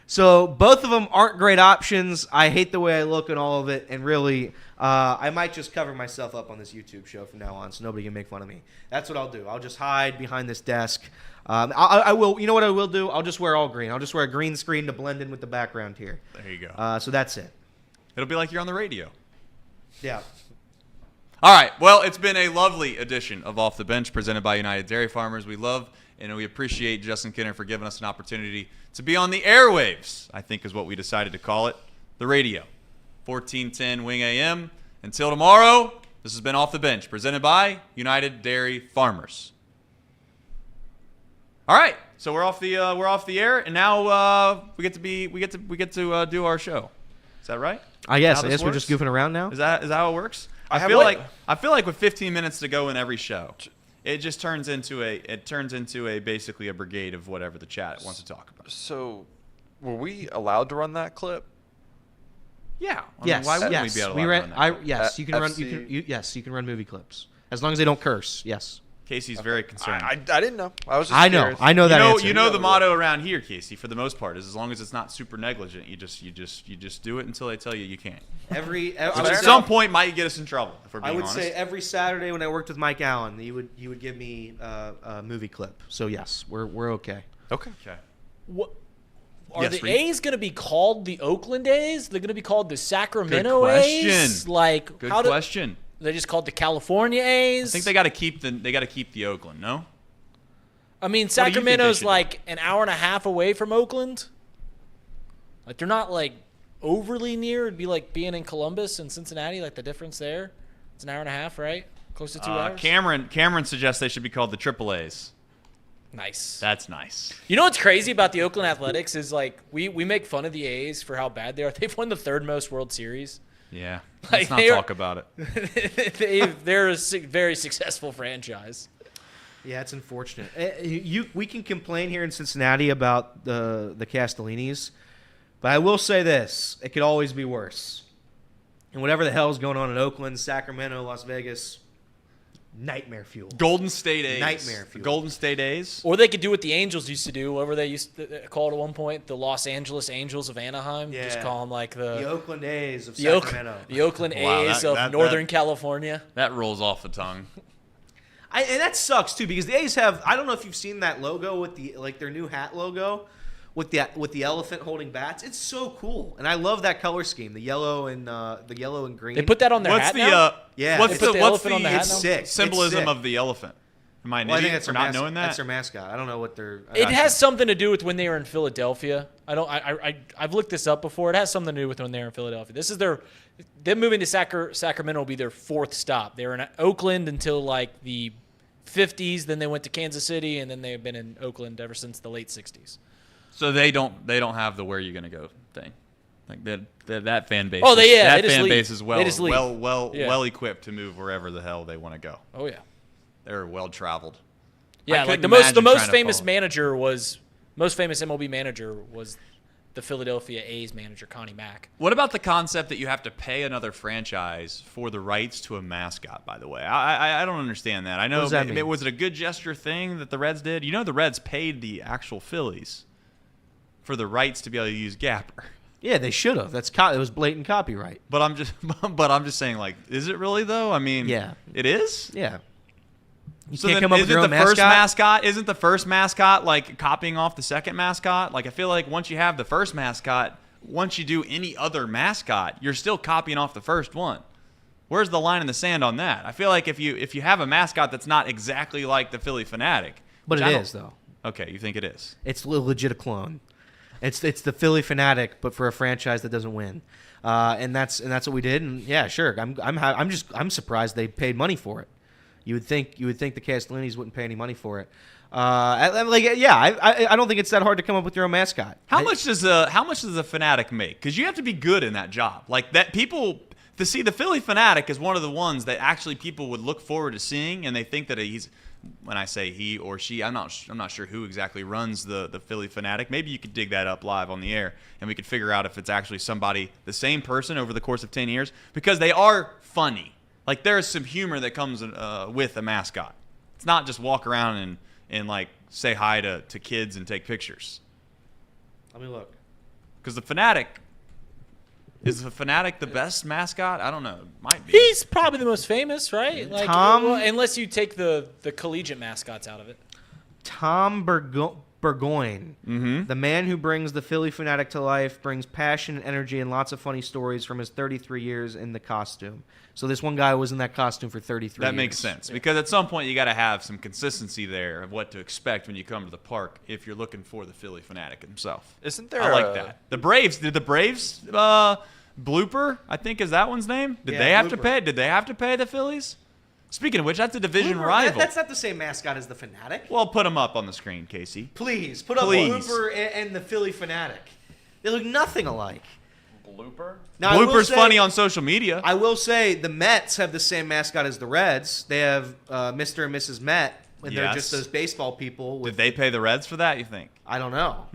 So both of them aren't great options. I hate the way I look and all of it, and really, I might just cover myself up on this YouTube show from now on so nobody can make fun of me. That's what I'll do. I'll just hide behind this desk. I will. You know what I will do? I'll just wear all green. I'll just wear a green screen to blend in with the background here. There you go. So that's it. It'll be like you're on the radio. Yeah. All right. Well, it's been a lovely edition of Off the Bench presented by United Dairy Farmers. We love and we appreciate Justin Kinner for giving us an opportunity to be on the airwaves, I think is what we decided to call it, the radio. 1410 Wing AM. Until tomorrow, this has been Off the Bench presented by United Dairy Farmers. All right, so we're off the air, and now we get to do our show. Is that right? I guess How this we're just goofing around now. Is that how it works? I I feel like with 15 minutes to go in every show, it just turns into a basically a brigade of whatever the chat wants to talk about. So, were we allowed to run that clip? Yeah. Yes. Why wouldn't yes. we be able to run that clip? Yes. You can run. FC. Yes. You can run movie clips as long as they don't curse. Yes. Casey's very concerned. I didn't know. I was just I know. curious. I know that answer. You know the motto around here, Casey, for the most part, is as long as it's not super negligent, you just do it until they tell you can't. Which At some point might get us in trouble, if we're being honest. I would say every Saturday when I worked with Mike Allen, he would give me a movie clip. So yes, we're okay. Okay. What are Yes, the Reed? A's going to be called the Oakland A's? They're going to be called the Sacramento Good question. A's? Like Good how question. They just called the California A's? I think they got to keep the Oakland. No. I mean, do you think they Sacramento's should do? like an hour and a half away from Oakland. Like they're not like overly near. It'd be like being in Columbus and Cincinnati. Like the difference there, it's an hour and a half, right? Close to 2 hours. Cameron suggests they should be called the Triple A's. Nice. That's nice. You know what's crazy about the Oakland Athletics is like we make fun of the A's for how bad they are. They've won the third most World Series. Yeah. Like, Let's not talk about it. They're a very successful franchise. Yeah, it's unfortunate. We can complain here in Cincinnati about the Castellinis, but I will say this: it could always be worse. And whatever the hell is going on in Oakland, Sacramento, Las Vegas, nightmare fuel. Golden State A's. Nightmare fuel. Golden State A's. Or they could do what the Angels used to do, whatever they used to call it at one point, the Los Angeles Angels of Anaheim. Yeah. Just call them like The Oakland A's of the Oak- Sacramento. the Oakland Wow, A's that- of Northern California. That rolls off the tongue. And that sucks too because the A's have. I don't know if you've seen that logo with their new hat logo, with the elephant holding bats. It's so cool, and I love that color scheme, the yellow and green. They put that on their What's hat the now? Yeah, What's They put the the what's elephant the on the hat it's now? sick. symbolism It's sick. of the elephant? Am I an Well, I think idiot that's for their not knowing that? That's their mascot. I don't know what their. It has something to do with when they were in Philadelphia. I've looked this up before. It has something to do with when they were in Philadelphia. This is them moving to Sacramento will be their fourth stop. They were in Oakland until like the 50s, then they went to Kansas City, and then they've been in Oakland ever since the late 60s. So they don't have the where you gonna go thing, like that fan base. Oh, they that just fan leave. base is They just leave. well equipped to move wherever the hell they want to go. Oh yeah, They're well traveled. yeah. Like the most famous MLB manager was the Philadelphia A's manager, Connie Mack. What about the concept that you have to pay another franchise for the rights to a mascot, by the way? I don't understand that. I know, What does that mean? was it a good gesture thing that the Reds did? You know the Reds paid the actual Phillies for the rights to be able to use Gapper. Yeah, they should have. It was blatant copyright. But I'm just saying, like, is it really, though? I mean, Yeah. It is? Yeah. You So can't then come up with isn't your own the first mascot? mascot? Isn't the first mascot like copying off the second mascot? Like I feel like once you have the first mascot, once you do any other mascot, you're still copying off the first one. Where's the line in the sand on that? I feel like if you have a mascot that's not exactly like the Philly Fanatic, But which it I is, though. Okay, you think it is? It's legit a clone. It's the Philly Fanatic, but for a franchise that doesn't win, and that's what we did. And yeah, sure. I'm surprised they paid money for it. You would think the Castellinis wouldn't pay any money for it. I don't think it's that hard to come up with your own mascot. How much does a Fanatic make? Because you have to be good in that job. Like that people to see the Philly Fanatic is one of the ones that actually people would look forward to seeing, and they think that he's. When I say he or she, I'm not sure who exactly runs the Philly Fanatic. Maybe you could dig that up live on the air, and we could figure out if it's actually the same person over the course of 10 years, because they are funny. Like there is some humor that comes with a mascot. It's not just walk around and like say hi to kids and take pictures. Let me look. Because the Fanatic. Is the Fanatic the best mascot? I don't know. Might be. He's probably the most famous, right? Like, Tom- well, unless you take the collegiate mascots out of it. Tom Burgoyne, the man who brings the Philly Fanatic to life, brings passion and energy and lots of funny stories from his 33 years in the costume. So this one guy was in that costume for 33 years. That makes sense. Because at some point you got to have some consistency there of what to expect when you come to the park if you're looking for the Philly Fanatic himself. Isn't there I like that. The Braves, did the Braves Blooper, I think is that one's name? Did they have to pay? Did they have to pay the Phillies? Speaking of which, that's a division rival. That's not the same mascot as the Fanatic. Well, put them up on the screen, Casey. Please, put up Blooper and the Philly Fanatic. They look nothing alike. blooper. Now, I will Blooper's say- funny on social media. I will say the Mets have the same mascot as the Reds. They have Mr. and Mrs. Met, and they're Yes. just those baseball people. Did they pay the Reds for that, you think? I don't know.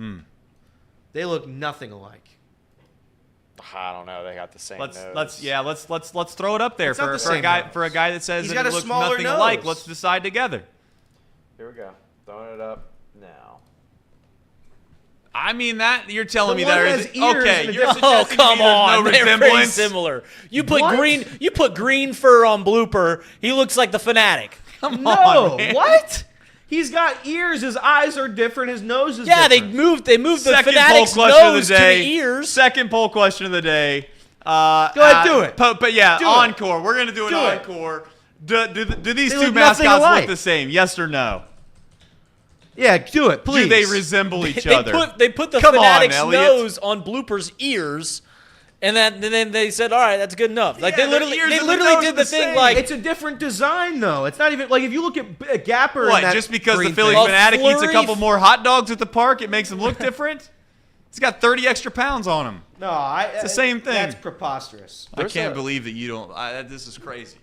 They look nothing alike. I don't know. They got the same Let's nose. let's throw it up there It's not for the a same guy nose. that says He's that got it a looks smaller nothing alike. nose. Let's decide together. Here we go. Throwing it up now. I mean that you're telling The me one there has is ears okay. and a You're different- Oh, suggesting come to me on. there's They're no pretty resemblance. similar. You put What? green fur on Blooper. He looks like the Fanatic. Come No, on, man. what? He's got ears. His eyes are different. His nose is Yeah, different. they moved the Second poll Fanatic's question of nose the to day. the ears. Second poll question of the day. Go ahead, do it. But yeah, Do it. encore. We're gonna do an Do it. encore. Do these They two look nothing mascots alike. look the same? Yes or no? Yeah, do it, please. Do they resemble each They other? put the Come on, Fanatic's Elliot. nose on Blooper's ears, and then they said, "All right, that's good enough." Like Yeah, they their literally ears they and the literally nose did are the the thing same. like It's a different design, though. It's not even like if you look at Gapper. What? And that Just because the green Philly thing- Fanatic eats a flurry- couple more hot dogs at the park, it makes him look different? He's got 30 extra pounds on him. No, it's the same thing. That's preposterous. I can't believe that you don't. This is crazy.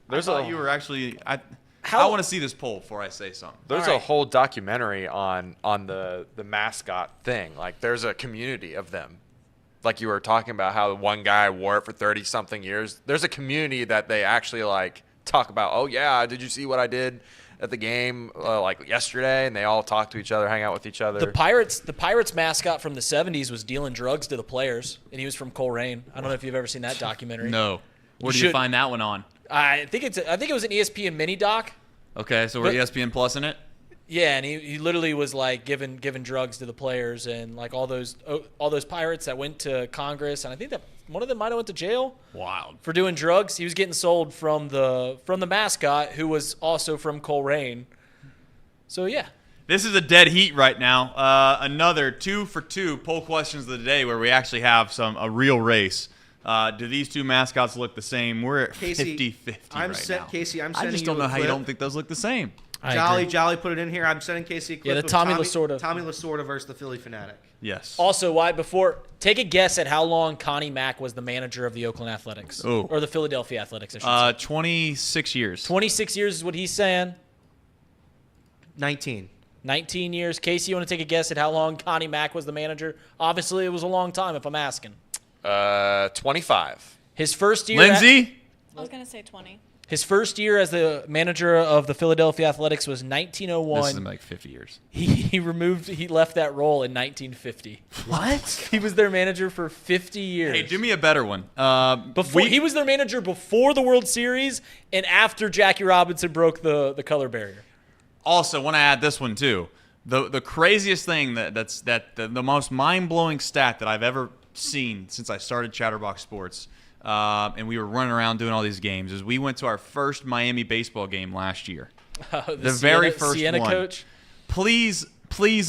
There's I thought a you were actually. I How- want to see this poll before I say something. There's All a right. whole documentary on the mascot thing. Like, there's a community of them. Like you were talking about how one guy wore it for 30 something years. There's a community that they actually like talk about. Oh yeah, did you see what I did at the game like yesterday? And they all talk to each other, hang out with each other. the Pirates mascot from the '70s was dealing drugs to the players, and he was from Coleraine. I don't know if you've ever seen that documentary. No. Where You do you should- find that one on? I think it was an ESPN mini doc. Okay, so we're But- ESPN Plus in it. Yeah, and he literally was like giving drugs to the players, and like all those Pirates that went to Congress, and I think that one of them might have went to jail. Wild. For doing drugs. He was getting sold from the mascot, who was also from Coleraine. So yeah. This is a dead heat right now. Another 2 for 2 poll questions of the day where we actually have a real race. Do these two mascots look the same? We're at 50-50 right now. Casey, I'm I sending just you don't a know how you clip. don't think those look the same. Jolly put it in here. I'm sending Casey a clip the of Tommy Lasorda. Tommy Lasorda versus the Philly Fanatic. Yes. Also, take a guess at how long Connie Mack was the manager of the Oakland Athletics. Oh. Or the Philadelphia Athletics, I should say. 26 years. 26 years is what he's saying. 19. 19 years. Casey, you want to take a guess at how long Connie Mack was the manager? Obviously, it was a long time if I'm asking. 25. His first year. Lindsay? I was gonna say 20. His first year as the manager of the Philadelphia Athletics was 1901. This is like 50 years. He left that role in 1950. What? He was their manager for 50 years. Hey, do me a better one. He was their manager before the World Series and after Jackie Robinson broke the color barrier. Also, want to add this one too. The craziest thing the most mind-blowing stat that I've ever seen since I started Chatterbox Sports, and we were running around doing all these games, is we went to our first Miami baseball game last year. The very first Sienna one. coach. Please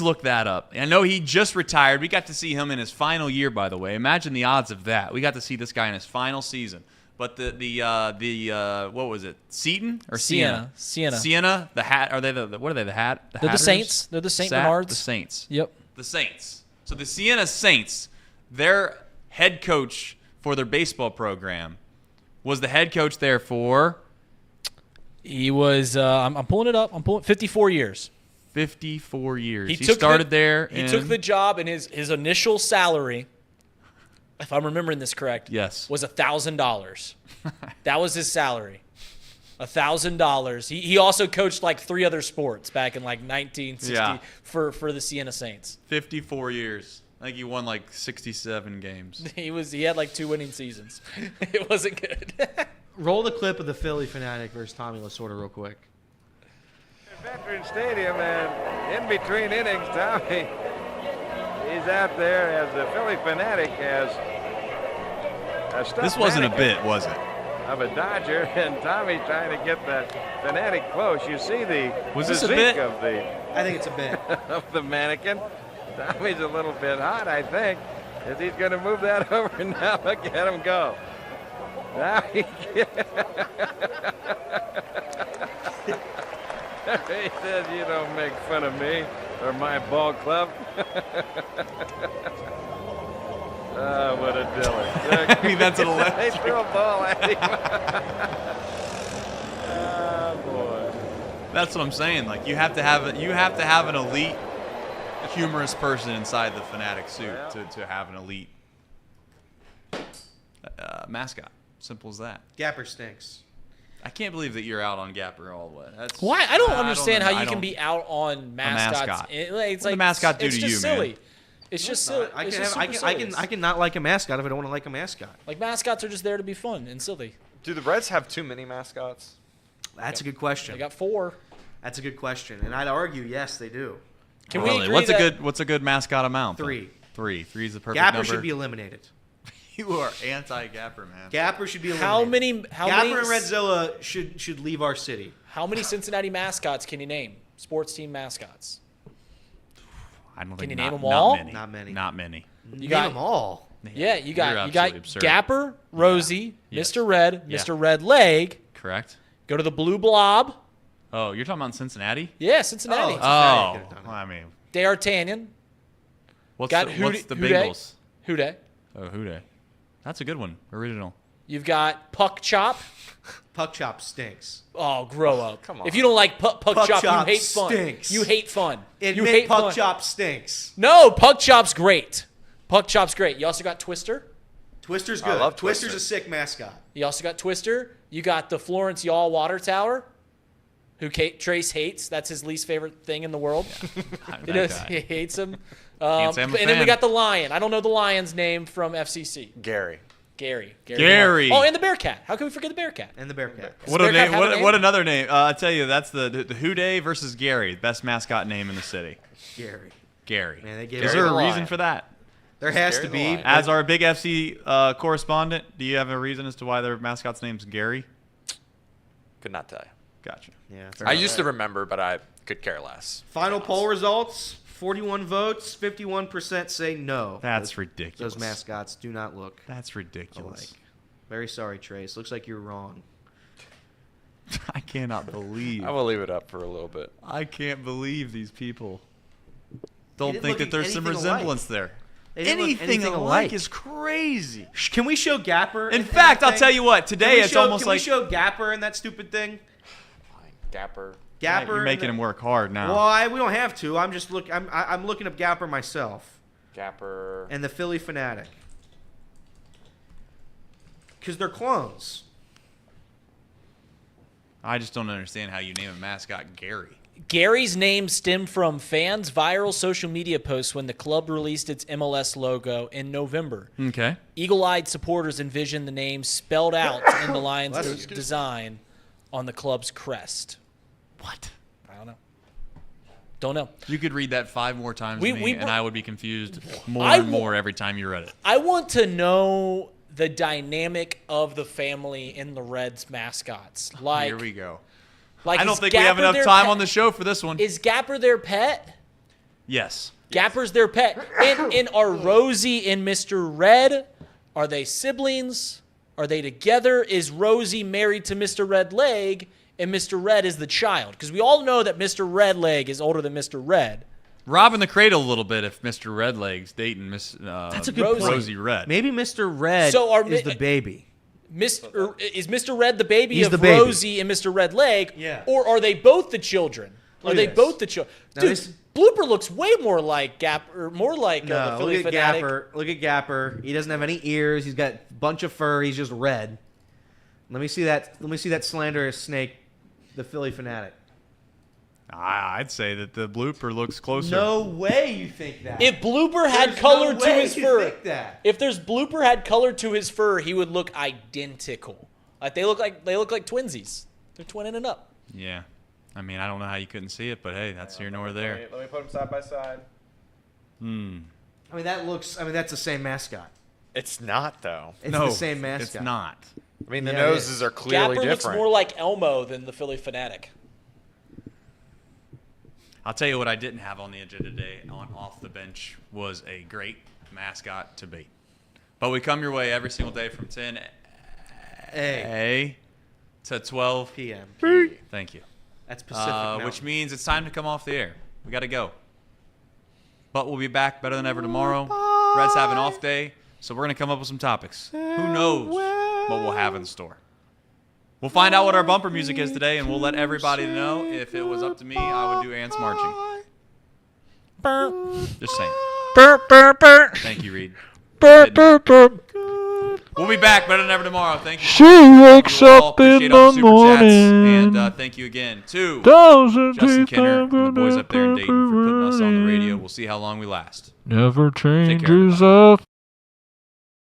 look that up. I know he just retired. We got to see him in his final year, by the way. Imagine the odds of that. We got to see this guy in his final season. But the what was it? Seton or Sienna? Sienna. The hat. Are they what are they? The hat. They're the Hatters? Saints. They're the St. Bernards. The Saints. Yep. The Saints. So the Sienna Saints, their head coach for their baseball program was the head coach there for. He was. I'm pulling it up. 54 years. 54 years. He took started there. He took the job, and his initial salary, if I'm remembering this correct, Yes. was $1,000. That was his salary. $1,000. He also coached like 3 other sports back in like 1960 for the Sienna Saints. 54 years. I think he won like 67 games. He had like 2 winning seasons. It wasn't good. Roll the clip of the Philly Fanatic versus Tommy Lasorda real quick. Veteran Stadium, and in between innings, Tommy, he's out there as the Philly Fanatic has a stuffed This wasn't a mannequin bit, was it? of a Dodger, and Tommy's trying to get that Fanatic close. You see the Was this a physique bit? of the I think it's a bit. of the mannequin. Tommy's a little bit hot, I think, as he's going to move that over. Now look at him go. Now he he says, "You don't make fun of me or my ball club." Oh, what a dilly. I mean, that's an elect. They threw a ball at him. Oh, boy. That's what I'm saying. Like you have to have an elite, humorous person inside the Fanatic suit to have an elite mascot. Simple as that. Gapper stinks. I can't believe that you're out on Gapper all the way. Why? I don't understand how you can be out on mascots. mascot. It's What like the mascot do it's to just you, silly. man? It's just silly. I can not like a mascot if I don't want to like a mascot. Like mascots are just there to be fun and silly. Do the Reds have too many mascots? That's a good question. They got 4. That's a good question, and I'd argue yes, they do. Can we agree what's a good mascot amount? 3. Then? 3. 3 is the perfect Gapper number. should be eliminated. You are anti-Gapper, man. Gapper should be eliminated. How Gapper many and Redzilla should leave our city. How many Cincinnati mascots can you name? Sports team mascots. I don't think Can you name them all? Not many. Not many. You got them all. Yeah, you got absolutely absurd. Gapper, Rosie, Yes. Mr. Red, Yeah. Mr. Red Leg. Correct. Go to the Blue Blob. Oh, you're talking about Cincinnati? Yeah, Cincinnati. Oh, well, I mean, D'Artagnan. what's Got the Houday. Bengals? Houday. Oh, Houday. That's a good one. Original. You've got Puck Chop. Puck Chop stinks. Oh, grow up. Come on. If you don't like Puck Chop, Chop you hate fun. stinks. You hate fun. You Admit hate Puck fun. Chop stinks. No, Puck Chop's great. Puck Chop's great. You also got Twister. Twister's I good. love Twister's Twister. a sick mascot. You also got Twister. You got the Florence Yaw Water Tower, who Trace hates. That's his least favorite thing in the world. He hates him. Can't say I'm a and then we fan. got the Lion. I don't know the Lion's name from FCC. Gary. Gary. Gary. Oh, and the Bearcat. How can we forget the Bearcat? And the Bearcat. What a name! What another name? I tell you, that's the Houday versus Gary, best mascot name in the city. Gary. Gary. Man, they gave Is us there the a reason Lion. for that? There has Gary to the be. Lion. As our big FC correspondent, do you have a reason as to why their mascot's name's Gary? Could not tell you. Gotcha. Yeah, I used to remember, but I could care less. Final poll results: 41 votes, 51% say no. That's ridiculous. Those mascots do not look That's ridiculous. alike. Very sorry, Trace. Looks like you're wrong. I cannot believe. I will leave it up for a little bit. I can't believe these people don't didn't think look that there's some anything alike. resemblance there. They didn't look Anything anything alike alike. is crazy. Can we show Gapper? In fact, I'll tell you what. Today it's almost Can like we show Gapper in that stupid thing? Fine. Gapper. Gapper. you're making and him work hard now. Well, we don't have to. I'm just I'm looking up Gapper myself Gapper. and the Philly Fanatic because they're clones. I just don't understand how you name a mascot Gary. Gary's name stemmed from fans' viral social media posts when the club released its MLS logo in November. Okay. Eagle-eyed supporters envisioned the name spelled out in the Lions' design on the club's crest. What? I don't know. Don't know. You could read that 5 more times We- to me, we- and I would be confused more I and wa- more every time you read it. I want to know the dynamic of the family in the Reds mascots. Like, Here we go. like I don't is think we have Gapper enough their time pet? on the show for this one. Is Gapper their pet? Yes. Gapper's their pet. And are Rosie and Mr. Red, are they siblings? Are they together? Is Rosie married to Mr. Red Leg and Mr. Red is the child? Because we all know that Mr. Red Leg is older than Mr. Red. Robbing the cradle a little bit if Mr. Redleg's dating Miss That's a good Rosie. point. Rosie Red. Maybe Mr. Red So are is mi- the baby. Is Mr. Red the baby He's of the baby. Rosie and Mr. Red Leg? Yeah. Or are they both the children? Are at they this. both the children? Now Dude, this- Blooper looks way more like Gapper, more like the No, Philly look at Fanatic. Gapper. Look at Gapper. He doesn't have any ears. He's got a bunch of fur. He's just red. Let me see that. Let me see that slanderous snake, the Philly Fanatic. I'd say that the blooper looks closer. No way you think that. If Blooper had There's color no to way his you fur, think that. if there's Blooper had color to his fur, he would look identical. Like they look like twinsies. They're twinning it up. Yeah. I mean, I don't know how you couldn't see it, but hey, that's here nor there. Let me put them side by side. I mean, that looks. I mean, that's the same mascot. It's not, though. It's No, the same mascot. It's not. I mean, the Yeah, it noses is. are clearly Gapper looks different. more like Elmo than the Philly Fanatic. I'll tell you what I didn't have on the agenda today on Off the Bench was a great mascot to beat. But we come your way every single day from 10 A to 12 PM. Thank you. That's Pacific Mountain. Which means it's time to come off the air. We got to go. But we'll be back better than ever tomorrow. Reds have an off day. So we're going to come up with some topics. Who knows what we'll have in store? We'll find out what our bumper music is today, and we'll let everybody know. If it was up to me, I would do ants marching. Just saying. Thank you, Reed. We'll be back better than ever tomorrow. Thank you. She wakes up in the morning. And thank you again to Justin Kenner and the boys up there in Dayton for putting us on the radio. We'll see how long we last. Never Take care, changes a